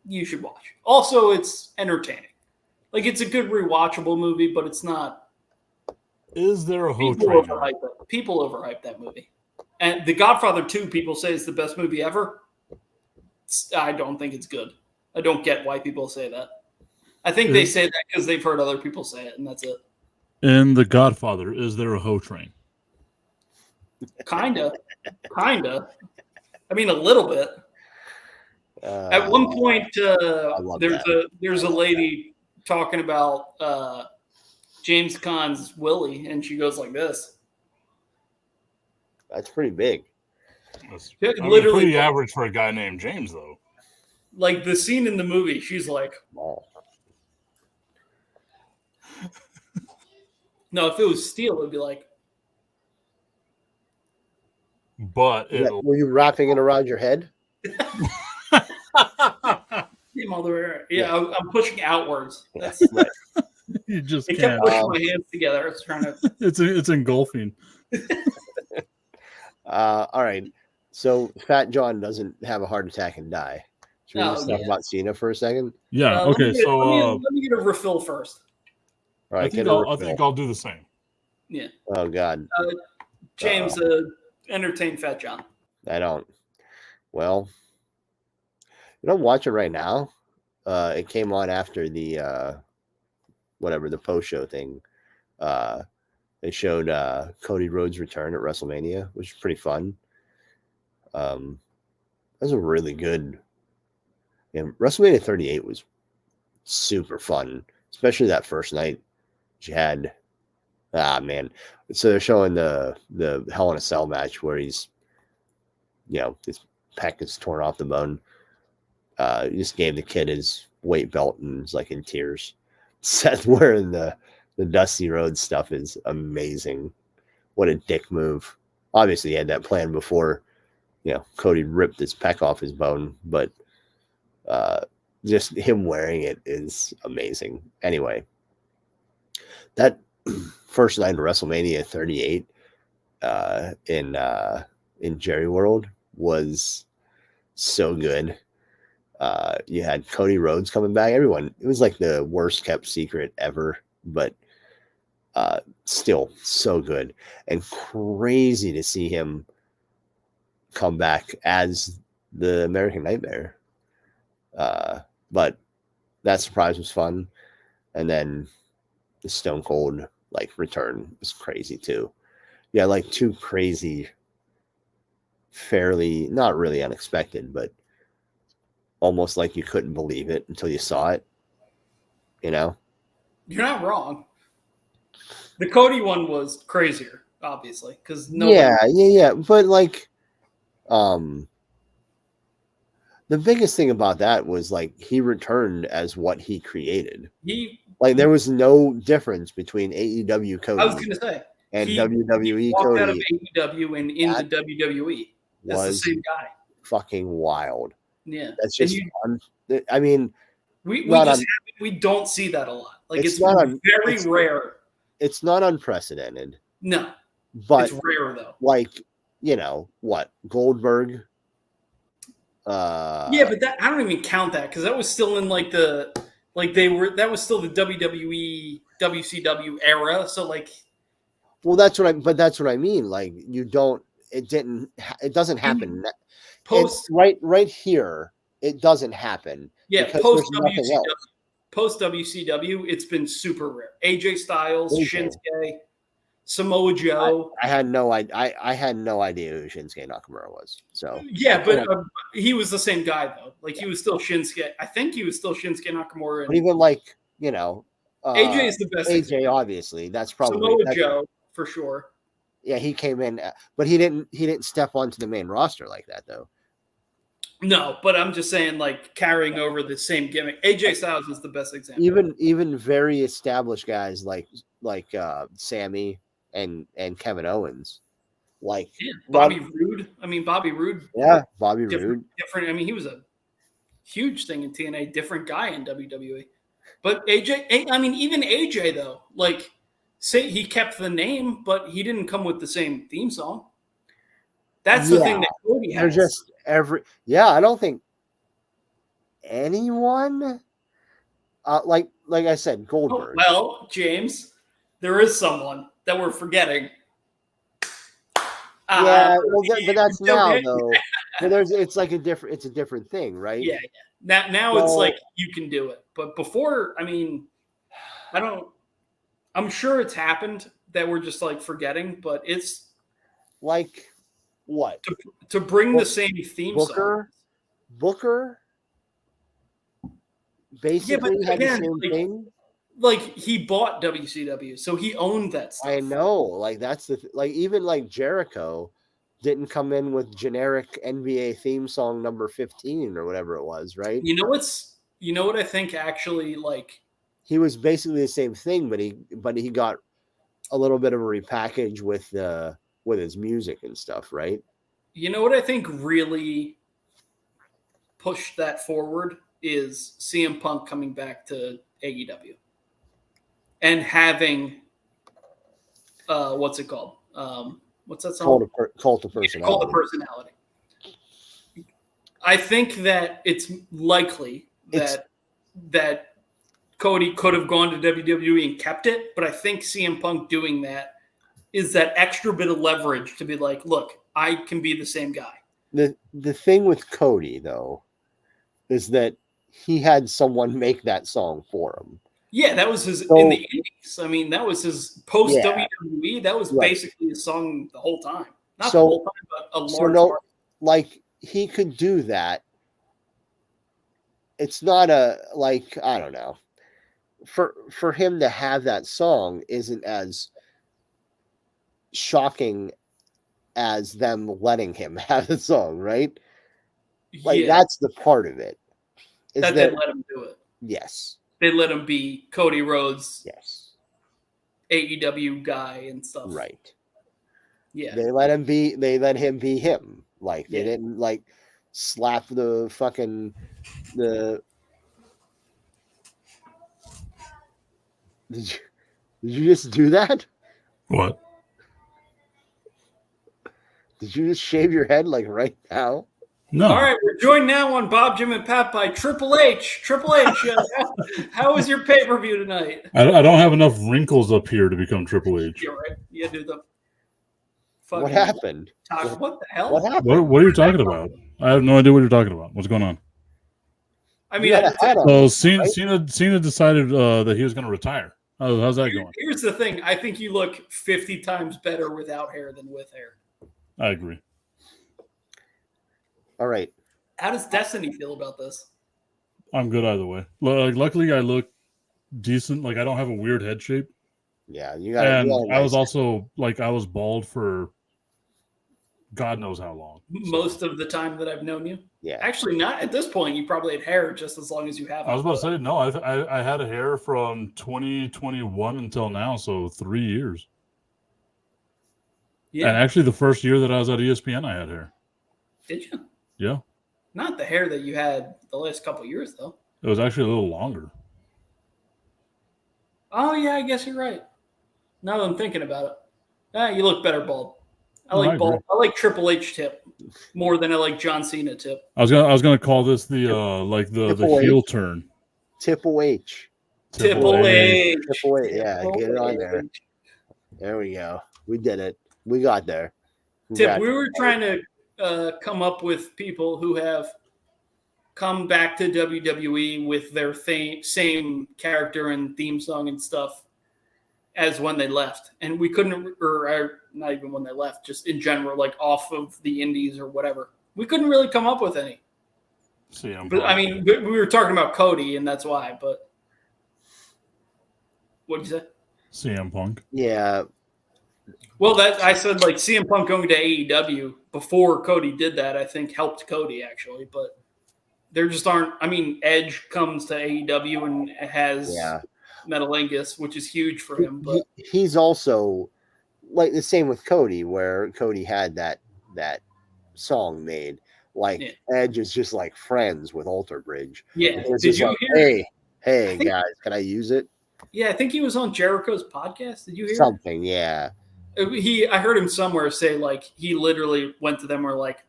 you should watch. Also, it's entertaining. Like it's a good rewatchable movie, but it's not. Is there a people overhype that movie? And The Godfather 2, people say is the best movie ever. I don't think it's good. I don't get why people say that. I think they say that because they've heard other people say it, and that's it. In The Godfather, is there a hoe train? Kinda. I mean, a little bit. At one point, there's a lady talking about James Caan's Willie, and she goes like this. That's pretty big. That's, Literally, pretty average for a guy named James, though. Like the scene in the movie, she's like, Small. no, if it was steel, it'd be like, But Were you wrapping it around your head? came all the way around. Yeah, I'm pushing outwards. That's Right. you just I can't. kept pushing my hands together. I was trying to. It's engulfing. All right. So Fat John doesn't have a heart attack and die. Should we just talk about Cena for a second? Yeah. Okay. Let me get a refill first. All right. I think I'll do the same. Yeah. Oh God. James, entertain Fat John. I don't. Well, you don't watch it right now. It came on after the whatever the post show thing. They showed Cody Rhodes' return at WrestleMania, which was pretty fun. That was a really good. WrestleMania 38 was super fun, especially that first night. You had, man. So they're showing the Hell in a Cell match where he's, his pec is torn off the bone. He just gave the kid his weight belt and was like in tears. Seth wearing the Dusty Rhodes stuff is amazing. What a dick move. Obviously, he had that plan before, Cody ripped his pec off his bone, but just him wearing it is amazing. Anyway, that first night of WrestleMania 38 in Jerry World was so good. You had Cody Rhodes coming back. Everyone, it was like the worst kept secret ever, but still so good and crazy to see him come back as the American Nightmare. But that surprise was fun. And then the Stone Cold return was crazy too. Yeah, two crazy, fairly not really unexpected, but almost like you couldn't believe it until you saw it. You're not wrong. The Cody one was crazier, obviously, because yeah. But the biggest thing about that was he returned as what he created. There was no difference between AEW Cody. I was gonna say and WWE walked Cody out of AEW and into WWE. That's the same guy. Fucking wild. Yeah, that's just. We don't see that a lot. It's very rare. It's not unprecedented. No, but it's rare though. What Goldberg. Yeah, but I don't even count that because that was still in that was still the WWE WCW era. So well, that's what I mean. It doesn't happen. Right here, it doesn't happen. Yeah, post WCW, it's been super rare. AJ Styles, Shinsuke, Samoa Joe. I had no idea. I had no idea who Shinsuke Nakamura was. So yeah, but he was the same guy though. He was still Shinsuke. I think he was still Shinsuke Nakamura. But even AJ is the best. AJ, example. Obviously, that's probably Samoa Joe for sure. Yeah, he came in, but he didn't step onto the main roster like that though. No, but I'm just saying, carrying over the same gimmick. AJ Styles is the best example. Even very established guys like Sammy and Kevin Owens, Bobby Roode. Bobby Roode. Yeah, Bobby Roode. Different. He was a huge thing in TNA. Different guy in WWE. But AJ. Even AJ though. Say he kept the name, but he didn't come with the same theme song. That's the thing that Cody has. They're just I don't think anyone like I said, Goldberg. Well, James, there is someone that we're forgetting. But that's now though. But it's a different thing, right? Yeah. Now it's you can do it. But before, I'm sure it's happened that we're just forgetting, but it's what? To bring the same theme song. Booker basically had the same thing. He bought WCW, so he owned that stuff. I know. That's the even Jericho, didn't come in with generic NBA theme song number 15 or whatever it was, right? You know what I think actually, like, He was basically the same thing, but he got a little bit of a repackage with his music and stuff, right? you know what I think really pushed that forward is CM Punk coming back to AEW and having what's it called? What's that song? Cult of Personality. Cult of Personality. I think that it's likely that Cody could have gone to WWE and kept it, but I think CM Punk doing that is that extra bit of leverage to be like, look, I can be the same guy. The thing with Cody, though, is that he had someone make that song for him. Yeah, that was his in the Indies. I mean, that was his post WWE. That was basically his song the whole time. Not the whole time, but a large part. Like, he could do that. It's not I don't know. For him to have that song isn't as shocking as them letting him have the song, right? Like, that's the part of it. That they let him do it. Yes. They let him be Cody Rhodes. Yes. AEW guy and stuff. Right. Yeah. They let him be him. Like, they didn't like slap the fucking Did you just do that? What? Did you just shave your head like right now? No. All right, we're joined now on Bob, Jim, and Pat by Triple H. Triple H, how was your pay-per-view tonight? I don't have enough wrinkles up here to become Triple H. You're right. You do the. What happened? What the hell? What happened? What are you talking about? I have no idea what you're talking about. What's going on? I mean, so Cena decided that he was going to retire. How's that going? Here's the thing. I think you look 50 times better without hair than with hair. I agree. All right. How does Destiny feel about this? I'm good either way. Luckily, I look decent. Like, I don't have a weird head shape. Yeah, you got. And I was also I was bald for God knows how long. Most of the time that I've known you. Yeah. Actually, not at this point. You probably had hair just as long as you have. I was about to say no. I had a hair from 2021 until now, so 3 years. Yeah. And actually, the first year that I was at ESPN, I had hair. Did you? Yeah. Not the hair that you had the last couple of years, though. It was actually a little longer. Oh, yeah, I guess you're right. Now that I'm thinking about it. You look better bald. I like bald. I like Triple H tip more than I like John Cena tip. I was gonna call this the the heel turn. Triple H. Triple H. Triple H. Yeah, get it on there. There we go. We did it. We got there. Tip, we were trying to come up with people who have come back to WWE with their same character and theme song and stuff as when they left. And we couldn't, or not even when they left, just in general, like off of the indies or whatever. We couldn't really come up with any. But I mean, we were talking about Cody, and that's why. But what did you say? CM Punk. Yeah. Well, I said like CM Punk going to AEW before Cody did that, I think helped Cody actually. But there just aren't. I mean, Edge comes to AEW and has Metalingus, which is huge for him. But he's also like the same with Cody, where Cody had that song made. Like Edge is just like friends with Alter Bridge. Yeah. Did you hear? Hey guys, can I use it? Yeah, I think he was on Jericho's podcast. Did you hear something? Yeah. I heard him somewhere say like he literally went to them and were like,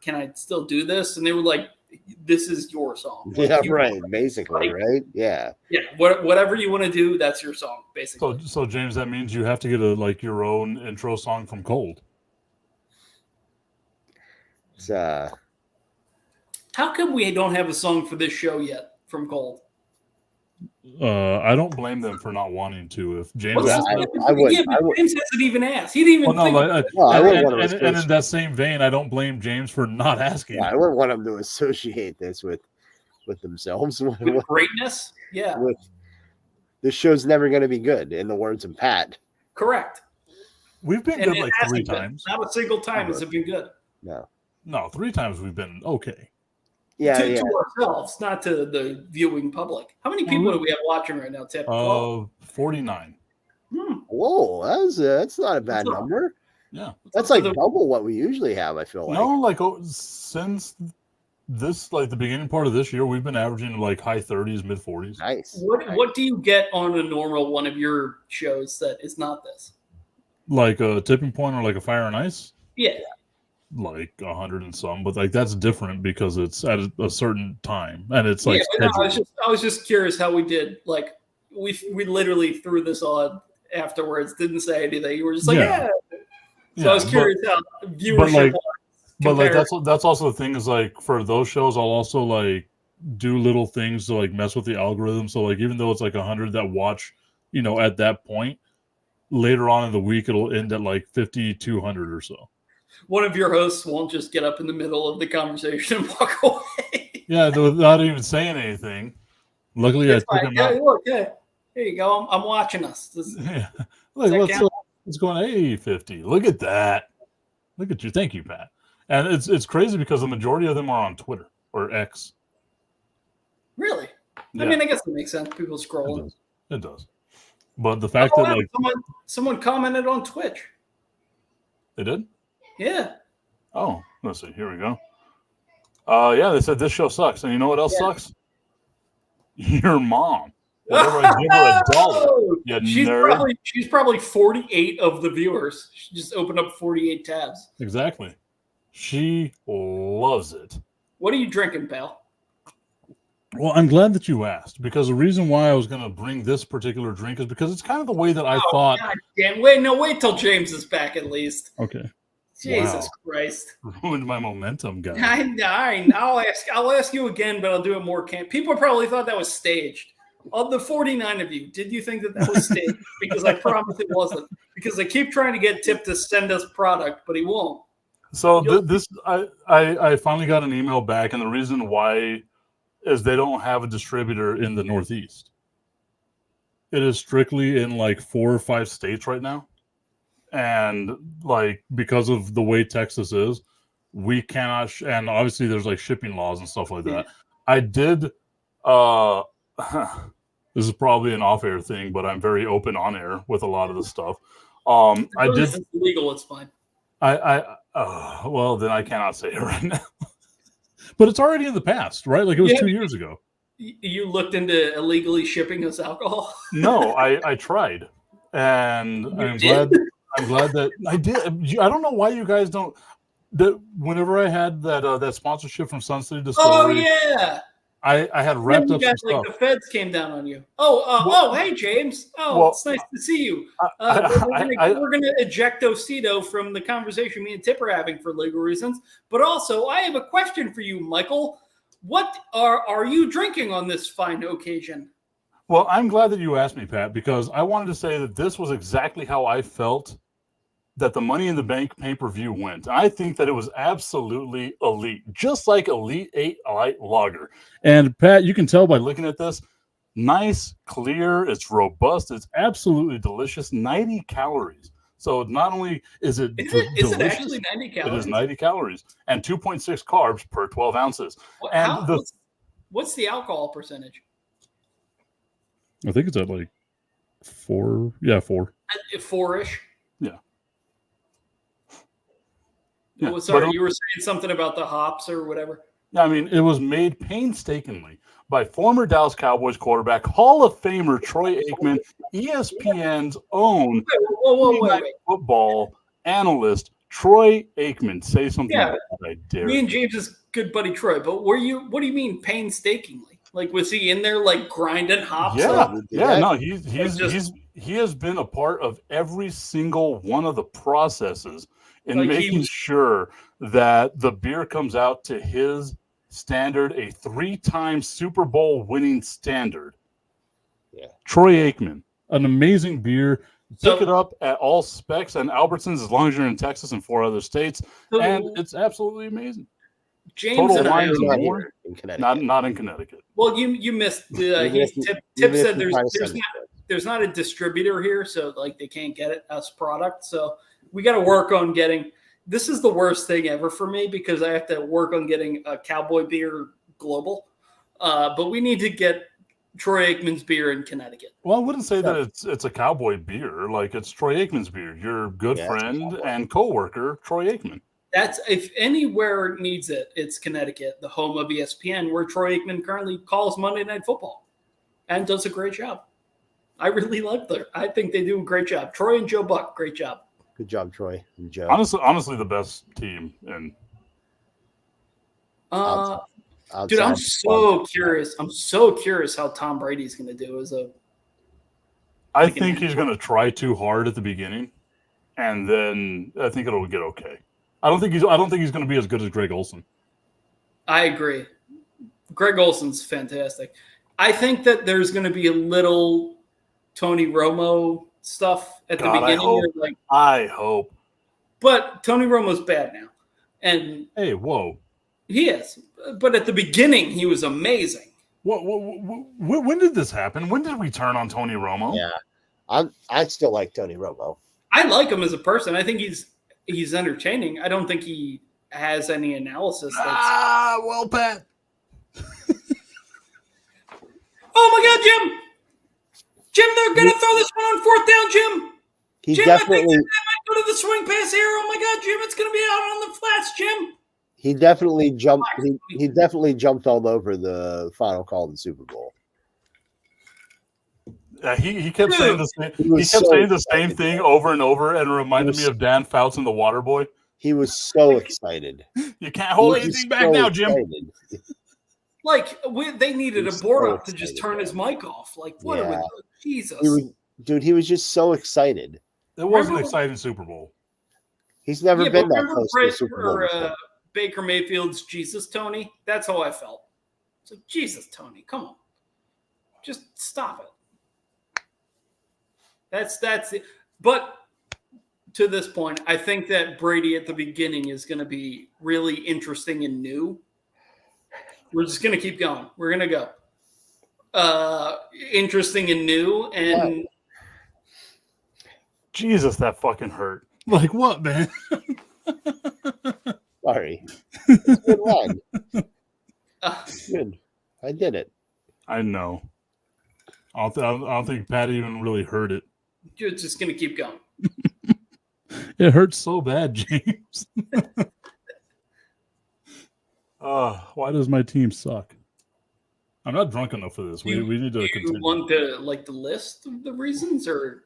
can I still do this? And they were like, this is your song. Like, yeah, right. Basically, like, right? Yeah. Yeah. Whatever you want to do, that's your song, basically. So James, that means you have to get your own intro song from Cold. It's How come we don't have a song for this show yet from Cold? I don't blame them for not wanting to. If James asked, James hasn't even asked. He didn't even think. And in that same vein, I don't blame James for not asking. I wouldn't want them to associate this with themselves. With greatness? Yeah. This show's never going to be good, in the words of Pat. Correct. We've been good like 3 times. Not a single time has it been good. No, 3 times we've been okay. Yeah, to ourselves, not to the viewing public. How many people do we have watching right now, Tip? 49. Whoa, that's not a bad number. Yeah. That's like double what we usually have, I feel like. No, like since this, like the beginning part of this year, we've been averaging like high 30s, mid 40s. Nice. What do you get on a normal one of your shows that is not this? Like a tipping point or like a fire and ice? Yeah. Like 100 and some, but like that's different because it's at a certain time and it's like I was just curious how we did. Like we literally threw this on afterwards, didn't say anything. You were just like, yeah. So I was curious how viewership but like that's also the thing is like for those shows I'll also like do little things to like mess with the algorithm. So like even though it's like 100 that watch, at that point, later on in the week it'll end at like 5,200 or so. One of your hosts won't just get up in the middle of the conversation and walk away. Yeah, without even saying anything. Luckily, I took him out. Look, here you go. I'm watching us. Look, what's going on? Hey, 50. Look at that. Look at you. Thank you, Pat. And it's crazy because the majority of them are on Twitter or X. Really? Yeah. I mean, I guess it makes sense. People scrolling. It does. But the fact that like someone commented on Twitch. They did? Yeah. Oh, let's see. Here we go. Yeah, they said this show sucks. And you know what else sucks? Your mom. Whenever I give her $1, she's probably 48 of the viewers. She just opened up 48 tabs. Exactly. She loves it. What are you drinking, pal? Well, I'm glad that you asked because the reason why I was going to bring this particular drink is because it's kind of the way that I thought. God damn. Wait till James is back at least. Okay. Jesus Christ. Ruined my momentum, guys. I'll ask you again, but I'll do it more camp. People probably thought that was staged. Of the 49 of you, did you think that was staged? Because I promise it wasn't. Because I keep trying to get Tip to send us product, but he won't. So I finally got an email back, and the reason why is they don't have a distributor in the Northeast. It is strictly in like 4 or 5 states right now. And like because of the way Texas is, we cannot and obviously there's like shipping laws and stuff like that. I did this is probably an off-air thing, but I'm very open on air with a lot of the stuff. I did. It's legal. It's fine. Well, then I cannot say it right now. But it's already in the past, right? Like it was 2 years ago. You looked into illegally shipping us alcohol? No, I tried, and I'm glad that I did. I don't know why you guys don't. Whenever I had that sponsorship from Sun City Distillery, oh yeah, I had wrapped up some stuff. The feds came down on you. Hey James. It's nice to see you. We're gonna eject Ocito from the conversation me and Tip are having for legal reasons. But also, I have a question for you, Michael. What are you drinking on this fine occasion? Well, I'm glad that you asked me, Pat, because I wanted to say that this was exactly how I felt that the Money in the Bank pay-per-view went. I think that it was absolutely elite, just like Elite 8 Light Lager. And Pat, you can tell by looking at this, nice, clear, it's robust, it's absolutely delicious, 90 calories. So not only is it delicious, is it actually 90 calories? It is 90 calories and 2.6 carbs per 12 ounces. What's the alcohol percentage? I think it's at like 4. Yeah, 4. 4-ish? Yeah. Yeah. Sorry, you were saying something about the hops or whatever. I mean, it was made painstakingly by former Dallas Cowboys quarterback, Hall of Famer Troy Aikman, ESPN's own football analyst, Troy Aikman. Say something about that, I dare. Me and James's good buddy Troy, but what do you mean painstakingly? Like, was he in there like grinding hops? Yeah. No, he has been a part of every single one of the processes in making sure that the beer comes out to his standard, a 3-time Super Bowl winning standard. Yeah. Troy Aikman, an amazing beer. Pick it up at all specs and Albertsons as long as you're in Texas and 4 other states. And it's absolutely amazing. James Total and I are not in Connecticut. Well, you missed. Tip said there's not a distributor here, so like they can't get us product. So we got to work on getting. This is the worst thing ever for me because I have to work on getting a Cowboy beer global. But we need to get Troy Aikman's beer in Connecticut. Well, I wouldn't say that it's a Cowboy beer. Like, it's Troy Aikman's beer. Your good friend and co-worker, Troy Aikman. That's if anywhere needs it, it's Connecticut, the home of ESPN, where Troy Aikman currently calls Monday Night Football and does a great job. I really like them. I think they do a great job. Troy and Joe Buck, great job. Good job, Troy and Joe. Honestly, the best team. And dude, I'm so curious. I'm so curious how Tom Brady's going to do as a. I think he's going to try too hard at the beginning, and then I think it'll get okay. I don't think he's going to be as good as Greg Olsen. I agree. Greg Olsen's fantastic. I think that there's going to be a little Tony Romo stuff at the beginning. I hope. But Tony Romo's bad now. And hey, whoa. He is. But at the beginning, he was amazing. When did this happen? When did we turn on Tony Romo? Yeah. I still like Tony Romo. I like him as a person. I think he's entertaining. I don't think he has any analysis. Well, Pat. Oh, my God, Jim. Jim, they're going to throw this one on fourth down, Jim. Jim, I think they might go to the swing pass here. Oh, my God, Jim, it's going to be out on the flats, Jim. He definitely jumped. He definitely jumped all over the final call of the Super Bowl. He kept saying the same. He kept saying the same thing over and over, and it reminded me of Dan Fouts in The Water Boy. He was so excited. You can't hold anything back now, Jim. Like they needed a board up to just turn his mic off. Like what? Yeah. Jesus, he was just so excited. It was an exciting Super Bowl. He's never been that close to a Super Bowl. Baker Mayfield's Jesus, Tony. That's how I felt. It's like Jesus, Tony. Come on, just stop it. That's it. But to this point, I think that Brady at the beginning is going to be really interesting and new. We're just going to keep going. We're going to go. Interesting and new. And Jesus, that fucking hurt. Like what, man? Sorry. It's good line. Good. I did it. I know. I don't think Pat even really heard it. You're just going to keep going. It hurts so bad, James. Why does my team suck? I'm not drunk enough for this. We need to continue. You want the list of the reasons, or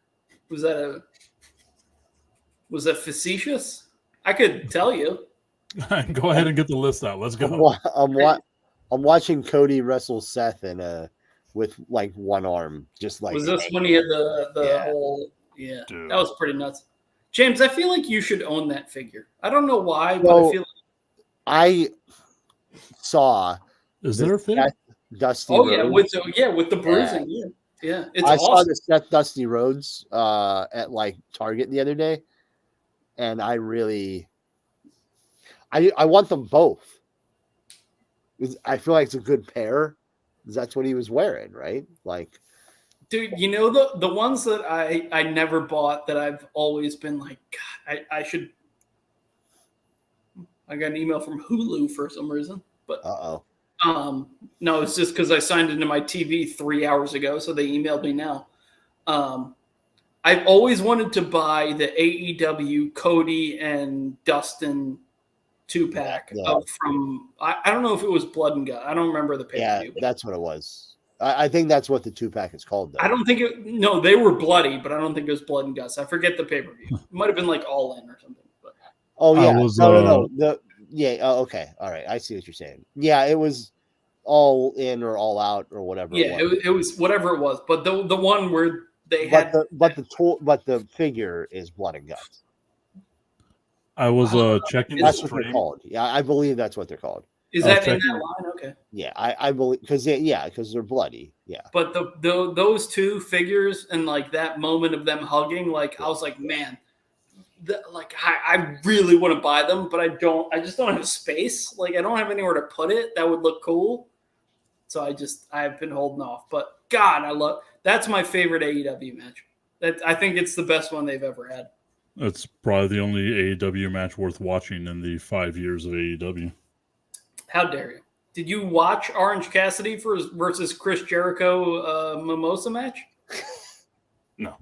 was that facetious? I could tell you. Go ahead and get the list out. Let's go. I'm watching Cody wrestle Seth with like one arm, just like. Was this when he had the whole? Yeah, dude. That was pretty nuts. James, I feel like you should own that figure. I don't know why, but I feel like I saw. Is there a figure? Dusty. Oh Rhodes. with the bruising. Yeah. It's I saw the Seth Dusty Rhodes at like Target the other day, and I want them both. I feel like it's a good pair. That's what he was wearing, right? Like, dude, you know the ones that I never bought that I've always been like, God, I should. I got an email from Hulu for some reason, but no, it's just because I signed into my TV 3 hours ago, so they emailed me now. I've always wanted to buy the AEW Cody and Dustin 2-pack from I don't know if it was Blood and Gut. I don't remember the pay-per-view. Yeah, that's what it was. I think that's what the 2-pack is called, though. I don't think they were bloody, but I don't think it was Blood and Guts. I forget the pay-per-view. It might have been like All In or something. But. Oh, yeah. No. Okay. All right. I see what you're saying. Yeah, it was All In or All Out or whatever. Yeah, it was whatever it was. But the one where they had. But the figure is Blood and Guts. I was checking. That's what they're called. Yeah, I believe that's what they're called. Is that in that line? Okay. Yeah, I believe because they're bloody. Yeah. But those two figures and like that moment of them hugging, like I was like, man, I really want to buy them, but I just don't have space. Like I don't have anywhere to put it that would look cool. So I've been holding off. But God, that's my favorite AEW match. I think it's the best one they've ever had. It's probably the only AEW match worth watching in the 5 years of AEW. How dare you? Did you watch Orange Cassidy versus Chris Jericho Mimosa match? No.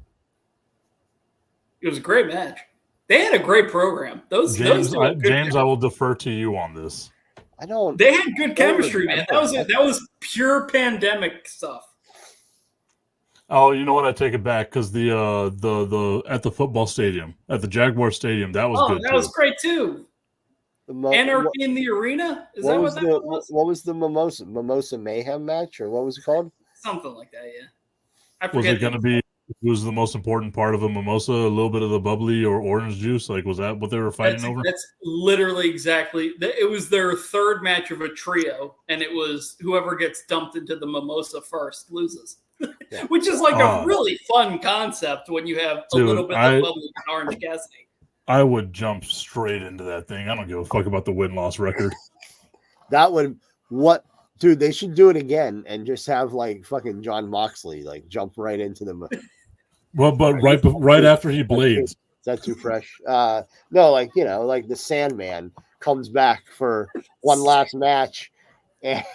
It was a great match. They had a great program. Those James, two had good I will defer to you on this. I don't. They had good chemistry, man. remember That was pure pandemic stuff. Oh, you know what? I take it back because the at the football stadium, at the Jaguar Stadium, that was good that too. was great too. Anarchy in the Arena? Is that what that was? What was the Mimosa Mayhem match, or what was it called? Something like that, yeah. I Was forget. it going to be? Was the most important part of a mimosa a little bit of the bubbly or orange juice? Like, was that what they were fighting over? That's literally exactly. It was their third match of a trio, and it was whoever gets dumped into the mimosa first loses. Yeah. Which is like a really fun concept when you have a little bit of bubbly and Orange Cassidy. I would jump straight into that thing. I don't give a fuck about the win-loss record. Dude, they should do it again and just have like fucking John Moxley like jump right into them. Well, but right after he blades. Is that too fresh? No, like the Sandman comes back for one last match, and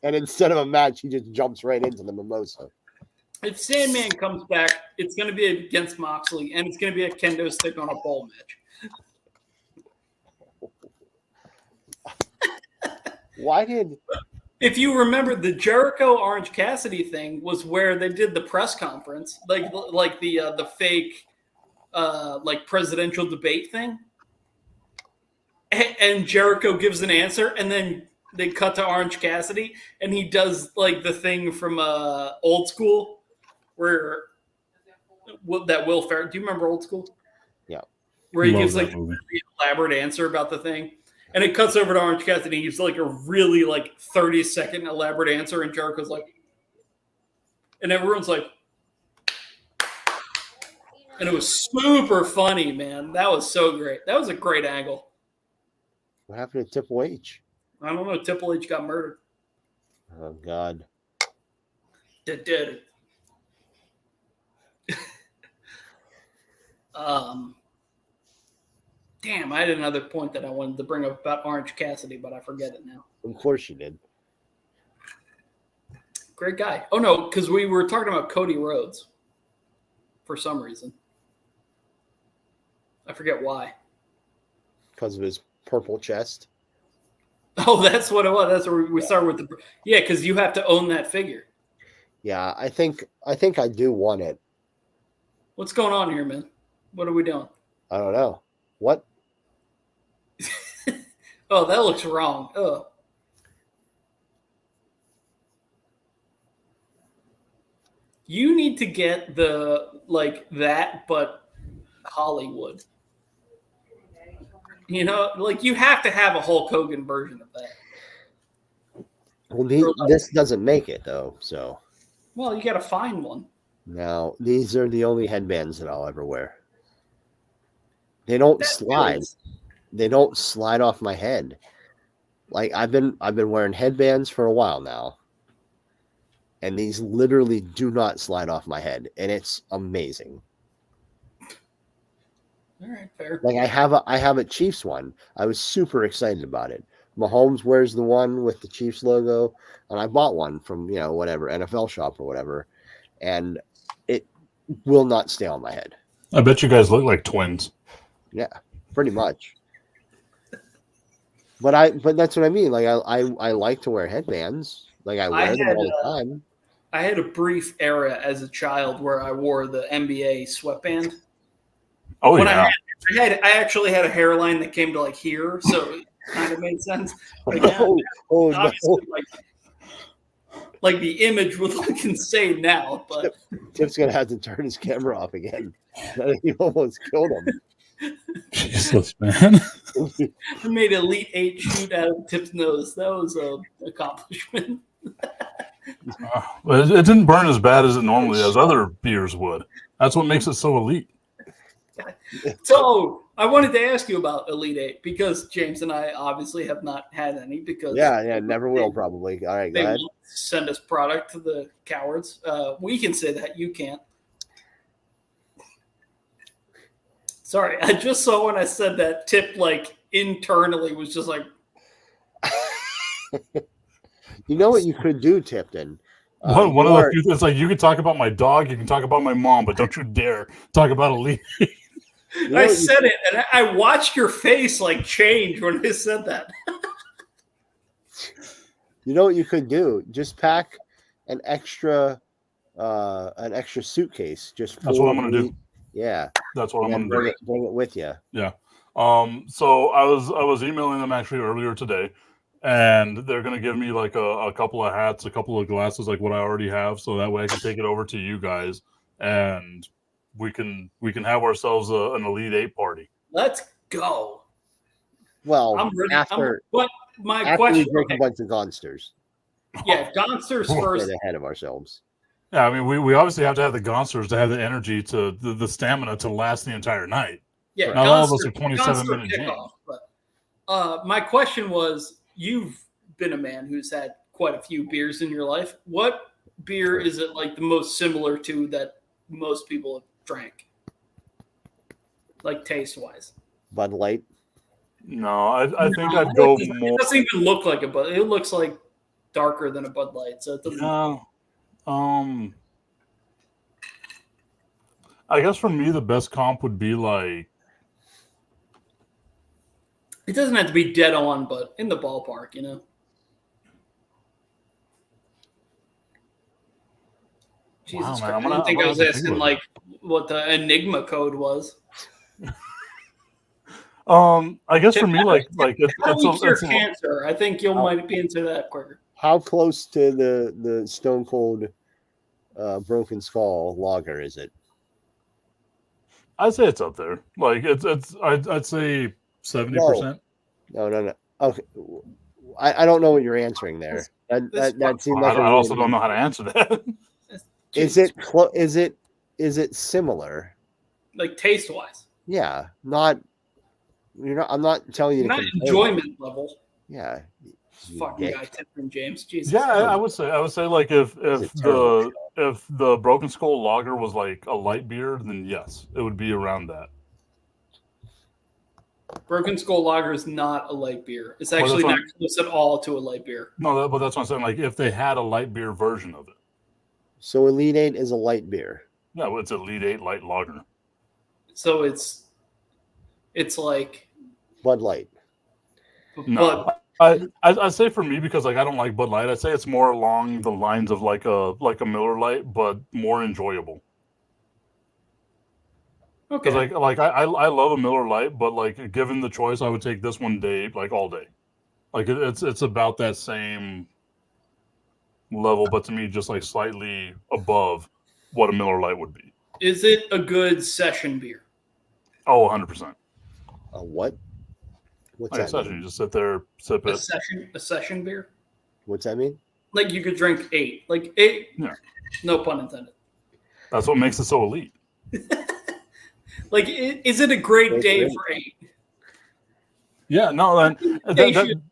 instead of a match, he just jumps right into the mimosa. If Sandman comes back, it's going to be against Moxley, and it's going to be a kendo stick on a pole match. If you remember, the Jericho Orange Cassidy thing was where they did the press conference, like the fake like presidential debate thing, and Jericho gives an answer, and then they cut to Orange Cassidy, and he does like the thing from Old School, where that Will Ferrell. Do you remember Old School? Yeah, where he gives like a really elaborate answer about the thing. And it cuts over to Orange Cassidy. He gives like a really 30-second elaborate answer, and Jericho's like, and everyone's like, and it was super funny, man. That was so great. That was a great angle. What happened to Triple H? I don't know. Triple H got murdered. Oh God. Did. Damn, I had another point that I wanted to bring up about Orange Cassidy, but I forget it now. Of course you did. Great guy. Oh, no, because we were talking about Cody Rhodes for some reason. I forget why. Because of his purple chest. Oh, that's what it was. That's where we started with the... Yeah, because you have to own that figure. Yeah, I think I do want it. What's going on here, man? What are we doing? I don't know. What? Oh, that looks wrong. Oh. You need to get that, but Hollywood. You know, you have to have a Hulk Hogan version of that. Well, this doesn't make it, though, so. Well, you got to find one. No, these are the only headbands that I'll ever wear. They don't slide. They don't slide off my head. Like I've been wearing headbands for a while now, and these literally do not slide off my head, and it's amazing. All right, fair. Like I have a Chiefs one. I was super excited about it. Mahomes wears the one with the Chiefs logo, and I bought one from whatever NFL shop or whatever, and it will not stay on my head. I bet you guys look like twins. Yeah, pretty much. But that's what I mean. Like I like to wear headbands. Like I wear them all the time. I had a brief era as a child where I wore the NBA sweatband. Oh yeah. I actually had a hairline that came to here, so it kind of made sense. No. Like the image would look insane now, but Tip's gonna have to turn his camera off again. He almost killed him. Jesus, man. I made Elite 8 shoot out of Tip's nose. That was an accomplishment. It didn't burn as bad as it normally as other beers would. That's what makes it so elite. So I wanted to ask you about Elite 8 because James and I obviously have not had any because never will probably. All right, they go ahead. won't send us product to the cowards. We can say that, you can't. Sorry, I just saw when I said that Tip like internally was just like. You know what you could do, Tipton? One of the few things, like, you can talk about my dog, you can talk about my mom, but don't you dare talk about Elite. I said it, and I watched your face like change when I said that. You know what you could do? Just pack an extra suitcase. Just that's what I'm gonna do. Yeah, that's what I'm gonna do. Bring it with you. Yeah. So I was emailing them actually earlier today, and they're gonna give me like a couple of hats, a couple of glasses, like what I already have, so that way I can take it over to you guys, and we can have ourselves an Elite 8 party. Let's go. Well, I'm ready. after question, we drink a bunch of Gonsters. Yeah, Gonsters first. Ahead of ourselves. Yeah, I mean, we obviously have to have the Gonsters to have the energy to the stamina to last the entire night. Yeah, not all of us are 27-minute kickoff. But my question was, you've been a man who's had quite a few beers in your life. What beer is it like the most similar to that most people have drank? Like taste-wise? Bud Light? No, I think I'd go more. It doesn't even look like a Bud. It looks like darker than a Bud Light, so it doesn't. I guess for me the best comp would be like. It doesn't have to be dead on, but in the ballpark, you know. Jesus Christ! I didn't think I was asking like what the Enigma code was. I guess for me, like it's cancer. I think you might be into that quicker. How close to the Stone Cold Broken Skull lager is it? I'd say it's up there. Like I'd say 70%. No. Okay, I don't know what you're answering there. That seemed like I also don't know how to answer that. Is it similar? Like taste wise? Yeah, not. I'm not telling you. Not enjoyment level. Yeah. Fucking guy, Tipton James. Jesus. Yeah, I would say like if the Broken Skull Lager was like a light beer, then yes, it would be around that. Broken Skull Lager is not a light beer. It's actually not close at all to a light beer. No, but that's what I'm saying. Like if they had a light beer version of it. So Elite 8 is a light beer. Yeah, well, it's Elite 8 light lager. So it's like Bud Light. No, I'd say for me, because like I don't like Bud Light, I'd say it's more along the lines of like a Miller Lite, but more enjoyable. Okay. Because like I love a Miller Lite, but like given the choice, I would take this one all day. Like it's about that same level, but to me, just like slightly above what a Miller Lite would be. Is it a good session beer? Oh, 100%. A what? What's like that? Session. You just sit there, sip it. A session beer? What's that mean? Like you could drink 8. Like 8. Yeah. No pun intended. That's what makes it so elite. Like, is it a great day for 8? Yeah, no. They should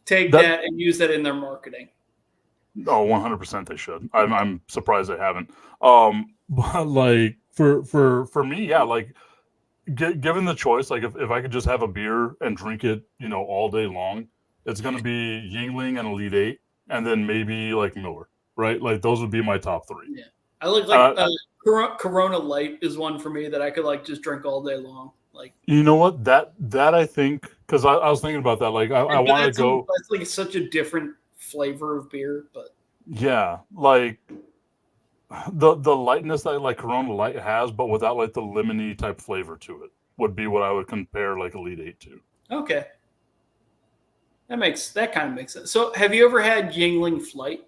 take that and use that in their marketing. Oh, 100% they should. I'm surprised they haven't. But like for me, yeah, like given the choice, like if I could just have a beer and drink it, all day long, it's gonna be Yingling and Elite 8, and then maybe like Miller, right? Like those would be my top 3. Yeah, I like Corona Light is one for me that I could like just drink all day long. Like, you know what, that I think, because I was thinking about that. Like I want to go. That's like such a different flavor of beer, but yeah, like the lightness that like Corona Light has, but without like the lemony type flavor to it, would be what I would compare like Elite 8 to. Okay, that kind of makes sense. So, have you ever had Yingling Flight?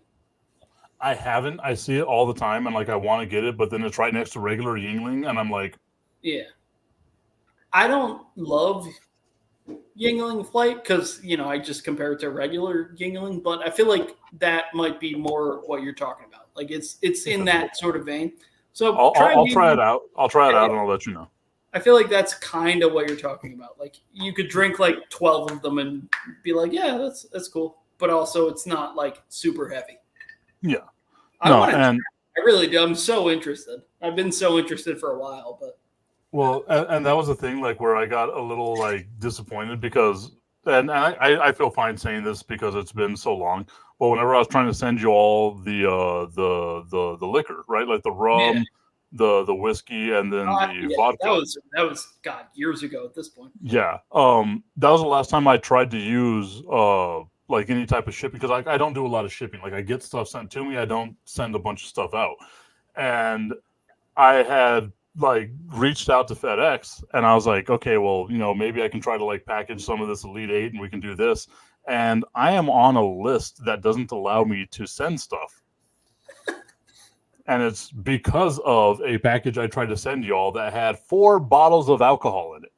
I haven't. I see it all the time, and like I want to get it, but then it's right next to regular Yingling, and I'm like, yeah, I don't love Yingling Flight because I just compare it to regular Yingling, but I feel like that might be more what you're talking about. Like it's in that sort of vein. So I'll try it out. I'll try it out, and I'll let you know. I feel like that's kind of what you're talking about. Like you could drink like 12 of them and be like, yeah, that's cool, but also it's not like super heavy. Yeah, I really do. I'm so interested. I've been so interested for a while, but Well, and that was the thing, like where I got a little like disappointed because, and I feel fine saying this because it's been so long. But whenever I was trying to send you all the liquor, right, like the Yeah. rum, the whiskey, and then the Yeah, vodka. that was God years ago at this point. Yeah, that was the last time I tried to use like any type of shipping because I don't do a lot of shipping. Like I get stuff sent to me, I don't send a bunch of stuff out, and I had like reached out to FedEx and I was like, okay, well, maybe I can try to like package some of this Elite 8 and we can do this. And I am on a list that doesn't allow me to send stuff. And it's because of a package I tried to send y'all that had 4 bottles of alcohol in it.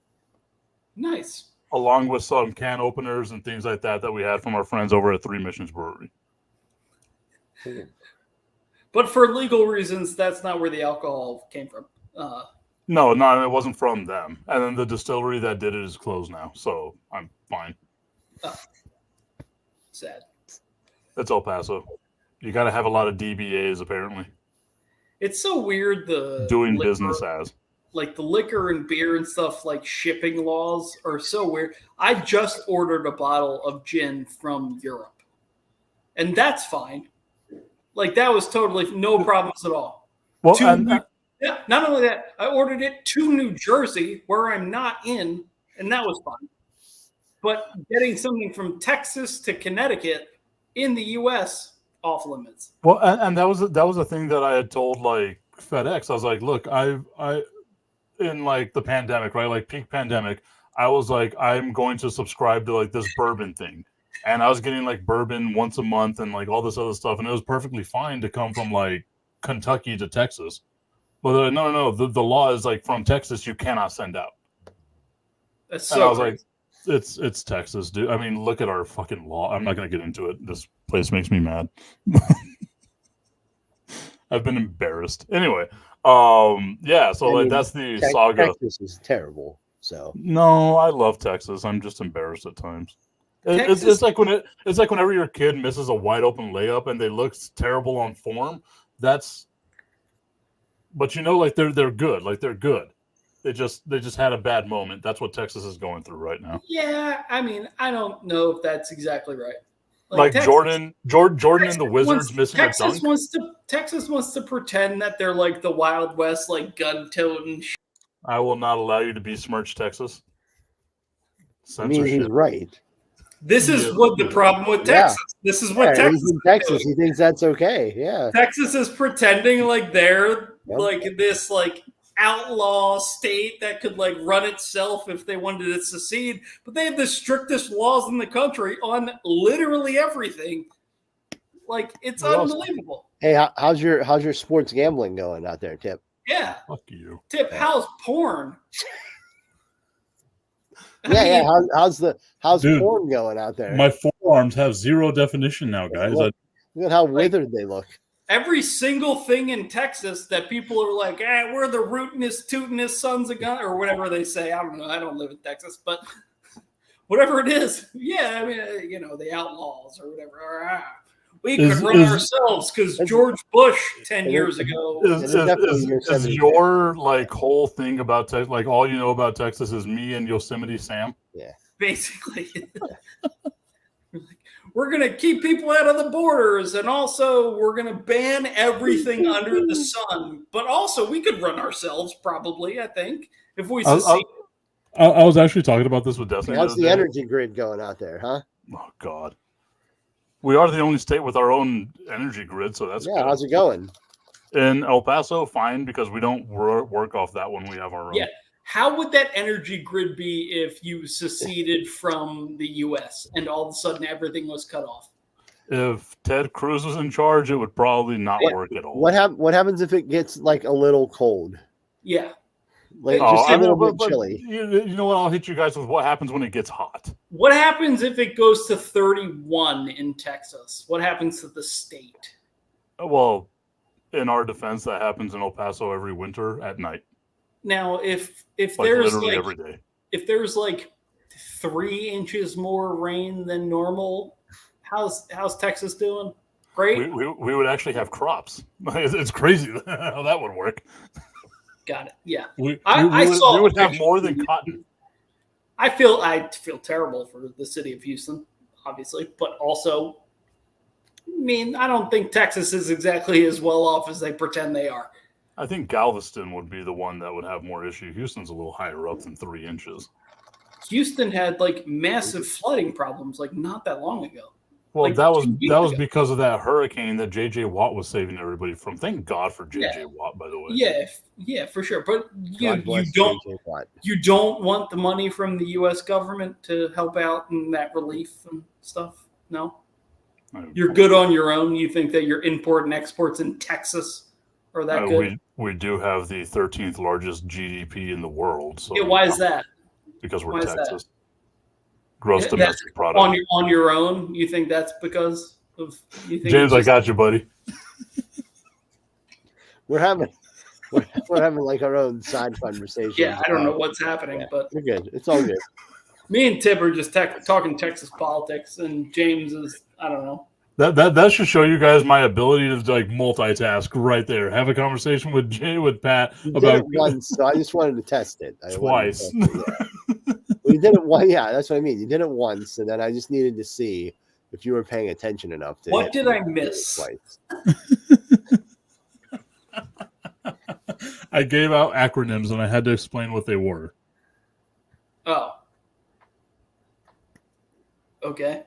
Nice. Along with some can openers and things like that we had from our friends over at Three Missions Brewery. But for legal reasons, that's not where the alcohol came from. No, it wasn't from them. And then the distillery that did it is closed now, so I'm fine. Sad. It's El Paso. You got to have a lot of DBAs, apparently. It's so weird doing business as. Like the liquor and beer and stuff, like shipping laws are so weird. I just ordered a bottle of gin from Europe, and that's fine. Like that was totally no problems at all. Well, yeah, not only that, I ordered it to New Jersey, where I'm not in, and that was fine. But getting something from Texas to Connecticut in the U.S. off limits. Well, and that was a thing that I had told like FedEx. I was like, look, I in like the pandemic, right, like peak pandemic, I was like, I'm going to subscribe to like this bourbon thing, and I was getting like bourbon once a month and like all this other stuff, and it was perfectly fine to come from like Kentucky to Texas. But they're like, no. The law is like from Texas, you cannot send out. That's so. And I was like, it's Texas, dude. I mean, look at our fucking law. I'm not gonna get into it. This place makes me mad. I've been embarrassed. Anyway, yeah. So like that's the saga. Texas is terrible. So no, I love Texas. I'm just embarrassed at times. It's like whenever your kid misses a wide open layup and they look terrible on form. But like they're good. Like they're good. They just had a bad moment. That's what Texas is going through right now. Yeah, I mean, I don't know if that's exactly right. Like Texas, Jordan and the Wizards missing a dunk. Texas wants to pretend that they're like the Wild West, like gun-toting. I will not allow you to besmirch Texas. Censorship. I mean, he's right. This is what the problem with Texas. Yeah. This is what Texas. He's in Texas. He thinks that's okay. Yeah. Texas is pretending like they're like this like outlaw state that could like run itself if they wanted to secede, but they have the strictest laws in the country on literally everything. Like it's unbelievable. Hey, how's your sports gambling going out there, Tip? Yeah. Fuck you. Tip, how's porn? Yeah. How's Dude, porn going out there? My forearms have zero definition now, guys. Look at how withered they look. Every single thing in Texas that people are like, we're the rootinest, tootinest sons of gun, or whatever they say. I don't know. I don't live in Texas, but whatever it is, yeah, I mean, the outlaws or whatever. We could run ourselves because George Bush 10 years ago. Is your like whole thing about Texas, like all you know about Texas is me and Yosemite Sam? Yeah. Basically. We're going to keep people out of the borders, and also we're going to ban everything under the sun. But also, we could run ourselves, probably, I think, if we succeed. I was actually talking about this with Destiny. How's the energy grid going out there, huh? Oh, God. We are the only state with our own energy grid, so that's good. How's it going? In El Paso, fine, because we don't work off that one. We have our own. Yeah. How would that energy grid be if you seceded from the U.S. and all of a sudden everything was cut off? If Ted Cruz was in charge, it would probably not work at all. What happens if it gets like a little cold? Yeah. Like just a little bit chilly. You know what? I'll hit you guys with what happens when it gets hot. What happens if it goes to 31 in Texas? What happens to the state? Well, in our defense, that happens in El Paso every winter at night. Now, if like there's literally like every day. If there's like 3 inches more rain than normal, how's Texas doing? Great. We would actually have crops. It's crazy how that would work. Got it. Yeah. We would have more than cotton. I feel terrible for the city of Houston, obviously, but also, I mean, I don't think Texas is exactly as well off as they pretend they are. I think Galveston would be the one that would have more issue. Houston's a little higher up than 3 inches. Houston had like massive flooding problems like not that long ago. Well, like that was because of that hurricane that J.J. Watt was saving everybody from. Thank God for J.J. Watt, by the way. Yeah, for sure. But you don't want the money from the U.S. government to help out in that relief and stuff? No? You're good on your own? You think that your import and exports in Texas are that good? We do have the 13th largest GDP in the world. So why is that? Because we're Texas. Gross domestic product. On your own, you think that's because of James? I got you, buddy. We're having like our own side conversation. Yeah, I don't know what's happening, but we're good. It's all good. Me and Tip are just talking Texas politics, and James is, I don't know. That should show you guys my ability to like multitask right there. Have a conversation with Pat about it once, so I just wanted to test it. Twice. We did it once. Yeah, that's what I mean. You did it once, and then I just needed to see if you were paying attention enough to. What did I miss? I gave out acronyms, and I had to explain what they were. Oh. Okay.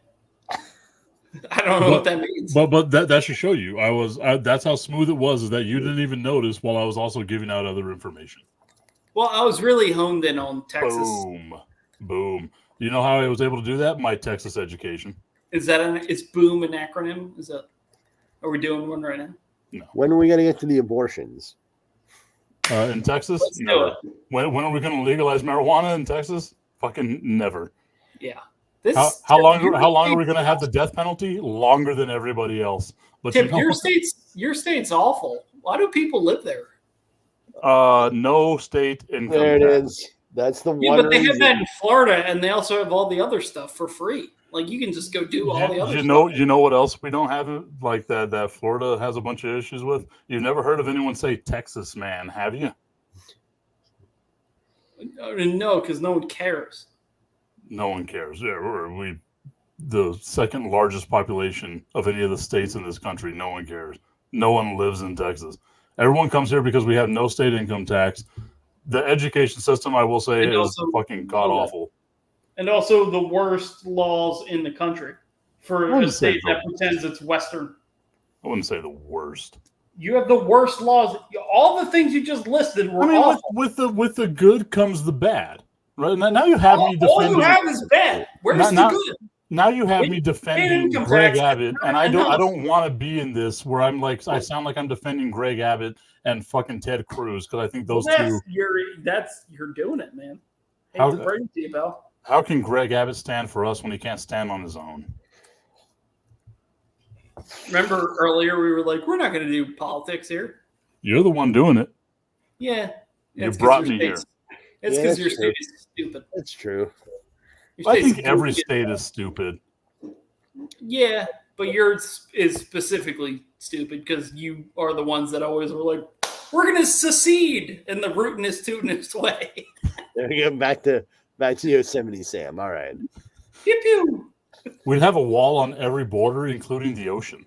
I don't know what that means. But that should show you. That's how smooth it was, is that you didn't even notice while I was also giving out other information. Well, I was really honed in on Texas. Boom. You know how I was able to do that? My Texas education. Is boom an acronym? Are we doing one right now? No. When are we going to get to the abortions? In Texas? Let's do it. When are we going to legalize marijuana in Texas? Fucking never. Yeah. How long are we going to have the death penalty? Longer than everybody else. But Tim, your state's awful. Why do people live there? No state income. There it is. That's the one. Yeah, but they have that in Florida, and they also have all the other stuff for free. Like you can just go do all the other stuff. You know what else we don't have? Like that Florida has a bunch of issues with. You've never heard of anyone say Texas man, have you? No, because no one cares. No one cares. Yeah, we're the second largest population of any of the states in this country. No one cares. No one lives in Texas. Everyone comes here because we have no state income tax. The education system, I will say, is fucking god-awful. And also the worst laws in the country for a state that pretends it's Western. I wouldn't say the worst. You have the worst laws. All the things you just listed were awful. With the good comes the bad. Right? Now you have me defending... All you have is bad. Where's the good? Now you have me defending Greg Abbott, and I don't want to be in this where I'm like, I sound like I'm defending Greg Abbott and fucking Ted Cruz, because I think those two. You're doing it, man. Hate to break it to you, pal. How can Greg Abbott stand for us when he can't stand on his own? Remember earlier we were like, we're not going to do politics here. You're the one doing it. Yeah. You brought me here. It's because your state is stupid. That's true. I think every state is stupid. Yeah, but yours is specifically stupid because you are the ones that always were like, we're going to secede in the rootinest, tootinest way. There we go. Back to Yosemite Sam. All right. Pew pew. We'd have a wall on every border, including the ocean.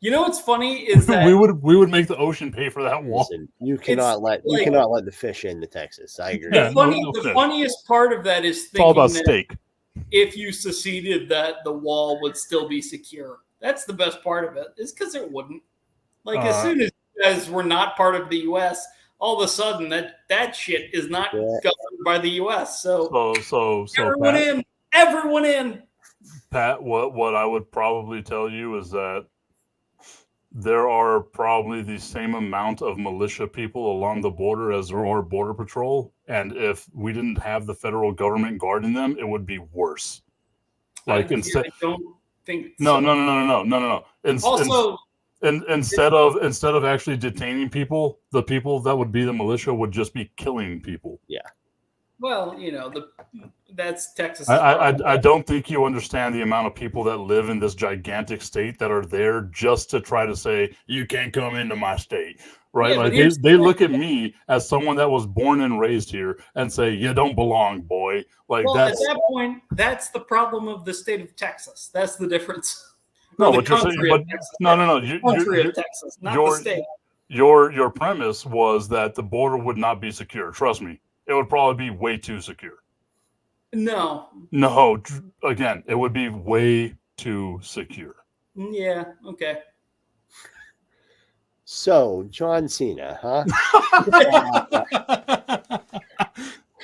You know what's funny is that we would make the ocean pay for that wall. Listen, you cannot let the fish into Texas. I agree. The funniest part of that is thinking it's all about steak. If you seceded, that the wall would still be secure. That's the best part of it. Is because it wouldn't. Like as soon as we're not part of the U.S., all of a sudden that shit is not governed by the U.S. So everyone in. Pat, what I would probably tell you is that there are probably the same amount of militia people along the border as there are border patrol. And if we didn't have the federal government guarding them, it would be worse. Like instead, I don't think no. Also, instead of actually detaining people, the people that would be the militia would just be killing people. Yeah. Well, that's Texas. I don't think you understand the amount of people that live in this gigantic state that are there just to try to say, you can't come into my state. right? Yeah, like they look at me as someone that was born and raised here and say, "You don't belong, boy." Like well, that's at that point, that's the problem of the state of Texas. That's the difference. no, Or the but you're saying, country but of Texas. no. Country of Texas, not the state. Your premise was that the border would not be secure. Trust me, it would probably be way too secure. No. No, again, it would be way too secure. Yeah. Okay. So, John Cena, huh?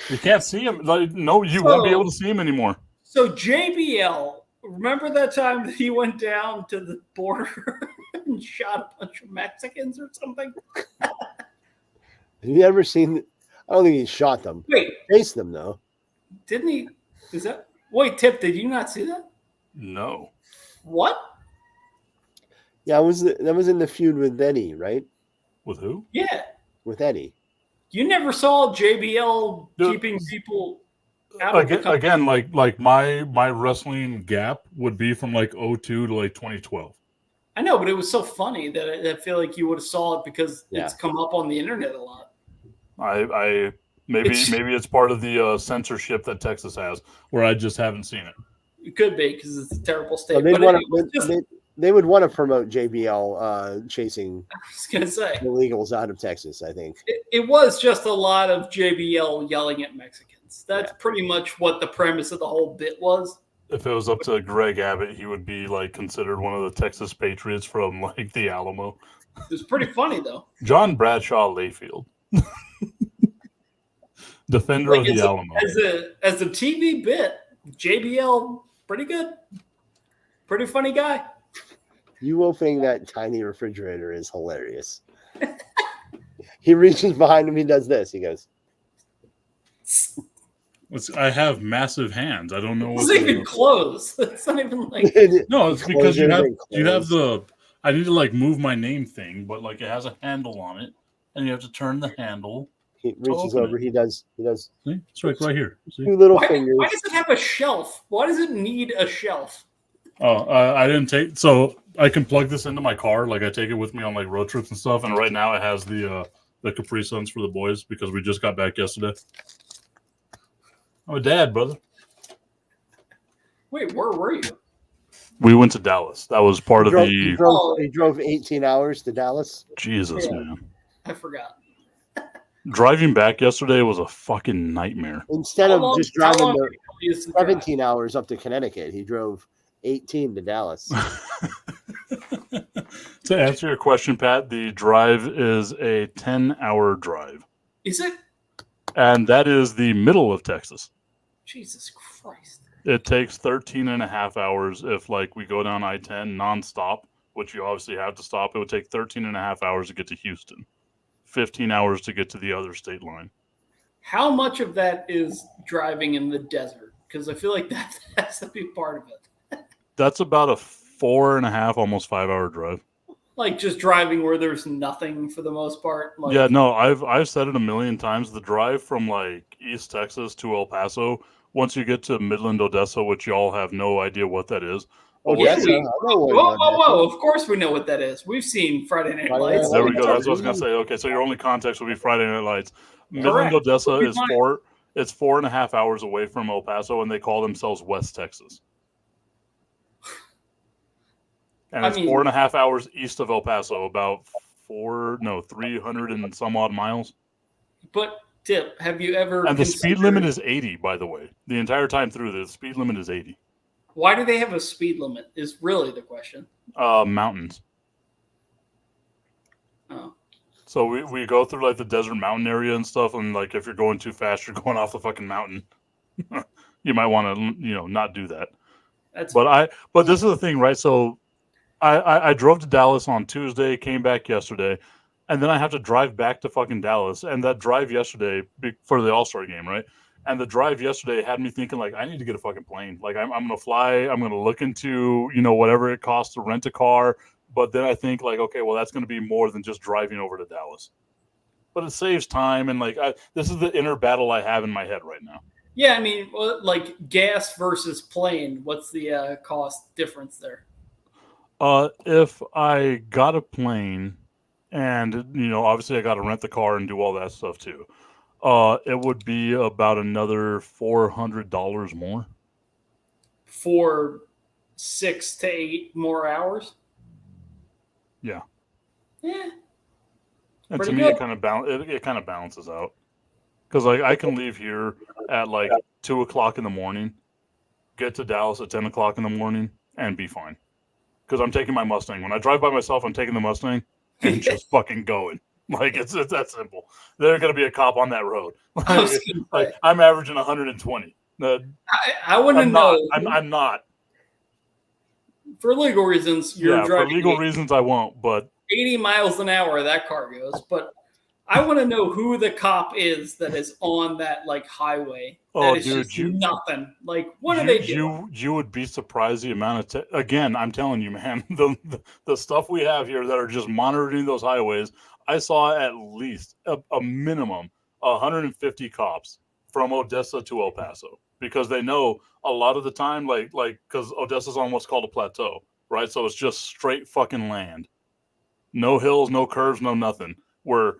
You can't see him. Like, no, you won't be able to see him anymore. So JBL, remember that time that he went down to the border and shot a bunch of Mexicans or something? Have you ever seen? I don't think he shot them. Wait, Chased them though. didn't he? Is that? Wait, Tip, did you not see that? No. What? Yeah, that was in the feud with Eddie, right? With who? Yeah. With Eddie. You never saw JBL keeping people out of the country. Again, like my wrestling gap would be from like 2002 to like 2012. I know, but it was so funny that I feel like you would have saw it because Yeah. it's come up on the internet a lot. Maybe it's part of the censorship that Texas has, where I just haven't seen it. It could be because it's a terrible state. So But they would want to promote JBL chasing I was gonna say illegals out of Texas. I think it was just a lot of JBL yelling at Mexicans. That's pretty much what the premise of the whole bit was. If it was up to Greg Abbott, he would be like considered one of the Texas Patriots from like the Alamo. It was pretty funny though. John Bradshaw Layfield, defender of the Alamo. As a TV bit, JBL pretty good, pretty funny guy. you opening that tiny refrigerator is hilarious. He reaches behind him. He does this. He goes. I have massive hands. I don't know It's not even close. It's not even like no. It's because you have the. I need to like move my name thing, but like it has a handle on it, and you have to turn the handle. He reaches over. He does. See? It's right here. See? Two little fingers. Why does it have a shelf? Why does it need a shelf? Oh, I didn't take. So I can plug this into my car. Like I take it with me on like road trips and stuff. And right now it has the Capri Suns for the boys because we just got back yesterday. I'm a dad, brother. Wait, where were you? We went to Dallas. That was part of the. He drove 18 hours to Dallas. Jesus, man. I forgot. Driving back yesterday was a fucking nightmare. Instead of just driving 17 hours up to Connecticut, he drove 18 to Dallas. To answer your question, Pat, the drive is a 10-hour drive. Is it? And that is the middle of Texas. Jesus Christ. It takes 13 and a half hours if, like, we go down I-10 nonstop, which you obviously have to stop. It would take 13 and a half hours to get to Houston, 15 hours to get to the other state line. How much of that is driving in the desert? Because I feel like that has to be part of it. That's about a 4.5, almost 5-hour drive. Like just driving where there's nothing for the most part. Like, yeah, no, I've said it a million times. The drive from like East Texas to El Paso, once you get to Midland, Odessa, which y'all have no idea what that is. Odessa? Whoa! Of course we know what that is. We've seen Friday Night Lights. There we go. That's what I was gonna say. Okay, so your only context would be Friday Night Lights. Midland, Odessa is 4.5 hours away from El Paso, and they call themselves West Texas. And it's 4.5 hours east of El Paso, about 300 and some odd miles. But Tip, have you ever? And the speed limit is 80, by the way. The entire time through, the speed limit is 80. Why do they have a speed limit? Is really the question. Mountains. Oh. So we go through like the desert mountain area and stuff, and like if you're going too fast, you're going off the fucking mountain. You might want to, not do that. But this is the thing, right? So I drove to Dallas on Tuesday, came back yesterday, and then I have to drive back to fucking Dallas. And that drive yesterday for the All-Star game, right? And the drive yesterday had me thinking, like, I need to get a fucking plane. Like, I'm going to fly. I'm going to look into, whatever it costs to rent a car. But then I think, like, okay, well, that's going to be more than just driving over to Dallas. But it saves time. And, like, this is the inner battle I have in my head right now. Yeah, I mean, like, gas versus plane, what's the cost difference there? If I got a plane, and obviously I got to rent the car and do all that stuff too. It would be about another $400 more. For 6 to 8 more hours. Yeah. Yeah. And Pretty to me, good. it kind of balances out, because like I can leave here at like 2 o'clock in the morning, get to Dallas at 10 o'clock in the morning, and be fine. Because I'm taking my Mustang. When I drive by myself, I'm taking the Mustang and just fucking going. Like it's that simple. There's gonna be a cop on that road. Like I'm averaging 120. I want to know. I'm not. For legal reasons, you're driving. For legal reasons, I won't. But 80 miles an hour that car goes. But I want to know who the cop is that is on that like highway. Oh, that is dude, nothing. Like, what are they doing? You would be surprised the amount of again. I'm telling you, man, the stuff we have here that are just monitoring those highways. I saw at least a minimum 150 cops from Odessa to El Paso, because they know a lot of the time, like because Odessa's on what's called a plateau, right? So it's just straight fucking land, no hills, no curves, no nothing. Where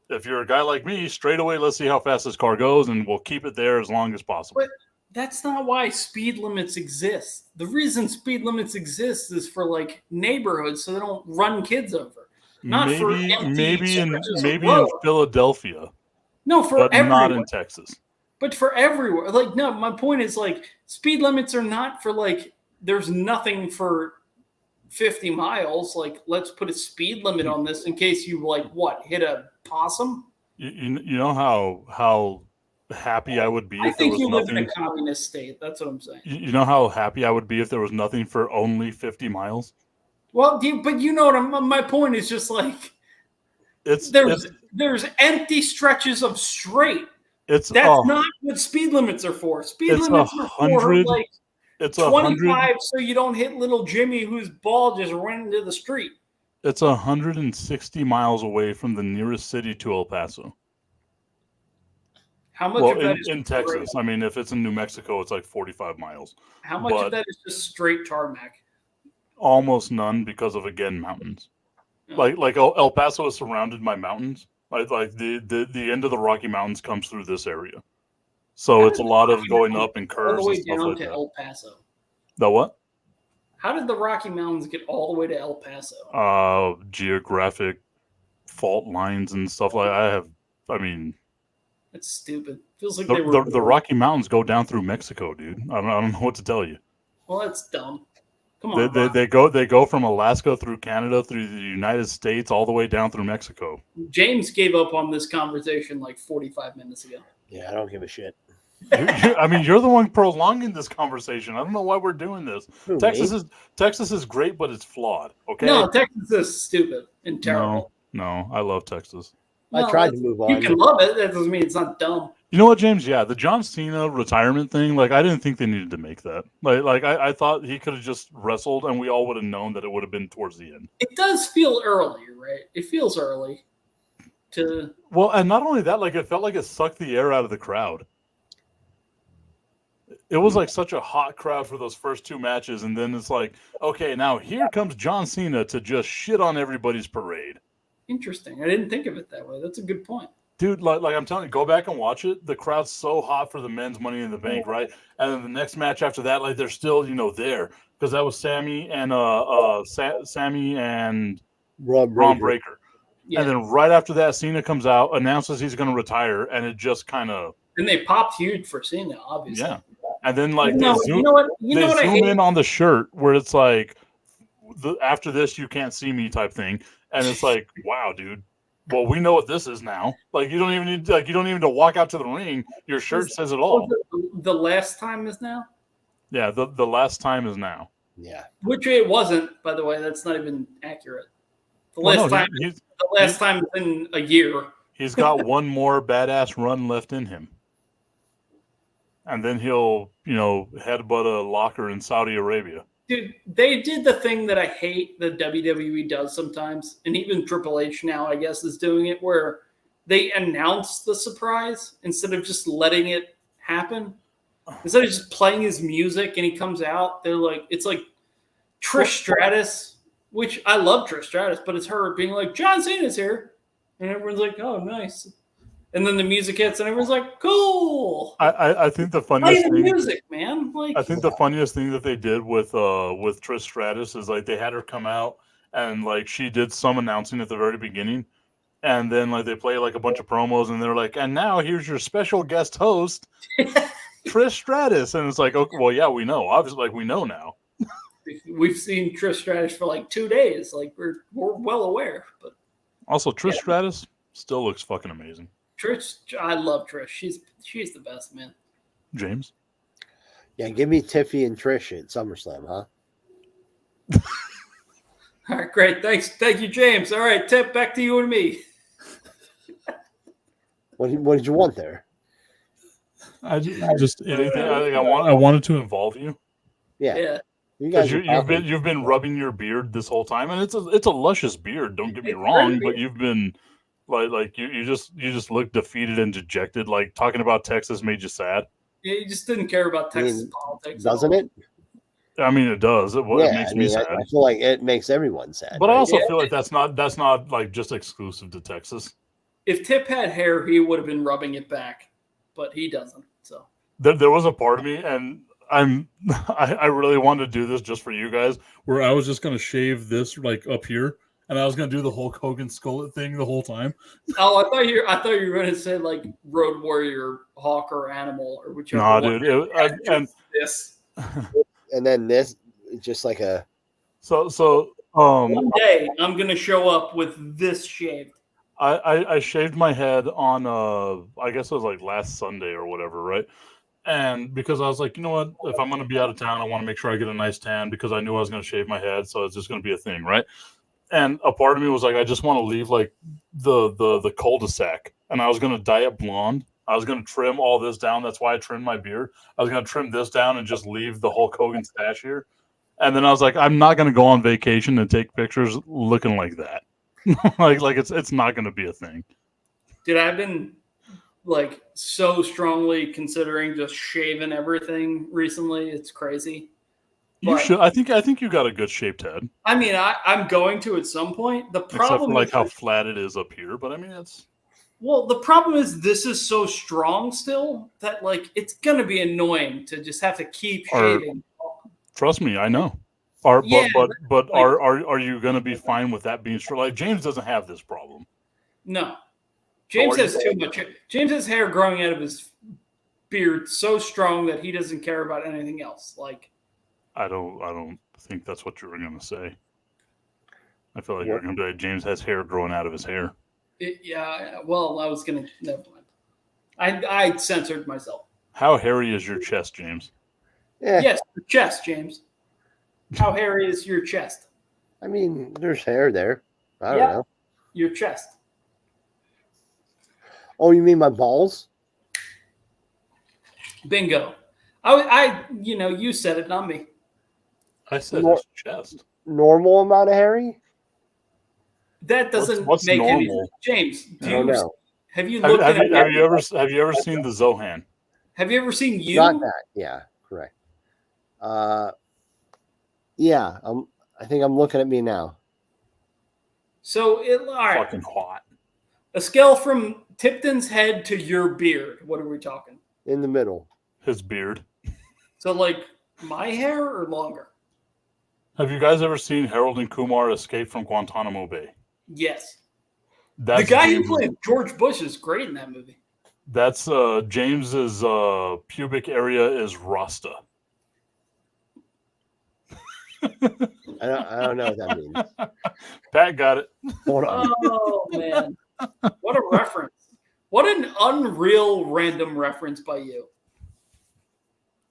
if you're a guy like me, straight away, let's see how fast this car goes, and we'll keep it there as long as possible. But that's not why speed limits exist. The reason speed limits exist is for like neighborhoods, so they don't run kids over. Not maybe, for empty maybe in Philadelphia. No, for but everywhere. Not in Texas. But for everywhere. Like, no, my point is like speed limits are not for like there's nothing for 50 miles. Like, let's put a speed limit on this in case you like hit a possum. You know how happy I would be if there was nothing. I think you live in a communist state. That's what I'm saying. You know how happy I would be if there was nothing for only 50 miles? Well, but you know what my point is, just like there's empty stretches of straight. That's not what speed limits are for. Speed limits are for like 25 so you don't hit little Jimmy whose ball just ran into the street. It's 160 miles away from the nearest city to El Paso. How much of that is in Texas? I mean, if it's in New Mexico, it's like 45 miles. How much of that is just straight tarmac? Almost none, because of, again, mountains. Oh. Like El Paso is surrounded by mountains. Like the end of the Rocky Mountains comes through this area. So it's a lot of going up and curves and stuff like that. El Paso. The what? How did the Rocky Mountains get all the way to El Paso? Geographic fault lines and stuff like that. That's stupid. Feels like the Rocky Mountains go down through Mexico, dude. I don't know what to tell you. Well, that's dumb. Come on. They go from Alaska through Canada through the United States all the way down through Mexico. James gave up on this conversation like 45 minutes ago. Yeah, I don't give a shit. You're the one prolonging this conversation. I don't know why we're doing this. Texas is great, but it's flawed. Okay. No, Texas is stupid and terrible. No, I love Texas. I tried to move on. You can love it. That doesn't mean it's not dumb. You know what, James? Yeah, the John Cena retirement thing. Like, I didn't think they needed to make that. I thought he could have just wrestled, and we all would have known that it would have been towards the end. It does feel early, right? It feels early. Well, and not only that, like it felt like it sucked the air out of the crowd. It was like such a hot crowd for those first two matches, and then it's like, okay, now here comes John Cena to just shit on everybody's parade. Interesting. I didn't think of it that way. That's a good point. Dude, like I'm telling you, go back and watch it. The crowd's so hot for the men's Money in the Bank, right? And then the next match after that, like they're still, there, because that was Sammy and Ron Breakker. Yeah. And then right after that, Cena comes out, announces he's going to retire, and it just kind of. And they popped huge for Cena, obviously. Yeah, and then like they zoom in on the shirt where it's like, after this you can't see me type thing, and it's like, wow, dude. Well, we know what this is now. Like you don't even need to walk out to the ring. Your shirt says it all. The last time is now. Yeah, the last time is now. Yeah, which it wasn't, by the way. That's not even accurate. The last time is in a year. He's got one more badass run left in him, and then he'll headbutt a locker in Saudi Arabia. Dude, they did the thing that I hate that WWE does sometimes, and even Triple H now, I guess, is doing it, where they announce the surprise instead of just letting it happen. Instead of just playing his music and he comes out, they're like, it's like Trish Stratus which I love Trish Stratus, but it's her being like, John Cena's here. And everyone's like, oh, nice. And then the music hits, and everyone's like, cool. I think the Play funniest the thing, music, man. Like, I think the funniest thing that they did with Trish Stratus is like they had her come out and like she did some announcing at the very beginning, and then like they play like a bunch of promos, and they're like, and now here's your special guest host, Trish Stratus, and it's like, okay, well, yeah, we know, obviously, like we know now. we've seen Trish Stratus for like 2 days. Like we're well aware, but Also, Trish Stratus still looks fucking amazing. Trish, I love Trish. She's the best, man. James? Yeah, give me Tiffy and Trish at SummerSlam, huh? All right, great. Thank you, James. All right, Tip, back to you and me. What did you want there? I just anything. I wanted to involve you. Yeah. You guys you've been rubbing your beard this whole time, and it's a luscious beard. Don't get me wrong, but you've been like you just look defeated and dejected. Like talking about Texas made you sad. Yeah, you just didn't care about Texas politics, doesn't it? I mean, it does. It makes me sad. I feel like it makes everyone sad. But I also feel like that's not like just exclusive to Texas. If Tip had hair, he would have been rubbing it back, but he doesn't. So there was a part of me, and I really wanted to do this just for you guys, where I was just gonna shave this like up here, and I was gonna do the Hulk Hogan skullet thing the whole time. Oh, I thought you were gonna say like Road Warrior, Hawk, or Animal, or whichever. Nah, one. dude. And this. And then this, just like a. So one day I'm gonna show up with this shaved. I shaved my head on I guess it was like last Sunday or whatever, right? And because I was like, you know what, if I'm gonna be out of town, I want to make sure I get a nice tan because I knew I was gonna shave my head, so it's just gonna be a thing, right? And a part of me was like, I just want to leave like the cul-de-sac, and I was gonna dye it blonde. I was gonna trim all this down. That's why I trimmed my beard. I was gonna trim this down and just leave the Hulk Hogan stash here. And then I was like, I'm not gonna go on vacation and take pictures looking like that. like it's not gonna be a thing. Dude, I've been like so strongly considering just shaving everything recently. It's crazy. You should. I think you got a good shaped head. I mean, I'm going to at some point. The problem, except for like how flat it is up here, but I mean it's. Well, the problem is this is so strong still that like it's gonna be annoying to just have to keep shaving. Trust me, I know. But are you gonna be fine with that being strong? Like James doesn't have this problem. No, James has too much. James has hair growing out of his beard so strong that he doesn't care about anything else. Like, I don't think that's what you were gonna say. I feel like you're gonna be like, James has hair growing out of his hair. Well, I was gonna. Never mind. I censored myself. How hairy is your chest, James? Yeah. Yes, your chest, James. How hairy is your chest? I mean, there's hair there. I don't know. Your chest. Oh, you mean my balls? Bingo. I you said it, not me. I said his chest. Normal amount of hairy? That doesn't what's make normal? any sense. James, have you Have looked at you ever seen the Zohan? Have you ever seen you? Not that. Yeah, correct. Yeah, I think I'm looking at me now. So all right. Fucking hot. A scale from Tipton's head to your beard. What are we talking? In the middle. His beard. So like my hair or longer? Have you guys ever seen Harold and Kumar Escape from Guantanamo Bay? Yes. That's the guy James, who played George Bush is great in that movie. That's James's pubic area is Rasta. I don't know what that means. Pat got it. Hold on. Oh man. What a reference. What an unreal random reference by you.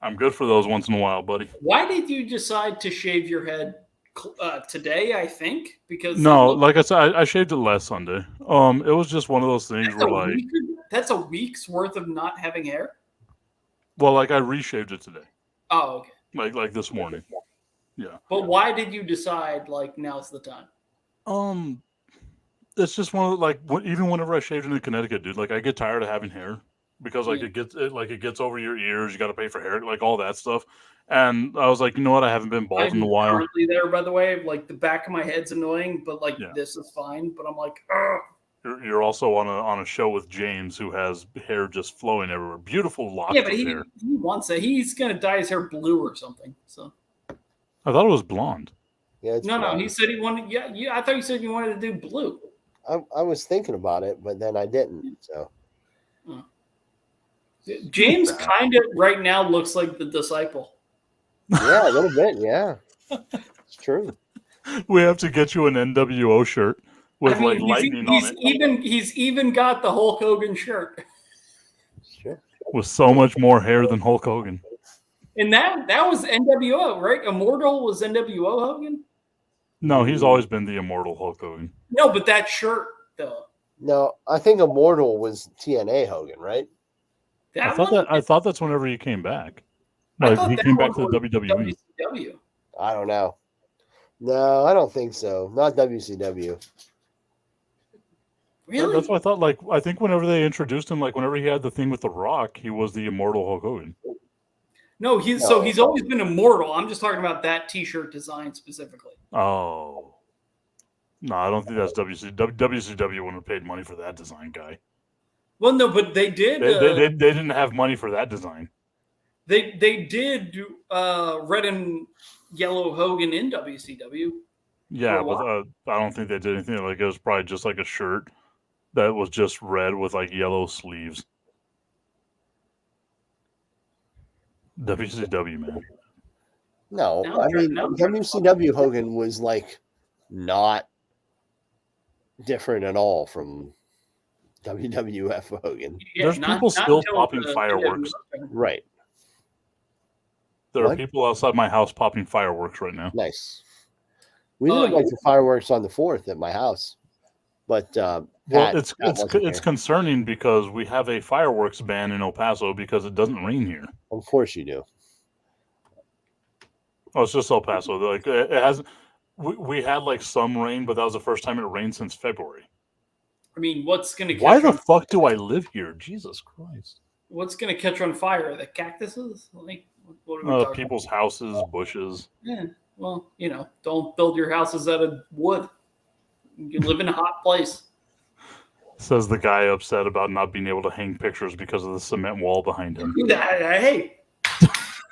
I'm good for those once in a while, buddy. Why did you decide to shave your head today, I think? Because like I said, I shaved it last Sunday. It was just one of those things where that's a week's worth of not having hair? Well, like I reshaved it today. Oh, okay. Like this morning. Yeah. But why did you decide like now's the time? It's just one of even whenever I shaved in Connecticut, dude, like I get tired of having hair. because like it gets over your ears. You got to pay for hair, like all that stuff. And I was like, you know what? I haven't been bald in a while. Currently there, by the way, like the back of my head's annoying, but like this is fine. But I'm like, ugh. You're also on a show with James, who has hair just flowing everywhere. Beautiful locks Yeah, but of hair. he wants it. He's gonna dye his hair blue or something. So I thought it was blonde. Yeah, no. He said he wanted. Yeah. I thought you said you wanted to do blue. I was thinking about it, but then I didn't. So James kind of right now looks like the disciple. yeah, a little bit. Yeah, it's true. We have to get you an NWO shirt with lightning on it. He's even got the Hulk Hogan shirt. Sure. With so much more hair than Hulk Hogan. And that was NWO, right? Immortal was NWO Hogan? No, he's always been the immortal Hulk Hogan. No, but that shirt, though. No, I think Immortal was TNA Hogan, right? I thought that's whenever he came back. Like he came back to the WWE. WCW. I don't know. No, I don't think so. Not WCW. Really? That's what I thought. Like, I think whenever they introduced him, like whenever he had the thing with The Rock, he was the immortal Hulk Hogan. No, he's always been immortal. I'm just talking about that T-shirt design specifically. Oh. No, I don't think that's WCW. WCW wouldn't have paid money for that design guy. Well, no, but they did. They didn't have money for that design. They did do red and yellow Hogan in WCW. Yeah, but I don't think they did anything. Like it was probably just like a shirt that was just red with like yellow sleeves. WCW, man. No, I mean WCW Hogan was like not different at all from WWF Hogan. Yeah, There's people still popping fireworks. Right. There are people outside my house popping fireworks right now. Nice. We didn't like the fireworks on the 4th at my house, but it's concerning because we have a fireworks ban in El Paso because it doesn't rain here. Of course you do. Oh, it's just El Paso. Like it has, we had like some rain, but that was the first time it rained since February. I mean, what's going to? Why the fuck do I live here? Jesus Christ! What's going to catch on fire? The cactuses? Like what are we people's houses, bushes. Yeah. Well, don't build your houses out of wood. You live in a hot place. Says the guy upset about not being able to hang pictures because of the cement wall behind him. Hey,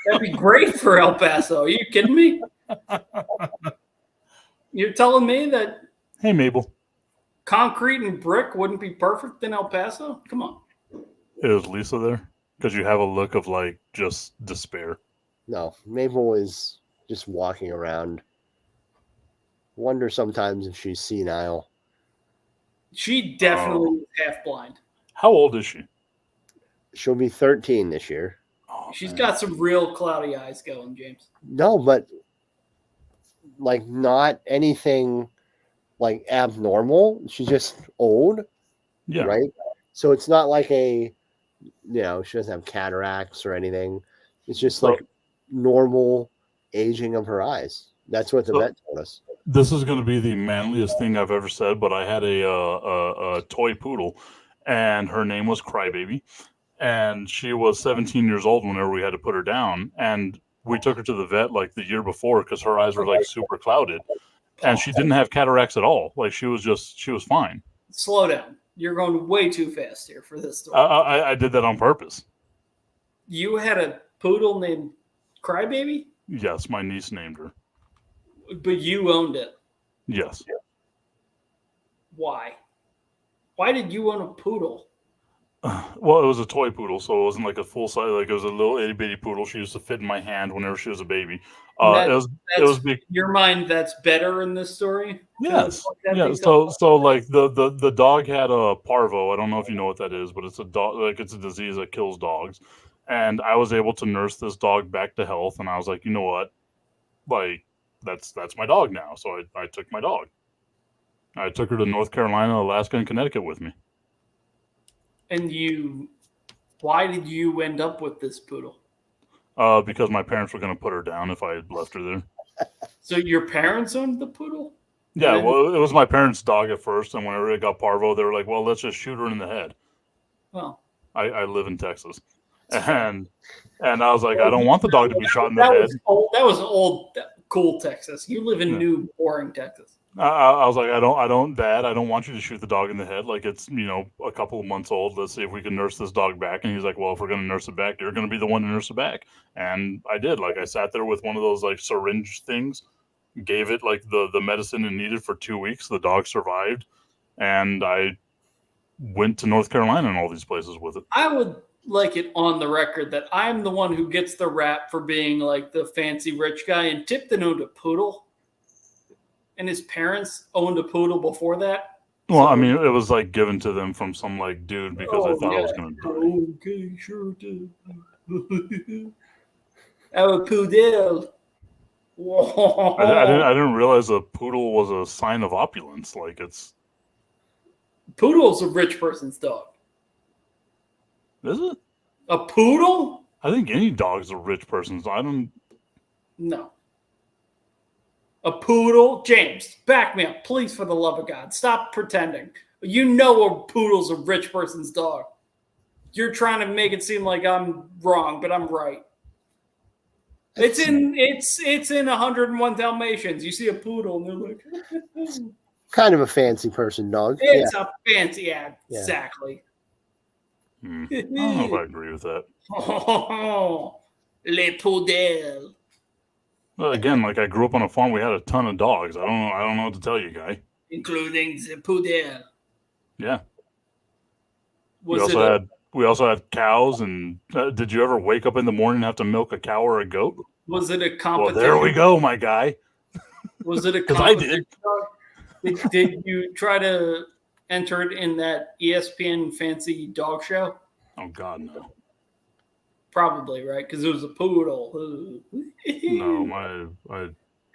that'd be great for El Paso. Are you kidding me? You're telling me that? Hey, Mabel. Concrete and brick wouldn't be perfect in El Paso? Come on. Is Lisa there? Because you have a look of like just despair. No, Mabel is just walking around. Wonder sometimes if she's senile. She definitely is half blind. How old is she? She'll be 13 this year. Oh, she's got some real cloudy eyes going, James. No, but like not anything like abnormal. She's just old. Yeah. Right. So it's not like she doesn't have cataracts or anything. It's just like normal aging of her eyes. That's what the vet told us. This is going to be the manliest thing I've ever said, but I had a toy poodle, and her name was Crybaby, and she was 17 years old whenever we had to put her down, and we took her to the vet like the year before because her eyes were like super clouded, and she didn't have cataracts at all. Like she was fine. Slow down. You're going way too fast here for this story. I did that on purpose. You had a poodle named Crybaby? Yes, my niece named her. But you owned it? Yes. Why? Why did you own a poodle? Well, it was a toy poodle, so it wasn't like a full size. Like it was a little itty bitty poodle. She used to fit in my hand whenever she was a baby. It was big. Your mind, that's better in this story. Yes. Yeah. So like the dog had a parvo. I don't know if you know what that is, but it's a dog. Like it's a disease that kills dogs. And I was able to nurse this dog back to health. And I was like, you know what, like that's my dog now. So I took my dog. I took her to North Carolina, Alaska, and Connecticut with me. And why did you end up with this poodle? Because my parents were going to put her down if I had left her there. So your parents owned the poodle? Yeah, well, it was my parents' dog at first, and whenever it got parvo, they were like, well, let's just shoot her in the head. Well, I live in Texas, and I was like, I don't want the dog to be shot in the head. That was old, cool Texas. You live in new, boring Texas. I was like, I don't, Dad, I don't want you to shoot the dog in the head. Like, it's, a couple of months old. Let's see if we can nurse this dog back. And he's like, well, if we're going to nurse it back, you're going to be the one to nurse it back. And I did. Like, I sat there with one of those, like, syringe things, gave it, like, the medicine it needed for 2 weeks. The dog survived. And I went to North Carolina and all these places with it. I would like it on the record that I'm the one who gets the rap for being, like, the fancy rich guy. And Tipton owned a poodle. And his parents owned a poodle before that. Well, I mean, it was like given to them from some like dude because I thought I was going to die. Okay, sure did. Our poodle. I didn't realize a poodle was a sign of opulence. Like it's poodle's a rich person's dog. Is it? A poodle? I think any dog's a rich person's. I don't. No. A poodle? James, back me up, please, for the love of God. Stop pretending. You know a poodle's a rich person's dog. You're trying to make it seem like I'm wrong, but I'm right. It's in 101 Dalmatians. You see a poodle and they're like kind of a fancy person dog. It's a fancy exactly. I don't know if I agree with that. Le poodle. Well, again, like I grew up on a farm, we had a ton of dogs. I don't know what to tell you, guy. Including the poodle. Yeah. We also had cows, and did you ever wake up in the morning and have to milk a cow or a goat? Was it a competition? Well, there we go, my guy. Was it a competition? I did. Did you try to enter it in that ESPN fancy dog show? Oh, God, no. Probably, right? Because it was a poodle. No,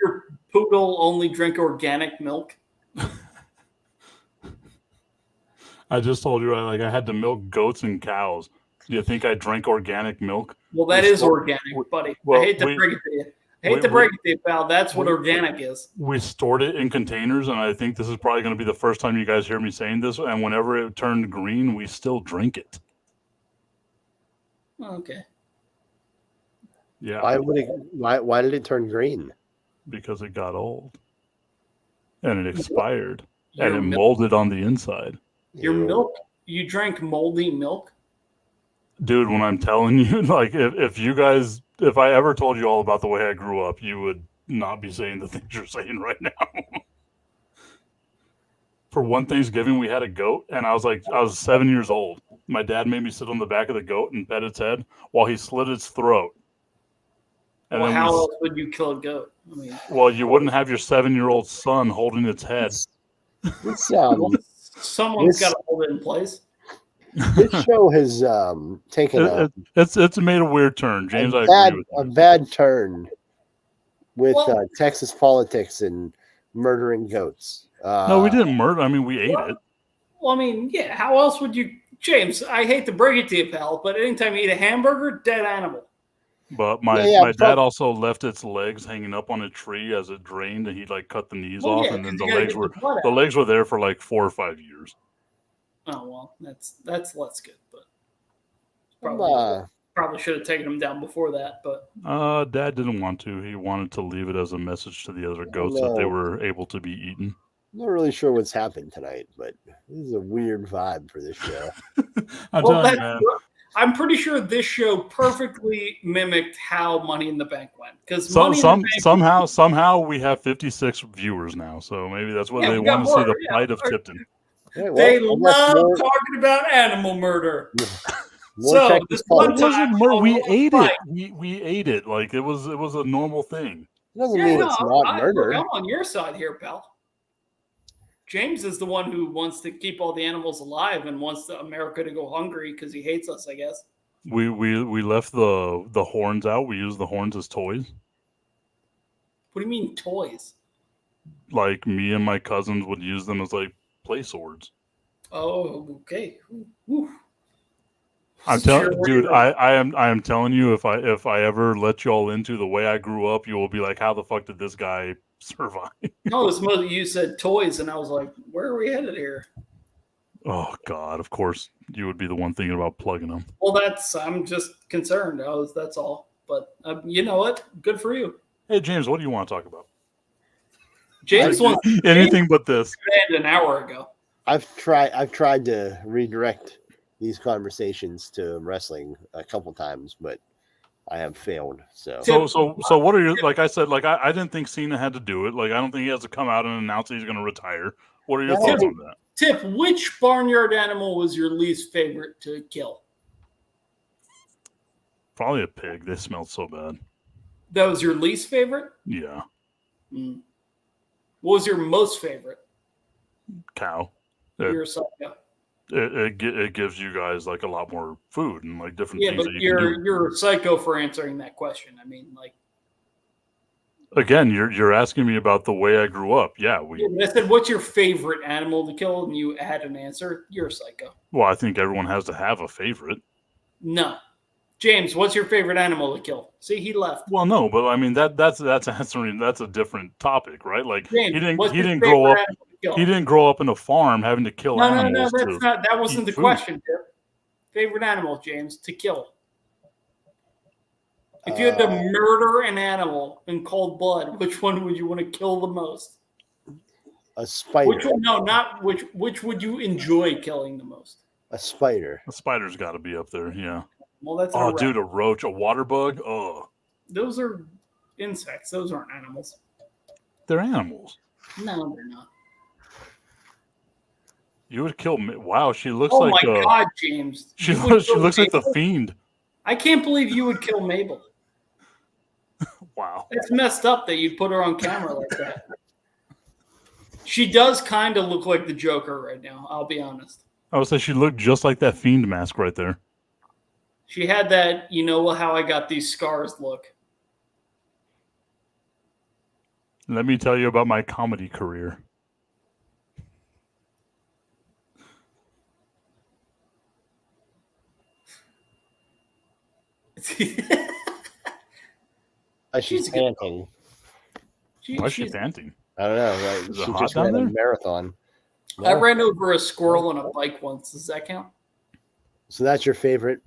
Your poodle only drink organic milk? I just told you, I had to milk goats and cows. Do you think I drank organic milk? Well, that is organic, buddy. Well, I hate to break it to you. I hate to break it to you, pal. That's what organic is. We stored it in containers, and I think this is probably going to be the first time you guys hear me saying this. And whenever it turned green, we still drink it. Okay. Yeah. Why did it turn green? Because it got old. And it expired. And it molded on the inside. Your milk? You drank moldy milk? Dude, when I'm telling you, like, if I ever told you all about the way I grew up, you would not be saying the things you're saying right now. For one Thanksgiving, we had a goat, and I was 7 years old. My dad made me sit on the back of the goat and pet its head while he slit its throat. And well, how else would you kill a goat? I mean, well, you wouldn't have your 7-year-old son holding its head. Someone's got to hold it in place. This show has taken it's made a weird turn, James. a bad turn with Texas politics and murdering goats. No, we didn't murder. I mean, we ate it. Well, I mean, yeah. How else would you, James? I hate to break it to you, pal, but anytime you eat a hamburger, dead animal. But my dad also left its legs hanging up on a tree as it drained, and he cut the knees off, and then the legs were there for 4 or 5 years. Oh well, that's less good, but probably should have taken them down before that. But Dad didn't want to. He wanted to leave it as a message to the other goats that they were able to be eaten. I'm not really sure what's happened tonight, but this is a weird vibe for this show. I'm pretty sure this show perfectly mimicked how Money in the Bank went. Because somehow we have 56 viewers now, so maybe that's what they want to see the plight of Tipton. Yeah, they love talking about animal murder. So this one time, we ate it. We ate it like it was a normal thing. It doesn't mean it's not murder. I'm on your side here, pal. James is the one who wants to keep all the animals alive and wants America to go hungry because he hates us, I guess. We left the horns out. We used the horns as toys. What do you mean toys? Like me and my cousins would use them as play swords. Oh, okay. Ooh. I'm telling, dude. I am telling you, if I ever let y'all into the way I grew up, you will be like, how the fuck did this guy survive? No, it's mostly you said toys, and I was like, where are we headed here? Oh God! Of course, you would be the one thinking about plugging them. Well, I'm just concerned. That's all. But you know what? Good for you. Hey, James, what do you want to talk about? James wants anything but this. an hour ago. I've tried to redirect these conversations to wrestling a couple times, but I have failed. So what are your, like I said, like I didn't think Cena had to do it. Like I don't think he has to come out and announce that he's going to retire. What are your thoughts on that? Tip, which barnyard animal was your least favorite to kill? Probably a pig. They smelled so bad. That was your least favorite? Yeah. Mm. What was your most favorite? Cow. You're a psycho. It gives you guys like a lot more food and like different things. Yeah, but that you can do. you're a psycho for answering that question. I mean, like. Again, you're asking me about the way I grew up. Yeah, I said, what's your favorite animal to kill? And you had an answer. You're a psycho. Well, I think everyone has to have a favorite. No. James, what's your favorite animal to kill? See, he left. Well, no, but I mean that's answering. That's a different topic, right? Like James, he didn't grow up. He didn't grow up in a farm having to kill animals. No, that wasn't the question, Tip. Favorite animal, James, to kill. If you had to murder an animal in cold blood, which one would you want to kill the most? A spider. Which one? No, not which. Which would you enjoy killing the most? A spider. A spider's got to be up there. Yeah. Well, that's dude, a roach, a water bug. Oh, those are insects. Those aren't animals. They're animals. No, they're not. You would kill me. Wow, she looks oh like. Oh my God, James! She looks like the Fiend. I can't believe you would kill Mabel. Wow, it's messed up that you'd put her on camera like that. She does kind of look like the Joker right now. I'll be honest. I would say she looked just like that Fiend mask right there. She had that, how I got these scars look. Let me tell you about my comedy career. She's panting. Why is she panting? I don't know. Like, she just ran a marathon. No. I ran over a squirrel on a bike once. Does that count? So that's your favorite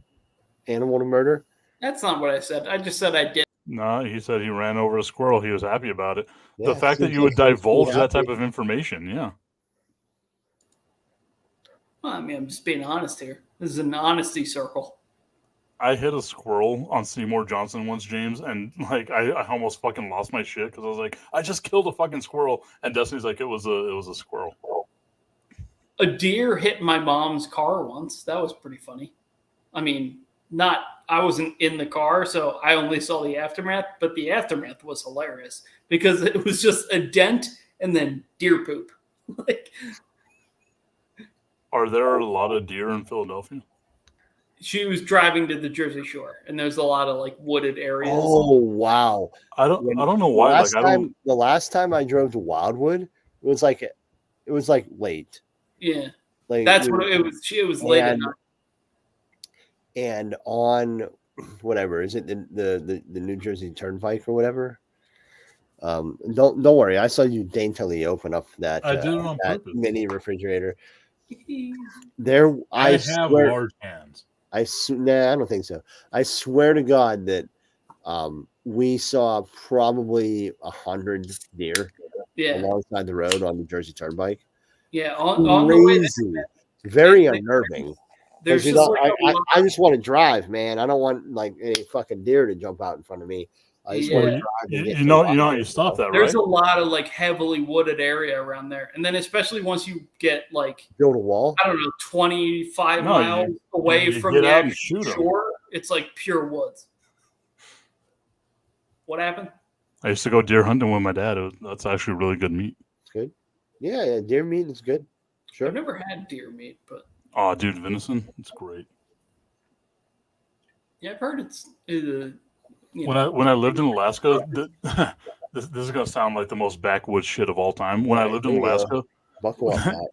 animal to murder? That's not what I said. I just said I did. No, he said he ran over a squirrel. He was happy about it. Yeah, the fact that you would divulge that type of information, yeah. Well, I mean, I'm just being honest here. This is an honesty circle. I hit a squirrel on Seymour Johnson once, James, and like I almost fucking lost my shit because I was like, I just killed a fucking squirrel, and Destiny's like, it was a squirrel. A deer hit my mom's car once. That was pretty funny. I mean, I wasn't in the car, so I only saw the aftermath, but the aftermath was hilarious because it was just a dent and then deer poop. Like, are there a lot of deer in Philadelphia? She was driving to the Jersey Shore, and there's a lot of like wooded areas. Oh wow! I don't know why. The last time I drove to Wildwood, it was like late. Yeah, like that's what it was. It was late at night. And on whatever is it the New Jersey Turnpike or whatever? Don't worry. I saw you daintily open up that I did it on purpose. Mini refrigerator. I have large hands. I don't think so. I swear to God that we saw probably 100 deer alongside the road on the Jersey Turnpike. Yeah, on the way there, very unnerving. There's just I just want to drive, man. I don't want like any fucking deer to jump out in front of me. I just want to drive. You know, you stop that, right? There's a lot of like heavily wooded area around there, and then especially once you get like build a wall. I don't know, 25 miles away from the actual shore, it's like pure woods. What happened? I used to go deer hunting with my dad. That's actually really good meat. It's good. Yeah, deer meat is good. Sure. I've never had deer meat, but oh, dude, venison, it's great. Yeah, I've heard it's. When I lived in Alaska, this is gonna sound like the most backwoods shit of all time. When I lived in Alaska, buckle up that.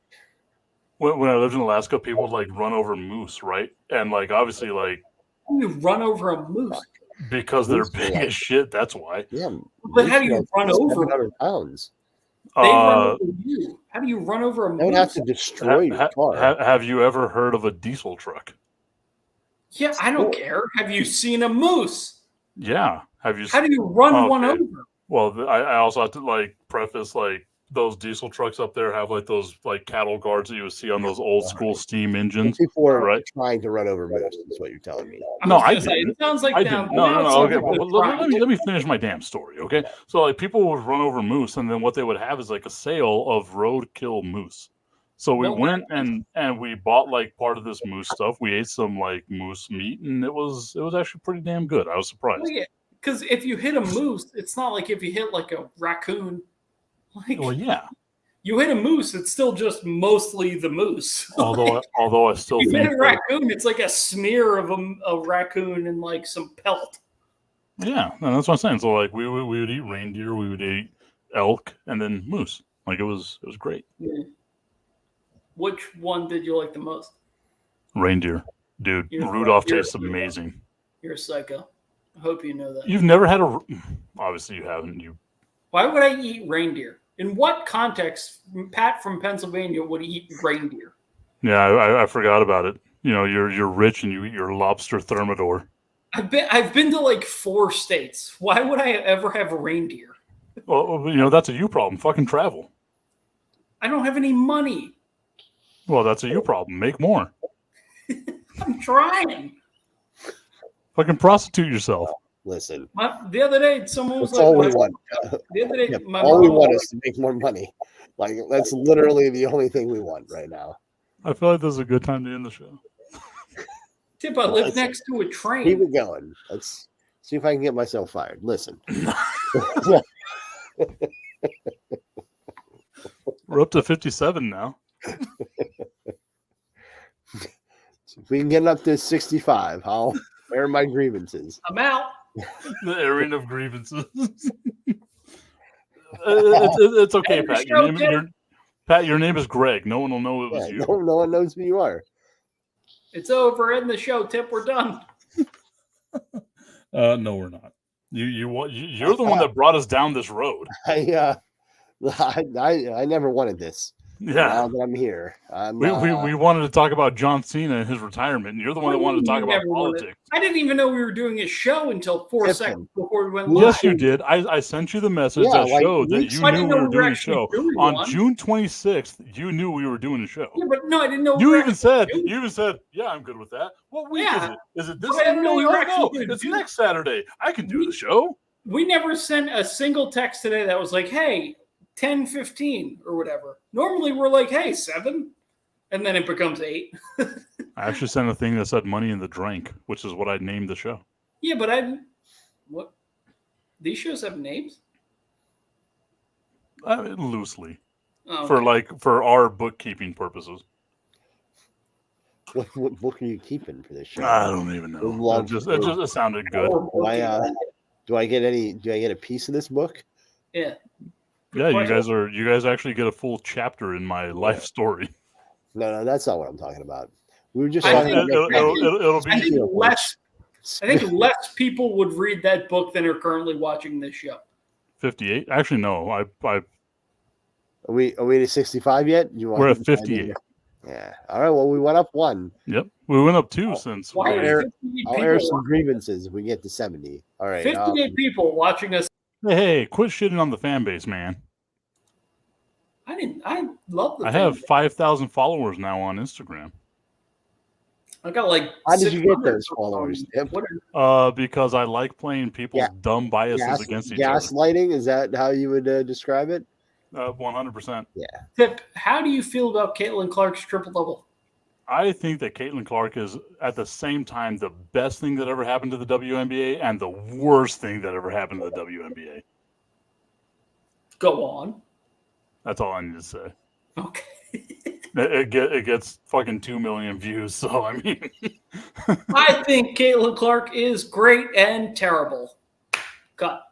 When I lived in Alaska, people would like run over moose, right? And like obviously, like you run over a moose because they're big as shit. That's why. Yeah, but how do you run over? 700 pounds. They run over you. How do you run over a moose? That would have to destroy your car. Have you ever heard of a diesel truck? Yeah, I don't care. Have you seen a moose? Yeah. Have you? How do you run one over? Well, I also have to like preface like those diesel trucks up there have like those like cattle guards that you would see on those old school steam engines. People are trying to run over moose. Is what you're telling me. No, I didn't. It sounds like I didn't. No. Okay, let me finish my damn story. Okay, so like people would run over moose, and then what they would have is like a sale of roadkill moose. So we went and we bought like part of this moose stuff. We ate some like moose meat, and it was actually pretty damn good. I was surprised. Because if you hit a moose, it's not like if you hit like a raccoon. Like, well, yeah. You hit a moose, it's still just mostly the moose. Although I still you think hit a raccoon, it's like a smear of a raccoon and like some pelt. Yeah, that's what I'm saying. So like we would eat reindeer, we would eat elk, and then moose. Like it was great. Yeah. Which one did you like the most? Reindeer, dude. Rudolph tastes amazing. You're a psycho. I hope you know that. You've never had obviously you haven't. Why would I eat reindeer? In what context, Pat from Pennsylvania would eat reindeer? Yeah, I forgot about it. You know, you're rich and you eat your lobster thermidor. I've been to like 4 states. Why would I ever have reindeer? Well, you know, that's a you problem. Fucking travel. I don't have any money. Well, that's a you problem. Make more. I'm trying. Fucking prostitute yourself. Listen. The other day, someone was that's all we want. The other day, all we want is to make more money. Like that's literally the only thing we want right now. I feel like this is a good time to end the show. Tip, I live next to a train. Keep it going. Let's see if I can get myself fired. Listen. We're up to 57 now. If we can get up to 65, I'll air my grievances. I'm out. The airing of grievances. It's okay, Pat. Your name is Greg. No one will know it was you. No one knows who you are. It's over. End the show. Tip, we're done. No, we're not. You're the one that brought us down this road. I never wanted this. Yeah, now that I'm here, we wanted to talk about John Cena and his retirement, and you're the one that wanted to talk about politics. I didn't even know we were doing a show until 4 seconds before we went live. Yes, you did. I sent you the message that showed that you knew we were doing a show on June 26th. You knew we were doing a show. Yeah, but no, I didn't know. You even said, "Yeah, I'm good with that." What week is it? Is it this Saturday? No, it's next Saturday. I can do the show. We never sent a single text today that was like, "Hey, 10:15 or whatever." Normally we're like, hey, 7, and then it becomes 8. I actually sent a thing that said "Money in the Drink," which is what I named the show. Yeah, but what? These shows have names? Loosely. Oh, for our bookkeeping purposes. What book are you keeping for this show? I don't even know. It just sounded good. Do I get a piece of this book? Yeah. Yeah, you guys actually get a full chapter in my life story. No, that's not what I'm talking about. We were just I talking about I think less people would read that book than are currently watching this show. 58? Actually, no. Are we to 65 yet? We're at 58. Yeah. All right. Well, we went up 1. Yep. We went up 2 since. I'll air some grievances if we get to 70. All right. 58 people watching us. Hey, quit shitting on the fan base, man. I love the I have 5,000 followers now on Instagram. I got like. How did you get those followers? Because I like playing people's dumb biases against each other. Gaslighting? Is that how you would describe it? 100%. Yeah. Tip, how do you feel about Caitlin Clark's triple-double? I think that Caitlin Clark is at the same time the best thing that ever happened to the WNBA and the worst thing that ever happened to the WNBA. Go on. That's all I need to say. Okay. It gets fucking 2 million views, so I mean. I think Caitlin Clark is great and terrible. Cut.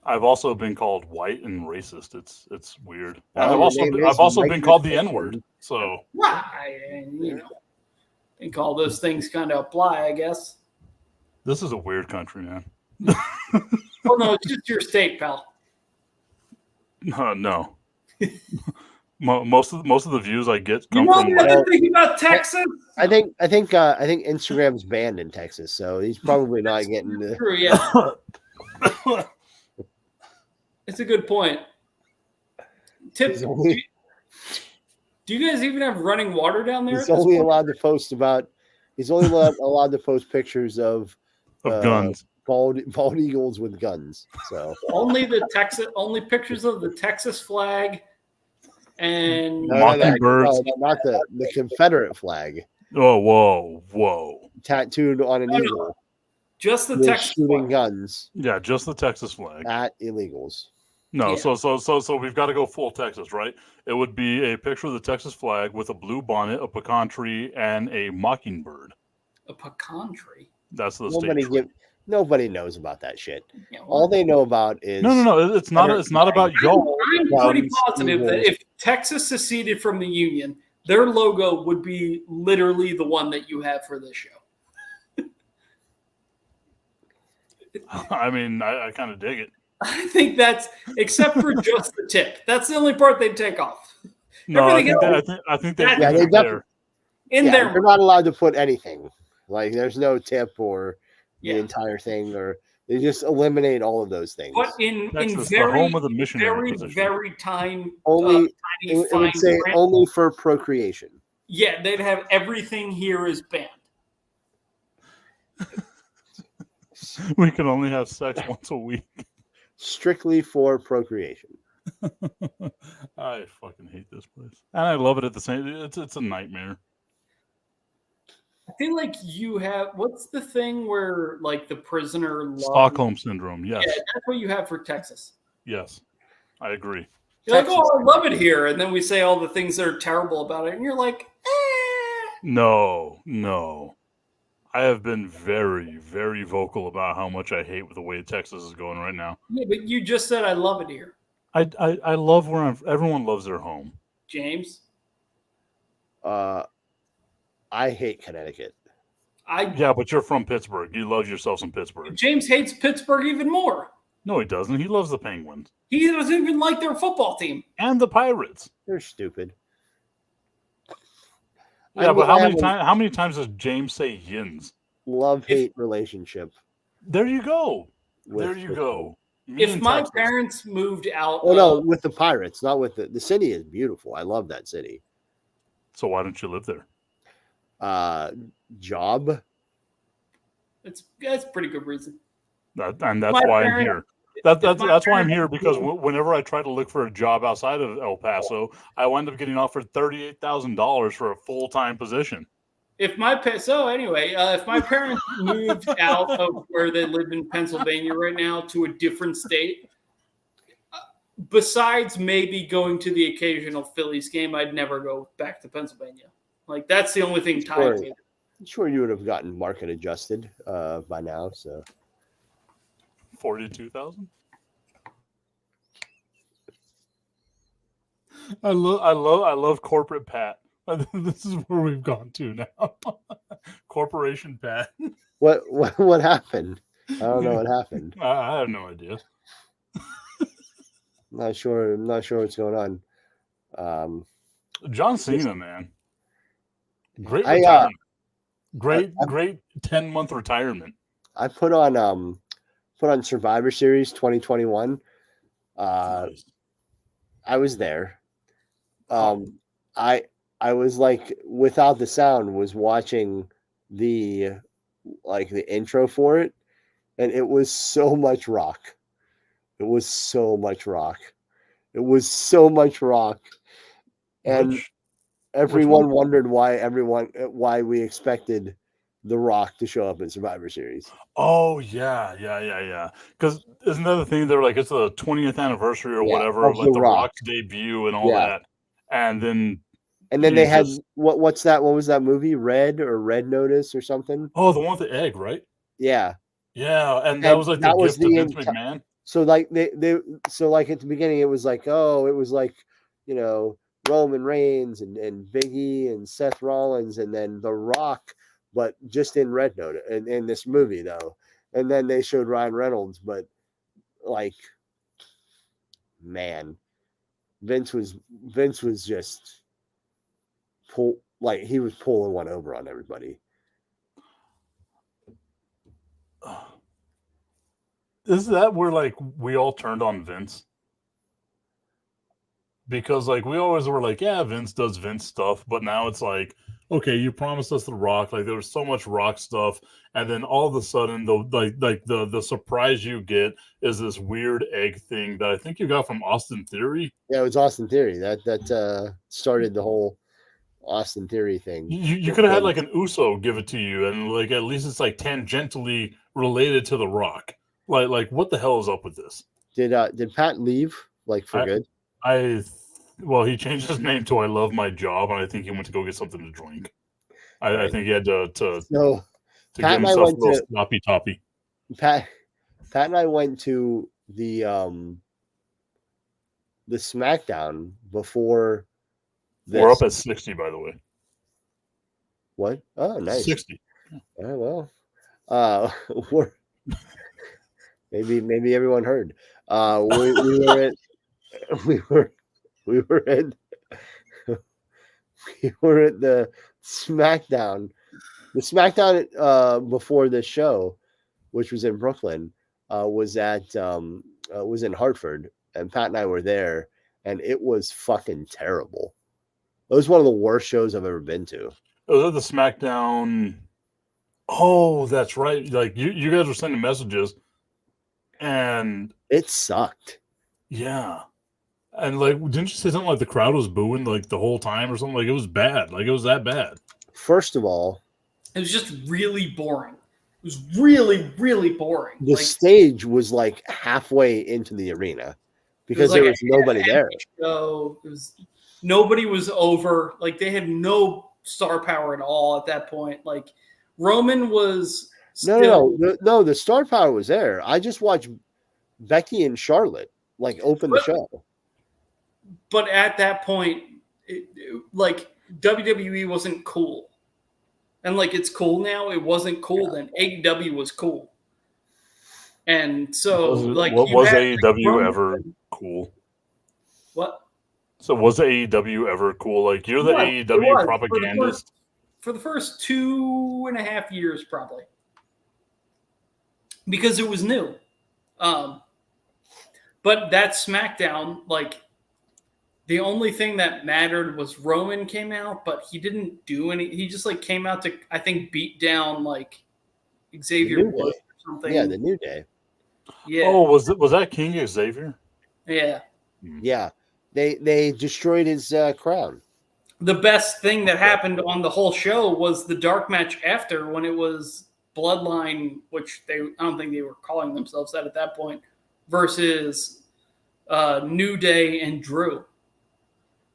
I've also been called white and racist. It's weird. I've also been called the N-word. So. Well, I think all those things kind of apply, I guess. This is a weird country, man. Oh no, it's just your state, pal. No. Most of the views I get You come know from the like, other thing about Texas? I think Instagram's banned in Texas, so he's probably not getting the. True, yeah. It's a good point. Tip, He's only, do you guys even have running water down there? he's only allowed to post about. He's only allowed to post pictures of guns. bald eagles with guns. So only pictures of the Texas flag and Mockingbirds. No, not the Confederate flag. Oh, whoa. Tattooed on an eagle. Just the With Texas shooting flag. guns Yeah, just the Texas flag. at illegals. No, Yeah. so we've got to go full Texas, right? It would be a picture of the Texas flag with a blue bonnet, a pecan tree, and a mockingbird. A pecan tree. That's the state tree. Nobody knows about that shit. Yeah, All they know about is No. It's not about y'all. I'm pretty positive that if Texas seceded from the Union, their logo would be literally the one that you have for this show. I mean, I kind of dig it. I think that's, except for just the tip. That's the only part they'd take off. No, Everything I think they Yeah, they definitely there. They're not allowed to put anything. Like there's no tip or the Yeah. entire thing, or they just eliminate all of those things. But in Texas, very, the home of the missionary position. very tiny, Only tiny it would say print. only for procreation. Yeah, they'd have everything here is banned. We can only have sex once a week. Strictly for procreation. I fucking hate this place, and I love it at the same. It's a nightmare. I feel like you have, what's the thing where like the prisoner loves? Stockholm syndrome. Yes. Yeah, that's what you have for Texas. Yes, I agree. You're like, oh, I love it here, and then we say all the things that are terrible about it, and you're like, eh. No. I have been very, very vocal about how much I hate the way Texas is going right now. Yeah, but you just said I love it here, I love where everyone loves their home. James. I hate Connecticut. Yeah, but you're from Pittsburgh. You love yourself some Pittsburgh. James hates Pittsburgh even more. No, he doesn't. He loves the Penguins. He doesn't even like their football team. And the Pirates. They're stupid. Yeah, but how many times does James say yins? Love-hate relationship. There you go. There you go. If my parents moved out... Oh, no, with the Pirates, not with the city is beautiful. I love that city. So why don't you live there? Job. That's a pretty good reason. And that's why I'm here. That's why I'm here, because whenever I try to look for a job outside of El Paso, I wind up getting offered $38,000 for a full-time position. If my parents moved out of where they live in Pennsylvania right now to a different state, besides maybe going to the occasional Phillies game, I'd never go back to Pennsylvania. Like, that's the only thing tied me. I'm sure you would have gotten market adjusted by now. So 42,000. I love corporate Pat. This is where we've gone to now. Corporation Pat. What happened? I don't know what happened. I have no idea. I'm not sure what's going on. John Cena, man. Great retirement. Great 10-month retirement. I put on Survivor Series 2021. Nice. I was there. I was like, without the sound, was watching the intro for it, and it was so much rock. And everyone wondered why we expected The Rock to show up in Survivor Series. Oh yeah. Because isn't that the thing? They're like, it's the 20th anniversary or whatever of like the Rock's debut and all that, and then they had what's that? What was that movie? Red Notice or something? Oh, the one with the egg, right? Yeah, and that was like the gift to Vince McMahon. So like so like at the beginning it was like, you know, Roman Reigns and Big E and Seth Rollins and then The Rock, but just in Red Notice in this movie though. And then they showed Ryan Reynolds, but like, man, Vince was just he was pulling one over on everybody. Is that where like we all turned on Vince? Because like we always were like, yeah, Vince does Vince stuff, but now it's like, okay, you promised us the Rock. Like there was so much Rock stuff, and then all of a sudden, the surprise you get is this weird egg thing that I think you got from Austin Theory. Yeah, it was Austin Theory that started the whole Austin Theory thing. You could have had like an Uso give it to you, and like at least it's like tangentially related to the Rock. Like what the hell is up with this? Did Pat leave like for good? Well, he changed his name to I Love My Job, and I think he went to go get something to drink. I think he had to get himself a little sloppy toppy. Pat and I went to the SmackDown before this. We're up at 60, by the way. What? Oh, nice. 60. Oh well. We're maybe everyone heard. We were at the SmackDown. The SmackDown before this show, which was in Brooklyn, was in Hartford, and Pat and I were there, and it was fucking terrible. It was one of the worst shows I've ever been to. It was at the SmackDown. Oh, that's right. Like you guys were sending messages, and it sucked. Yeah. And like, didn't you say something like the crowd was booing like the whole time or something? Like it was bad. Like it was that bad. First of all, it was just really boring. It was really, really boring. The stage was like halfway into the arena because there was nobody there. Nobody was over. Like they had no star power at all at that point. Like Roman was no. The star power was there. I just watched Becky and Charlotte like open the show. But at that point, like WWE wasn't cool. And like it's cool now. It wasn't cool then. AEW was cool. And so was AEW ever cool? What? So was AEW ever cool? Like you're the AEW propagandist? For the first 2.5 years, probably. Because it was new. But that SmackDown, like the only thing that mattered was Roman came out, but he didn't do any. He just like came out to, I think, beat down like Xavier Woods or something. Yeah, the New Day. Yeah. Oh, was that King Xavier? Yeah. Yeah. They destroyed his crown. The best thing that happened on the whole show was the dark match after, when it was Bloodline, which I don't think they were calling themselves that at that point, versus New Day and Drew.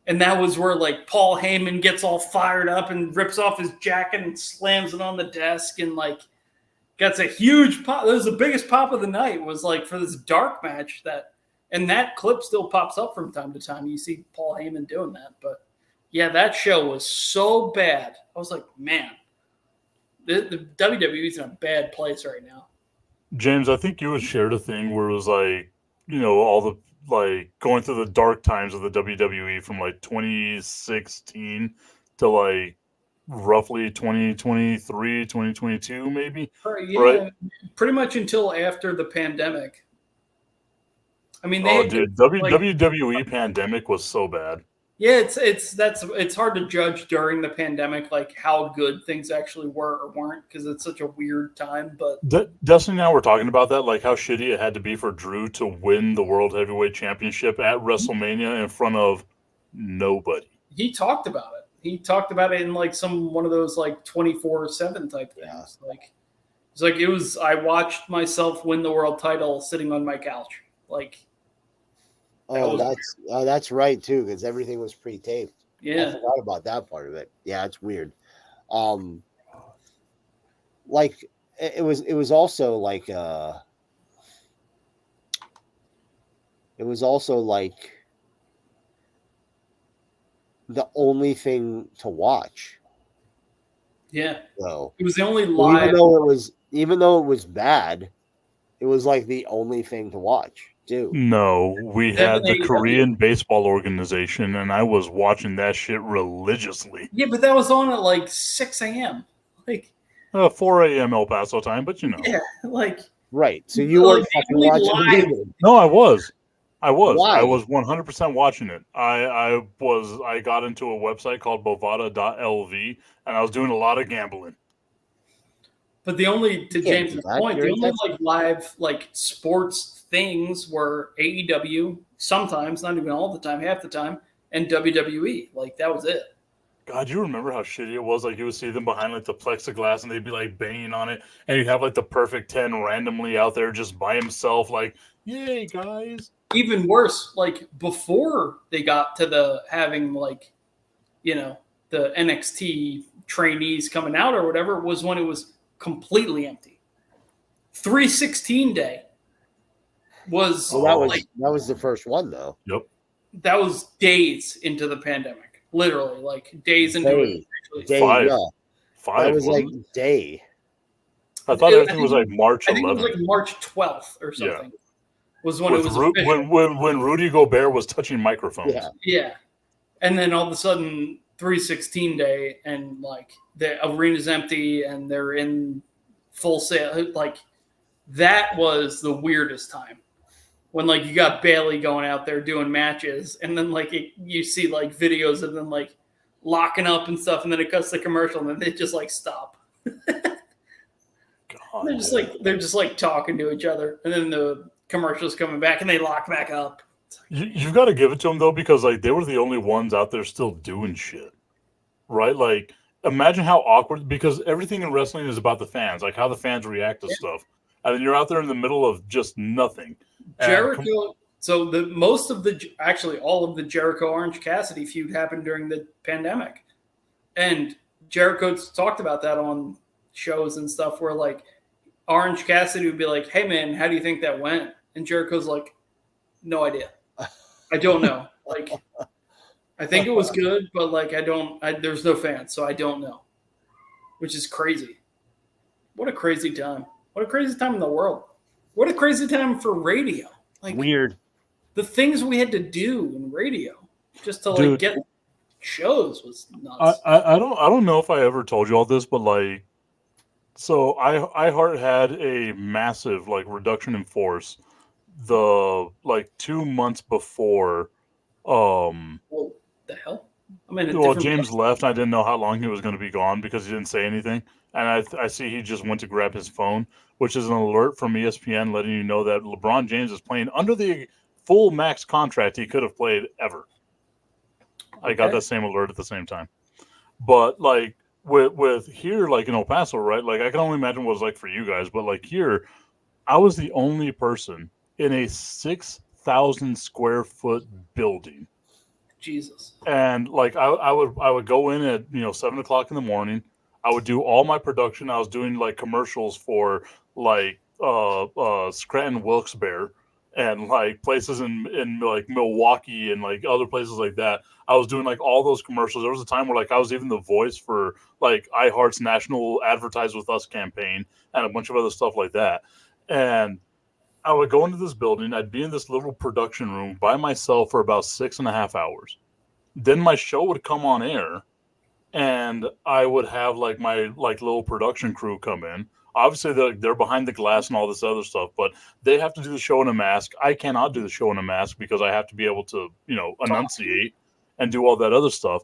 And that was where like Paul Heyman gets all fired up and rips off his jacket and slams it on the desk and like gets a huge pop. That was the biggest pop of the night, was like for this dark match and that clip still pops up from time to time. You see Paul Heyman doing that. But yeah, that show was so bad. I was like, man, the WWE's in a bad place right now. James, I think you had shared a thing where it was like, all the like going through the dark times of the WWE from like 2016 to like roughly 2023, 2022, maybe. Yeah, right? Pretty much until after the pandemic. I mean, WWE pandemic was so bad. Yeah, it's hard to judge during the pandemic like how good things actually were or weren't, because it's such a weird time. But Destiny, now we're talking about that, like how shitty it had to be for Drew to win the World Heavyweight Championship at WrestleMania in front of nobody. He talked about it. He talked about it in like one of those like 24/7 type things. Yeah. It was. I watched myself win the world title sitting on my couch. Like. That's right too, because everything was pre-taped. Yeah, I forgot about that part of it. Yeah, it's weird. Like it was also like the only thing to watch. Yeah, so it was the only live. Even though it was bad, it was like the only thing to watch. do. No, we had the AEW? Korean baseball organization, and I was watching that shit religiously. Yeah, but that was on at like 6 a.m. Like, 4 a.m. El Paso time, but you know. yeah, like Right. So you weren't like, fucking only watching live- it either. No, I was. I Why? was 100% watching it. I got into a website called bovada.lv, and I was doing a lot of gambling. But the only, to You can't James's do that. point, You're the in only Texas. like live like sports things were AEW, sometimes, not even all the time, half the time, and WWE. Like that was it. God, you remember how shitty it was? Like you would see them behind like the plexiglass, and they'd be like banging on it, and you'd have like the perfect 10 randomly out there just by himself, like, "Yay, guys!" Even worse, like before they got to the having like, you know, the NXT trainees coming out or whatever, was when it was completely empty. 316 day was Well, like that was the first one though. Yep. that was days into the pandemic, literally, like days into it. Day, Five. yeah. Five. That was like wasn't it? day. I thought everything was like March I think it was 11th. like March 12th or something. Was when With it was official. when Rudy Gobert was touching microphones. Yeah. Yeah. And then all of a sudden 316 day and like the arena's empty and they're in full sale. Like that was the weirdest time. When like you got Bailey going out there doing matches and then like you see like videos of them like locking up and stuff and then it cuts the commercial and then they just like stop. God, They're just like talking to each other and then the commercials coming back and they lock back up. You've got to give it to them though, because like they were the only ones out there still doing shit, right? Like imagine how awkward, because everything in wrestling is about the fans, like how the fans react to stuff, and then you're out there in the middle of just nothing. Jericho. So actually all of the Jericho Orange Cassidy feud happened during the pandemic, and Jericho's talked about that on shows and stuff where like Orange Cassidy would be like, "Hey man, how do you think that went?" And Jericho's like, "No idea. I don't know. Like, I think it was good, but like, there's no fans, so I don't know." Which is crazy. What a crazy time. What a crazy time in the world. What a crazy time for radio. Like Weird. the things we had to do in radio just to Dude, like get shows was nuts. I don't know if I ever told you all this, but like, so iHeart had a massive like reduction in force the like 2 months before. Well, the hell? James left. I didn't know how long he was going to be gone because he didn't say anything. And I see he just went to grab his phone, which is an alert from ESPN letting you know that LeBron James is playing under the full max contract he could have played ever. I got that same alert at the same time. But like with here, like in El Paso, right? Like I can only imagine what it's like for you guys. But like here, I was the only person in a 6,000 square foot building. Jesus. And like I would go in at 7 o'clock in the morning. I would do all my production. I was doing like commercials for like Scranton Wilkes-Barre and like places in like Milwaukee and like other places like that. I was doing like all those commercials. There was a time where like I was even the voice for like iHeart's National Advertise With Us campaign and a bunch of other stuff like that. And I would go into this building. I'd be in this little production room by myself for about 6.5 hours. Then my show would come on air, and I would have like my like little production crew come in. Obviously, they're behind the glass and all this other stuff, but they have to do the show in a mask. I cannot do the show in a mask because I have to be able to, enunciate and do all that other stuff.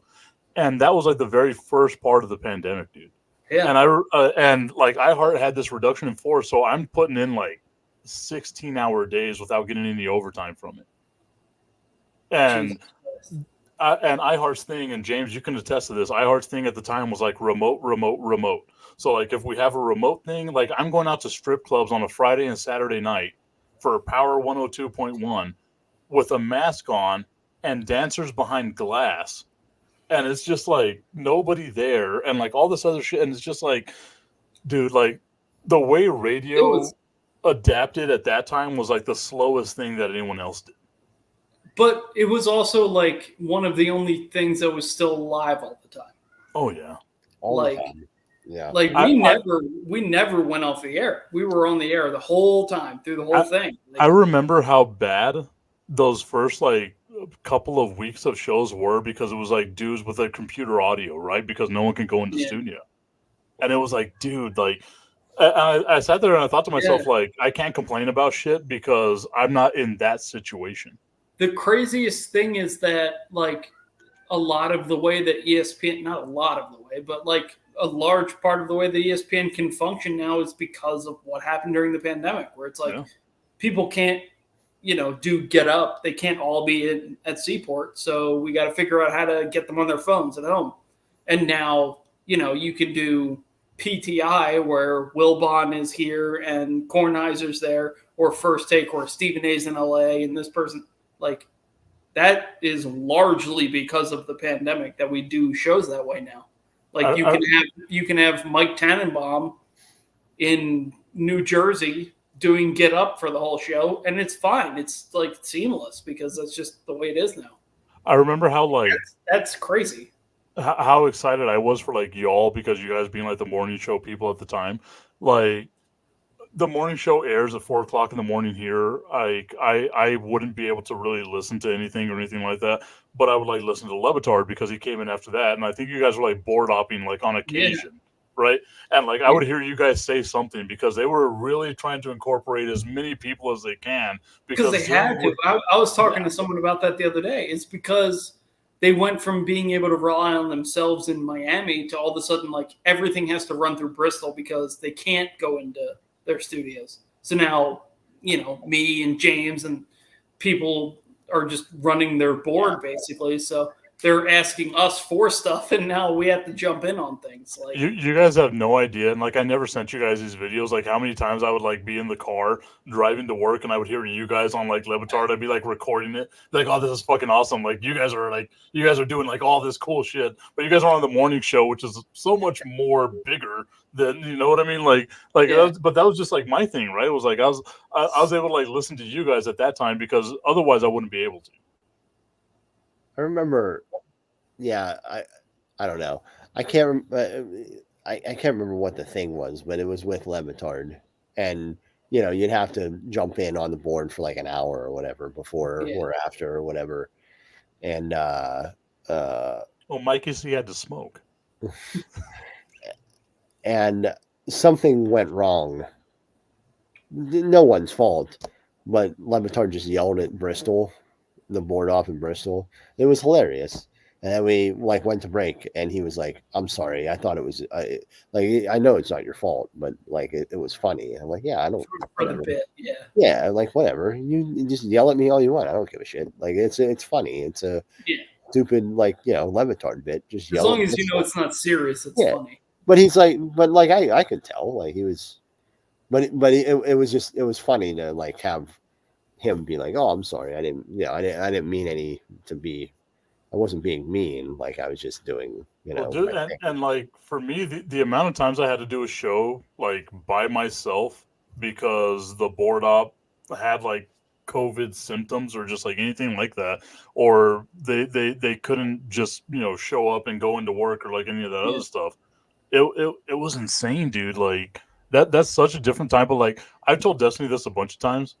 And that was like the very first part of the pandemic, dude. Yeah. And like iHeart had this reduction in force, so I'm putting in like 16-hour days without getting any overtime from it. And iHeart's thing, and James, you can attest to this, iHeart's thing at the time was like remote. So like if we have a remote thing, like I'm going out to strip clubs on a Friday and Saturday night for Power 102.1 with a mask on and dancers behind glass. And it's just like nobody there and like all this other shit. And it's just like, dude, like the way radio adapted at that time was like the slowest thing that anyone else did. But it was also like one of the only things that was still live all the time. Oh yeah, all like the time. Yeah. Like we never went off the air. We were on the air the whole time through the whole thing. Like, I remember how bad those first like couple of weeks of shows were because it was like dudes with a computer audio, right? Because no one can go into studio. And it was like, dude, like I sat there and I thought to myself, like, I can't complain about shit because I'm not in that situation. The craziest thing is that, like, a lot of the way that ESPN, not a lot of the way, but like a large part of the way that ESPN can function now is because of what happened during the pandemic, where it's like people can't, do Get Up. They can't all be at Seaport. So we got to figure out how to get them on their phones at home. And now, you can do PTI where Wilbon is here and Kornheiser's there, or First Take or Stephen A's in LA and this person. Like, that is largely because of the pandemic that we do shows that way now. Like, you can have Mike Tannenbaum in New Jersey doing Get Up for the whole show, and it's fine. It's like seamless because that's just the way it is now. I remember how like that's crazy. How excited I was for like y'all because you guys being like the morning show people at the time. Like, the morning show airs at 4:00 in the morning here. I wouldn't be able to really listen to anything or anything like that, but I would like listen to Levitard because he came in after that, and I think you guys were like board hopping like on occasion, right? And like I would hear you guys say something because they were really trying to incorporate as many people as they can because they had to. I was talking to someone about that the other day. It's because they went from being able to rely on themselves in Miami to all of a sudden like everything has to run through Bristol because they can't go into their studios. So now, me and James and people are just running their board basically. So they're asking us for stuff, and now we have to jump in on things. Like you guys have no idea, and like I never sent you guys these videos. Like how many times I would like be in the car driving to work, and I would hear you guys on like Levitard. I'd be like recording it, like, oh, this is fucking awesome. Like you guys are doing like all this cool shit, but you guys are on the morning show, which is so much more bigger than, you know what I mean? But that was just like my thing, right? It was like I was able to like listen to you guys at that time because otherwise I wouldn't be able to. I remember, I don't know. I can't remember what the thing was, but it was with Levitard, and you'd have to jump in on the board for like an hour or whatever before or after or whatever, and well, Mikey said he had to smoke, and something went wrong. No one's fault, but Levitard just yelled at Bristol, the board off in Bristol. It was hilarious. And then we like went to break, and he was like, "I'm sorry. I thought it was I know it's not your fault, but like it was funny." I'm like, "Yeah, I don't for the bit, yeah, like whatever. You just yell at me all you want. I don't give a shit. Like it's funny. It's a stupid like Levitard bit. Just as yell long as you know it's not serious. It's funny." But he's like, I could tell like he was, but it was funny to like have him be like, "Oh, I'm sorry. I didn't mean any to be." I wasn't being mean, like I was just doing, and like for me, the amount of times I had to do a show like by myself because the board op had like COVID symptoms or just like anything like that, or they couldn't just show up and go into work or like any of that other stuff. It was insane, dude. Like that's such a different type of like. I've told Destiny this a bunch of times.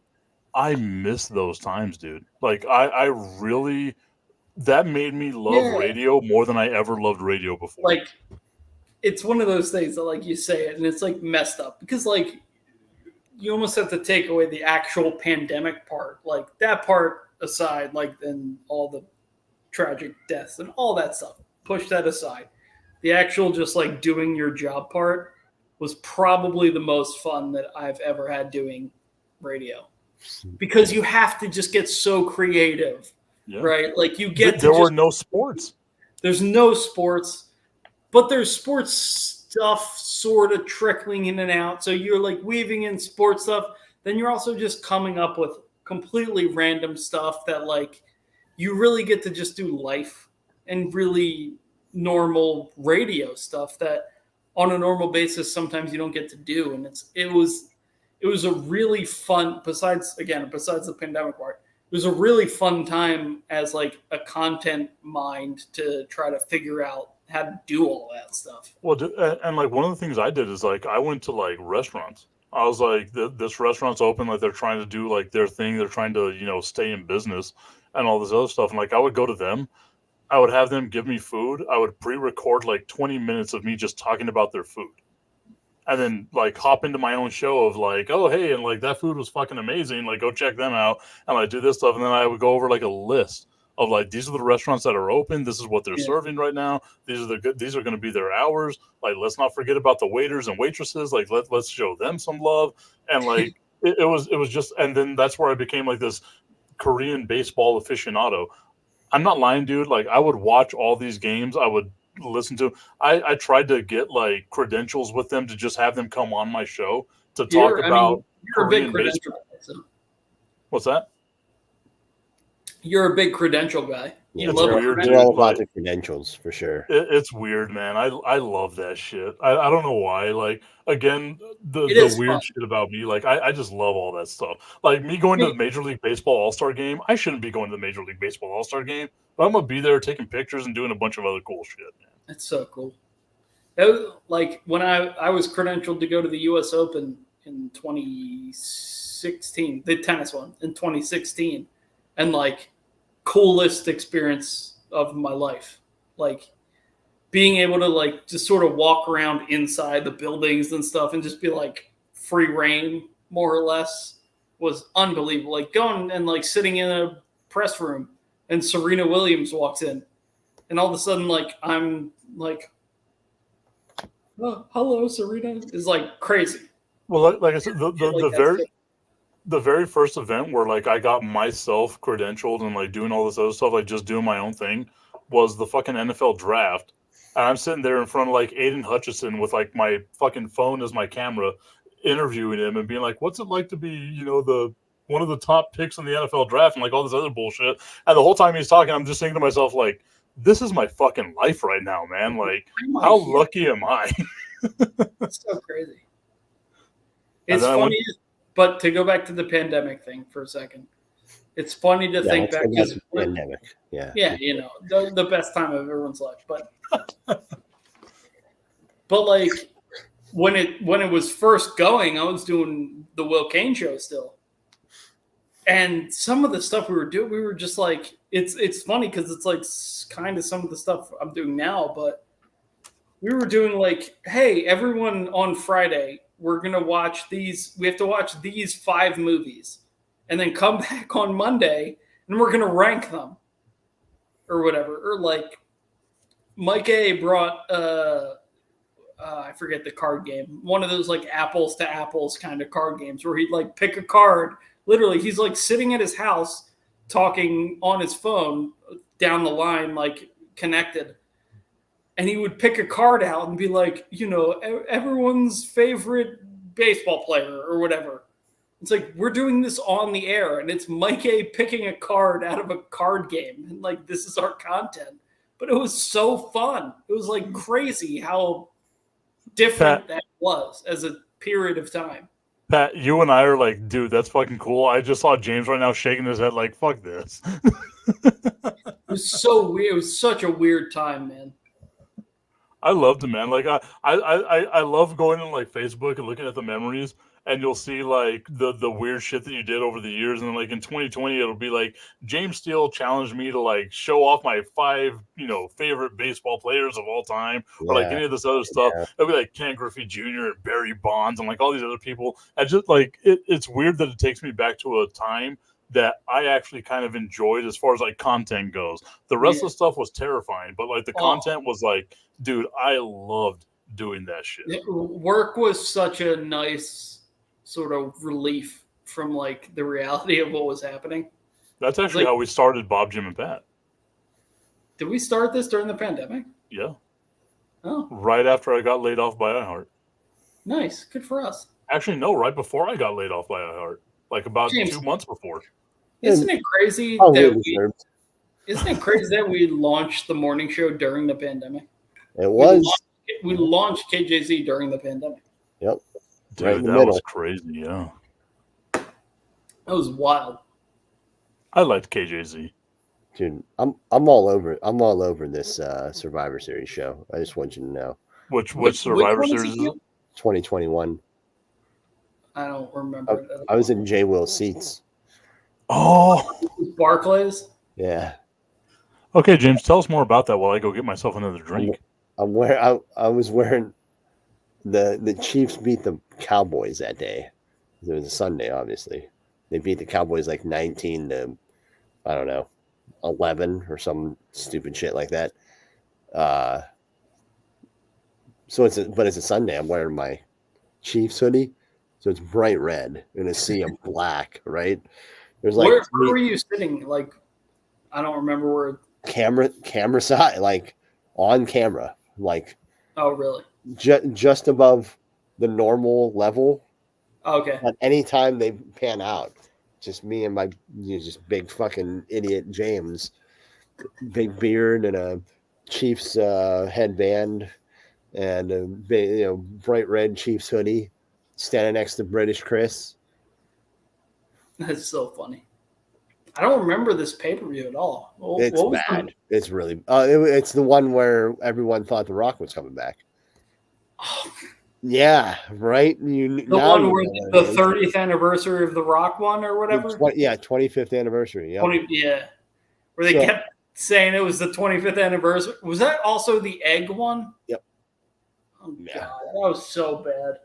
I miss those times, dude. Like I really. That made me love radio more than I ever loved radio before. Like, it's one of those things that, like, you say it and it's like messed up because, like, you almost have to take away the actual pandemic part, like that part aside, like, then all the tragic deaths and all that stuff. Push that aside. The actual just like doing your job part was probably the most fun that I've ever had doing radio because you have to just get so creative. Yeah. Right, like you get. There were no sports. There's no sports, but there's sports stuff sort of trickling in and out. So you're like weaving in sports stuff. Then you're also just coming up with completely random stuff that like you really get to just do life and really normal radio stuff that on a normal basis sometimes you don't get to do. And it was a really fun. Besides the pandemic part. It was a really fun time as like a content mind to try to figure out how to do all that stuff. Well, and like one of the things I did is like I went to like restaurants. I was like, this restaurant's open, like they're trying to do like their thing. They're trying to, stay in business and all this other stuff. And like I would go to them, I would have them give me food. I would pre-record like 20 minutes of me just talking about their food. And then like hop into my own show of like, oh, hey, and like that food was fucking amazing. Like go check them out. And I do this stuff. And then I would go over like a list of like, these are the restaurants that are open. This is what they're serving right now. These are going to be their hours. Like, let's not forget about the waiters and waitresses. Like, let's show them some love. And like, it was just, and then that's where I became like this Korean baseball aficionado. I'm not lying, dude. Like, I would watch all these games. I would listen to. I tried to get like credentials with them to just have them come on my show to talk about you're Korean a big credential baseball. guy, so. What's that? You're a big credential guy. Yeah, You love weird. You're all about the credentials for sure. It's weird, man. I love that shit. I don't know why. Like again, the weird fun. shit about me. Like I just love all that stuff. Like me going to the Major League Baseball All-Star game. I shouldn't be going to the Major League Baseball All-Star game, but I'm gonna be there taking pictures and doing a bunch of other cool shit, man. That's so cool. That was, like when I was credentialed to go to the U.S. Open in 2016, the tennis one in 2016, and like coolest experience of my life. Like being able to like just sort of walk around inside the buildings and stuff and just be like free reign more or less was unbelievable. Like going and like sitting in a press room and Serena Williams walks in and all of a sudden like I'm like, oh, hello Serena, is like crazy. Well, like I said, the very first event where like I got myself credentialed and like doing all this other stuff, like just doing my own thing, was the fucking NFL draft. And I'm sitting there in front of like Aiden Hutchinson with like my fucking phone as my camera, interviewing him and being like, what's it like to be, the one of the top picks in the NFL draft and like all this other bullshit. And the whole time he's talking, I'm just thinking to myself, like, this is my fucking life right now, man. Like, how lucky am I? It's so crazy. It's funny. But to go back to the pandemic thing for a second, it's funny to think back. Pandemic, yeah, the best time of everyone's life. But like when it was first going, I was doing the Will Kane show still, and some of the stuff we were doing, we were just like, it's funny because it's like kind of some of the stuff I'm doing now, but we were doing like, hey, everyone on Friday, we're going to watch these. We have to watch these 5 movies and then come back on Monday and we're going to rank them or whatever. Or like Mike A brought, I forget the card game. One of those like apples to apples kind of card games where he'd like pick a card. Literally, he's like sitting at his house talking on his phone down the line, like connected. And he would pick a card out and be like, everyone's favorite baseball player or whatever. It's like, we're doing this on the air and it's Mike A picking a card out of a card game. And like, this is our content. But it was so fun. It was like crazy how different that was as a period of time. Pat, you and I are like, dude, that's fucking cool. I just saw James right now shaking his head like, fuck this. It was so weird. It was such a weird time, man. I loved it, man. Like I love going on like Facebook and looking at the memories, and you'll see like the weird shit that you did over the years. And then like in 2020, it'll be like James Steele challenged me to like show off my 5 favorite baseball players of all time, or like any of this other stuff. It'll be like Ken Griffey Jr. and Barry Bonds and like all these other people. And just like it's weird that it takes me back to a time that I actually kind of enjoyed as far as like content goes. The rest of the stuff was terrifying, but like the content was like, dude, I loved doing that shit. Work was such a nice sort of relief from like the reality of what was happening. That's actually how we started Bob, Jim, and Pat. Did we start this during the pandemic? Yeah. Oh. Right after I got laid off by iHeart. Nice. Good for us. Actually, no, right before I got laid off by iHeart. Like about James, 2 months before. Isn't it crazy that we launched the morning show during the pandemic? It was. We launched KJZ during the pandemic. Yep. Dude, right that was crazy, yeah. That was wild. I liked KJZ. Dude, I'm all over this Survivor Series show. I just want you to know. Which Survivor one is Series it is it? 2021. I don't remember it. I was in J Will seats. Oh, Barclays. Yeah. okay, James, tell us more about that while I go get myself another drink. I was wearing the Chiefs beat the Cowboys that day. It was a Sunday, obviously. They beat the Cowboys like 19 to, I don't know, 11 or some stupid shit like that. So it's a Sunday. I'm wearing my Chiefs hoodie, so it's bright red in a sea of black. Right? There's like Where were you sitting? Like, I don't remember where. camera side, like on camera, like. Oh, really? Just above the normal level. Okay. But anytime they pan out, just me and my just big fucking idiot James, big beard and a Chiefs headband and a bright red Chiefs hoodie, standing next to British Chris. That's so funny. I don't remember this pay-per-view at all. It's bad. It's really. It's the one where everyone thought The Rock was coming back. Oh. Yeah, right. The one where the 30th anniversary of The Rock one or whatever. 25th anniversary. Yeah, where they kept saying it was the 25th anniversary. Was that also the egg one? Yep. Oh God, that was so bad.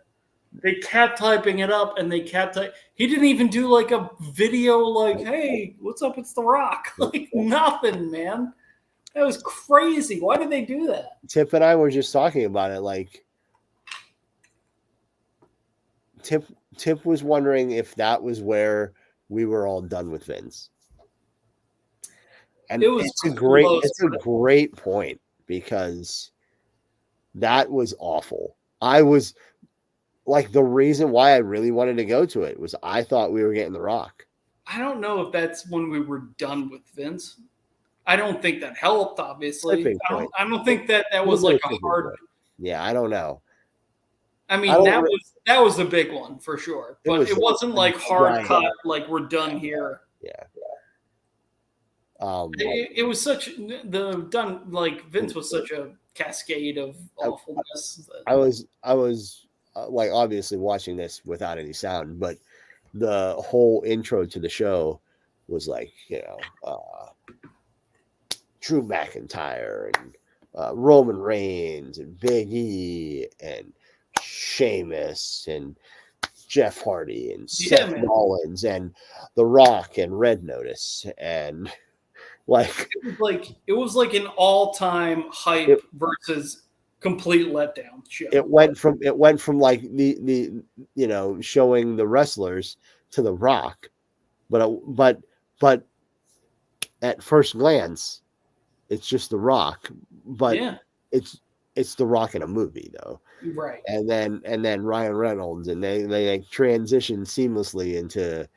They kept typing it up, and he didn't even do like a video like, "Hey, what's up? It's The Rock." Like nothing, man. That was crazy. Why did they do that? Tip and I were just talking about it. Like, Tip was wondering if that was where we were all done with Vince. And it's a great point, because that was awful. I was like, the reason why I really wanted to go to it was I thought we were getting The Rock. I don't know if that's when we were done with Vince. I don't think that helped, obviously. I don't think that was like a hard. Yeah, I don't know. I mean, that was a big one for sure, but it wasn't like hard cut, like we're done here. Yeah. It was Vince was such a cascade of awfulness. I was like obviously watching this without any sound, but the whole intro to the show was like, Drew McIntyre and Roman Reigns and Big E and Sheamus and Jeff Hardy and Seth Rollins and The Rock and Red Notice, and it was like an all-time hype versus complete letdown show. It went from like the showing the wrestlers to The Rock, but at first glance it's just The Rock, but it's The Rock in a movie though. Right. And then Ryan Reynolds, and they like transition seamlessly into,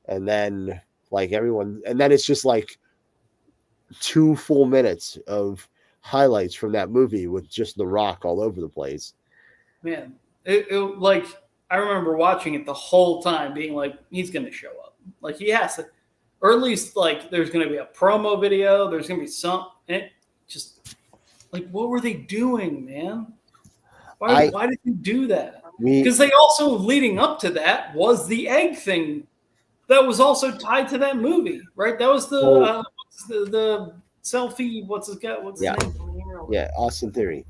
and then like everyone, and then it's just like 2 full minutes of highlights from that movie with just The Rock all over the place. Man, it like I remember watching it the whole time, being like, he's going to show up, like he has to, or at least like there's going to be a promo video, there's going to be some, and it just like, what were they doing, man? Why did they do that? Because they also, leading up to that, was the egg thing that was also tied to that movie, right? That was the selfie. What's his name? Yeah, Austin Theory.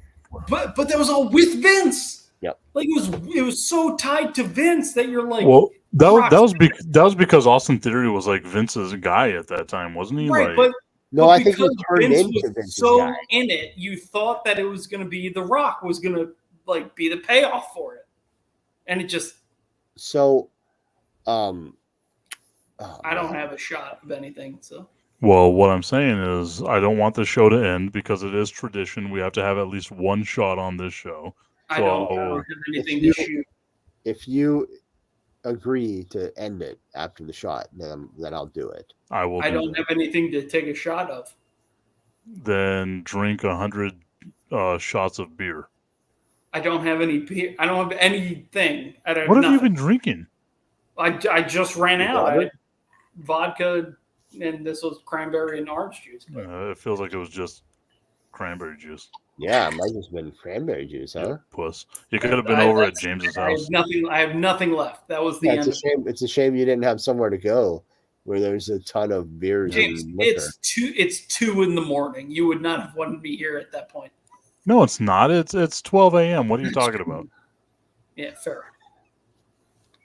But that was all with Vince. Yep. Like it was so tied to Vince that you're like, well, that was because Austin Theory was like Vince's guy at that time, wasn't he? Right, like, no, I think he turned into Vince's guy. In it, you thought that it was going to be The Rock was going to like be the payoff for it, and it just I don't have a shot of anything. So well, what I'm saying is I don't want the show to end, because it is tradition. We have to have at least one shot on this show. I don't have anything to shoot. If you agree to end it after the shot, then I'll do it. I will. I don't have anything to take a shot of. Then drink 100 shots of beer. I don't have any beer. I don't have anything. What have you been drinking? I just ran out. I had vodka, and this was cranberry and orange juice. But It feels like it was just cranberry juice. Yeah, it might have just been cranberry juice, huh? Puss. You could have been over at James's house. I have nothing left. That was the end. It's a shame you didn't have somewhere to go where there's a ton of beers James, and liquor. it's 2 a.m. You would not have wanted me here at that point. No, it's not. It's 12 a.m. What are you talking about? Yeah, fair.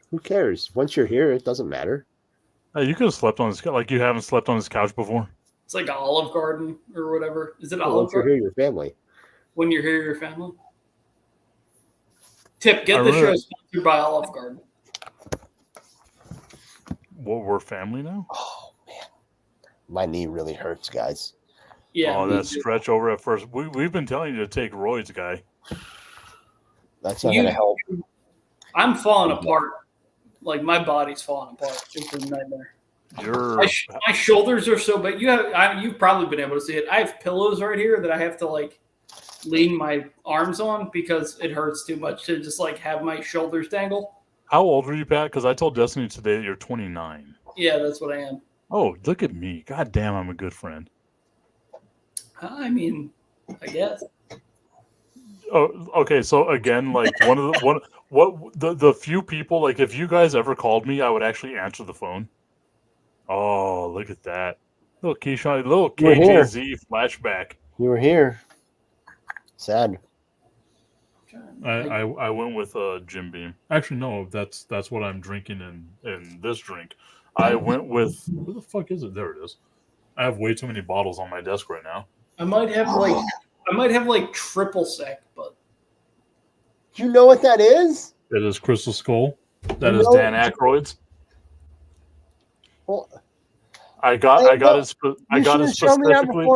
Who cares? Once you're here, it doesn't matter. You could have slept on this. Like you haven't slept on this couch before. It's like Olive Garden or whatever. Is it Well, Olive once you're Garden? here, your family. When you're here, your family. Tip: get the show sponsored by Olive Garden. What, we're family now? Oh man, my knee really hurts, guys. Yeah. Oh, that stretch over at first. We've been telling you to take roids, guy. That's not gonna help. I'm falling apart. Like my body's falling apart. It's a nightmare. My shoulders are so big. You've probably been able to see it. I have pillows right here that I have to like lean my arms on because it hurts too much to just like have my shoulders dangle. How old were you, Pat? Because I told Destiny today that you're 29. Yeah, that's what I am. Oh, look at me. God damn, I'm a good friend. I mean, I guess. Oh, okay. So again, like the few people, like if you guys ever called me, I would actually answer the phone. Oh, look at that. Little Keyshawn, little KJZ flashback. You were here. Sad. I went with Jim Beam. Actually, no, that's what I'm drinking in this drink. I went with, where the fuck is it? There it is. I have way too many bottles on my desk right now. I might have like triple sec, but You know what that is? It is Crystal Skull. That is Dan Aykroyd's. Well, I got it specifically.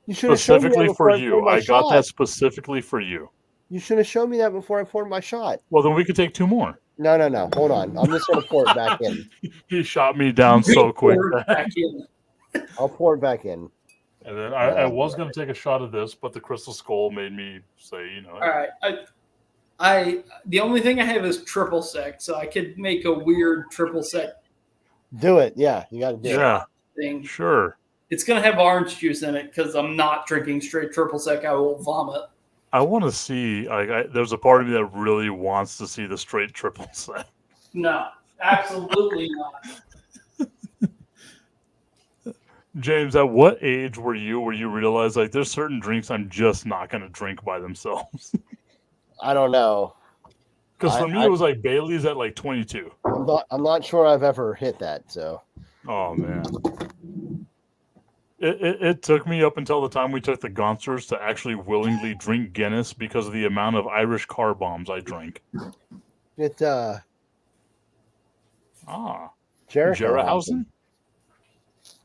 You should have shown me that for before you. I got that specifically for you. You should have shown me that before I poured my shot. Well, then we could take 2 more. No. Hold on. I'm just going to pour it back in. He shot me down so quick. I'll pour it back in. And then I was going to take a shot of this, but the Crystal Skull made me say, you know. All right. The only thing I have is triple sec, so I could make a weird triple sec. Do it. Yeah, you got to do it. Thing. Sure. It's going to have orange juice in it because I'm not drinking straight triple sec. I will vomit. I want to see, there's a part of me that really wants to see the straight triple sec. No, absolutely not. James, at what age were you where you realized like there's certain drinks I'm just not going to drink by themselves? I don't know. Because for me, it was like Bailey's at like 22. I'm not sure I've ever hit that. So. Oh man. It took me up until the time we took the Gonsters to actually willingly drink Guinness because of the amount of Irish car bombs I drank. Jerahausen?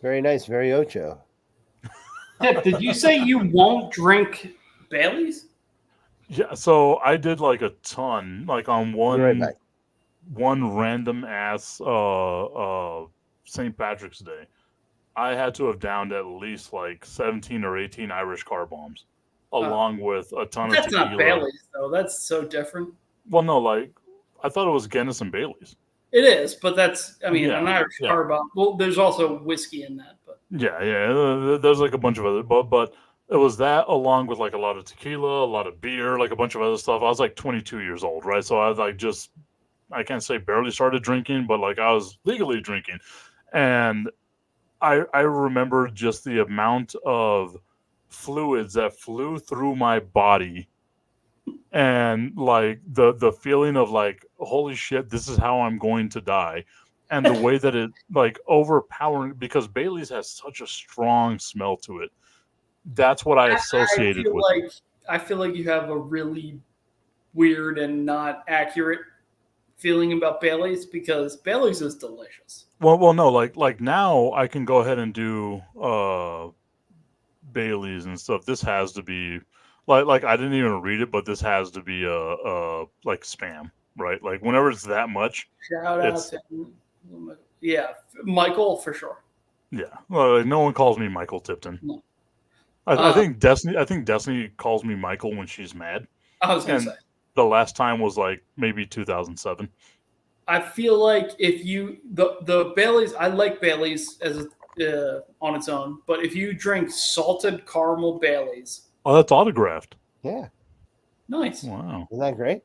Very nice, very ocho. Did you say you won't drink Bailey's? Yeah, so I did like a ton, like on one random ass St. Patrick's Day. I had to have downed at least like 17 or 18 Irish car bombs, along with a ton of tequila. That's not Bailey's, though. That's so different. Well, no, like, I thought it was Guinness and Bailey's. It is, but that's, an Irish car bomb. Well, there's also whiskey in that. But Yeah. There's like a bunch of other, but it was that along with like a lot of tequila, a lot of beer, like a bunch of other stuff. I was like 22 years old, right? So I was like I can't say barely started drinking, but like I was legally drinking. And I remember just the amount of fluids that flew through my body and like the feeling of like, holy shit, this is how I'm going to die. And the way that it like overpowering, because Bailey's has such a strong smell to it. That's what I associated with. I feel like you have a really weird and not accurate feeling about Bailey's because Bailey's is delicious. Well, no, like now I can go ahead and do Bailey's and stuff. This has to be like I didn't even read it, but this has to be like spam, right? Like whenever it's that much. Shout out to Michael for sure. Yeah, well, no one calls me Michael Tipton. No. I think Destiny calls me Michael when she's mad. I was gonna say the last time was like maybe 2007. I feel like if you the Bailey's, I like Bailey's as on its own, but if you drink salted caramel Baileys, Oh, that's autographed. Yeah. nice. Wow. Isn't that great?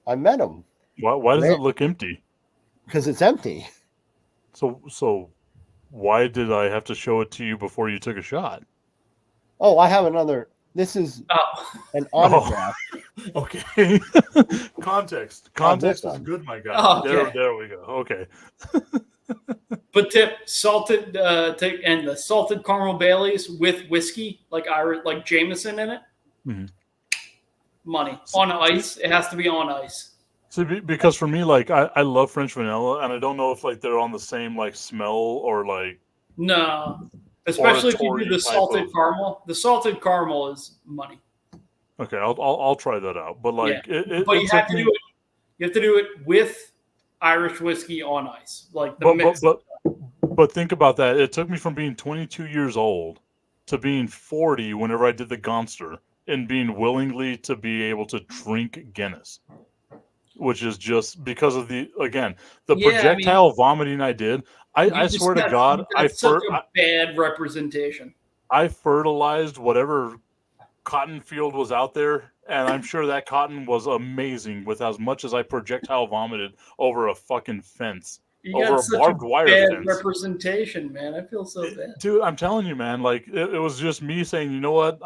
I met him. Why does it look empty? Because it's empty. So why did I have to show it to you before you took a shot? Oh, I have another. This is Oh, an autograph. Okay. Context this is one. good, my guy. Oh, okay. There we go. Okay. but tip salted and the salted caramel Baileys with whiskey, like Jameson in it. Mhm. Money on ice. It has to be on ice. So because for me, like I love French vanilla, and I don't know if like they're on the same like smell or like No, especially if you oratory do the type salted of- caramel. The salted caramel is money. Okay, I'll try that out. But like But you have to do it. You have to do it with Irish whiskey on ice, like the mix. But think about that. It took me from being 22 years old to being 40 whenever I did the Gonster, and being willingly to be able to drink Guinness, which is just because of the projectile vomiting I did. I swear to God, such a bad representation. I fertilized whatever cotton field was out there, and I'm sure that cotton was amazing with as much as I projectile vomited over a fucking fence. You over got a such barbed a wire bad fence. representation, man. I feel so bad. Dude, I'm telling you, man, like it was just me saying, you know what?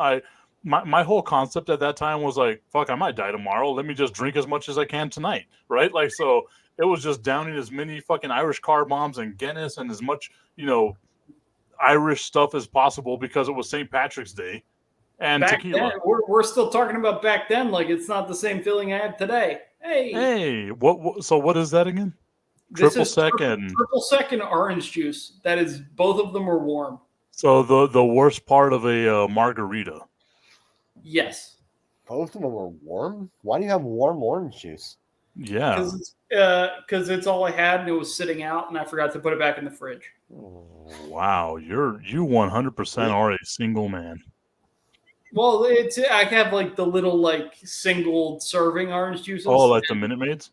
My whole concept at that time was like, fuck, I might die tomorrow. Let me just drink as much as I can tonight. Right? Like, so it was just downing as many fucking Irish car bombs and Guinness and as much, Irish stuff as possible because it was St. Patrick's Day and Back tequila. then, we're still talking about back then, like it's not the same feeling I have today. Hey, what is that again? Triple sec and orange juice. That is, both of them are warm. So the worst part of a margarita. Yes. Both of them are warm? Why do you have warm orange juice? Yeah. Because it's all I had and it was sitting out and I forgot to put it back in the fridge. Wow, you 100% are a single man. Well, I have like the little like single serving orange juices. Oh, like the Minute Maids?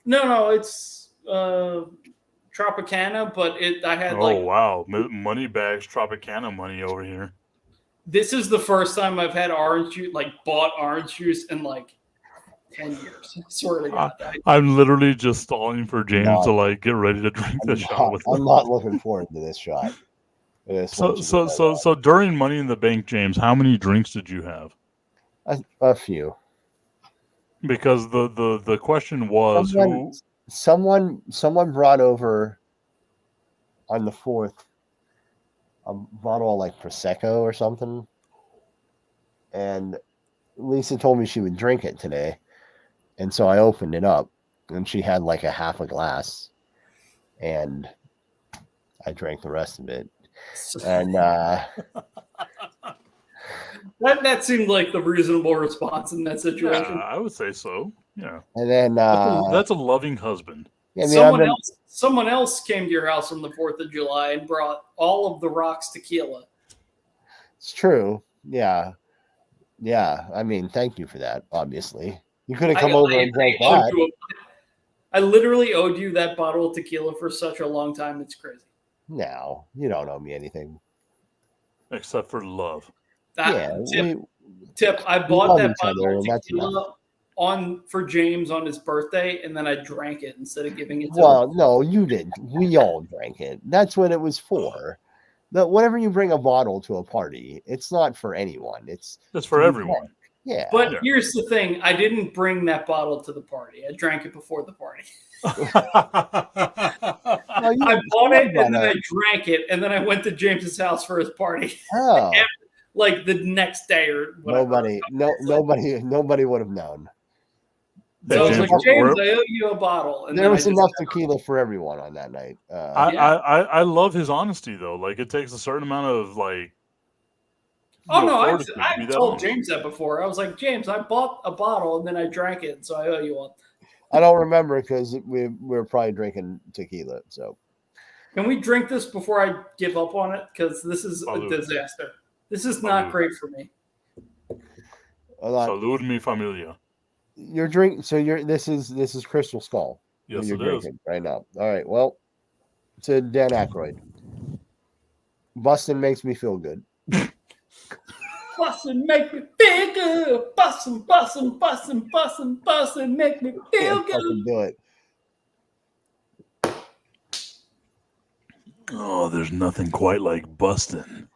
No, it's Tropicana, but I had wow, money bags, Tropicana money over here. This is the first time I've had orange juice, like bought orange juice in like 10 years. I swear to God. I'm literally just stalling for James to like get ready to drink the shot with him. I'm not looking forward to this shot. So during Money in the Bank, James, how many drinks did you have? A few. Because the question was someone brought over on the 4th a bottle of like Prosecco or something, and Lisa told me she would drink it today, and so I opened it up, and she had like a half a glass, and I drank the rest of it, and that seemed like the reasonable response in that situation. Yeah, I would say so. Yeah, and then that's a loving husband. Yeah, I mean, someone else came to your house on the 4th of July and brought all of the Rocks tequila. It's true. Yeah. I mean, thank you for that. Obviously, you could have come over and drank that. I literally owed you that bottle of tequila for such a long time. It's crazy. No, you don't owe me anything except for love. Tip. I bought that bottle of tequila for James on his birthday, and then I drank it instead of giving it to him. No, you didn't. We all drank it. That's what it was for. Whenever you bring a bottle to a party, it's not for anyone. It's for everyone. Yeah. But here's the thing. I didn't bring that bottle to the party. I drank it before the party. I bought it, and then I drank it, and then I went to James's house for his party. Oh. Like the next day or whatever. Nobody would have known. So I was like, James, I owe you a bottle. And there was enough tequila for everyone on that night. I love his honesty though. Like it takes a certain amount of like. Oh no, I've told James that before. I was like, James, I bought a bottle and then I drank it, so I owe you one. I don't remember because we were probably drinking tequila. So, can we drink this before I give up on it? Because this is a disaster. This is not great for me. Salud, mi familia. You're drinking. So this is Crystal Skull. Yes, you're it drinking is right now. All right. Well, to Dan Aykroyd. Bustin' makes me feel good. Bustin' make me feel good. Bustin', bustin', bustin', bustin', bustin' make me feel Can't good. fucking do it. Oh, there's nothing quite like busting.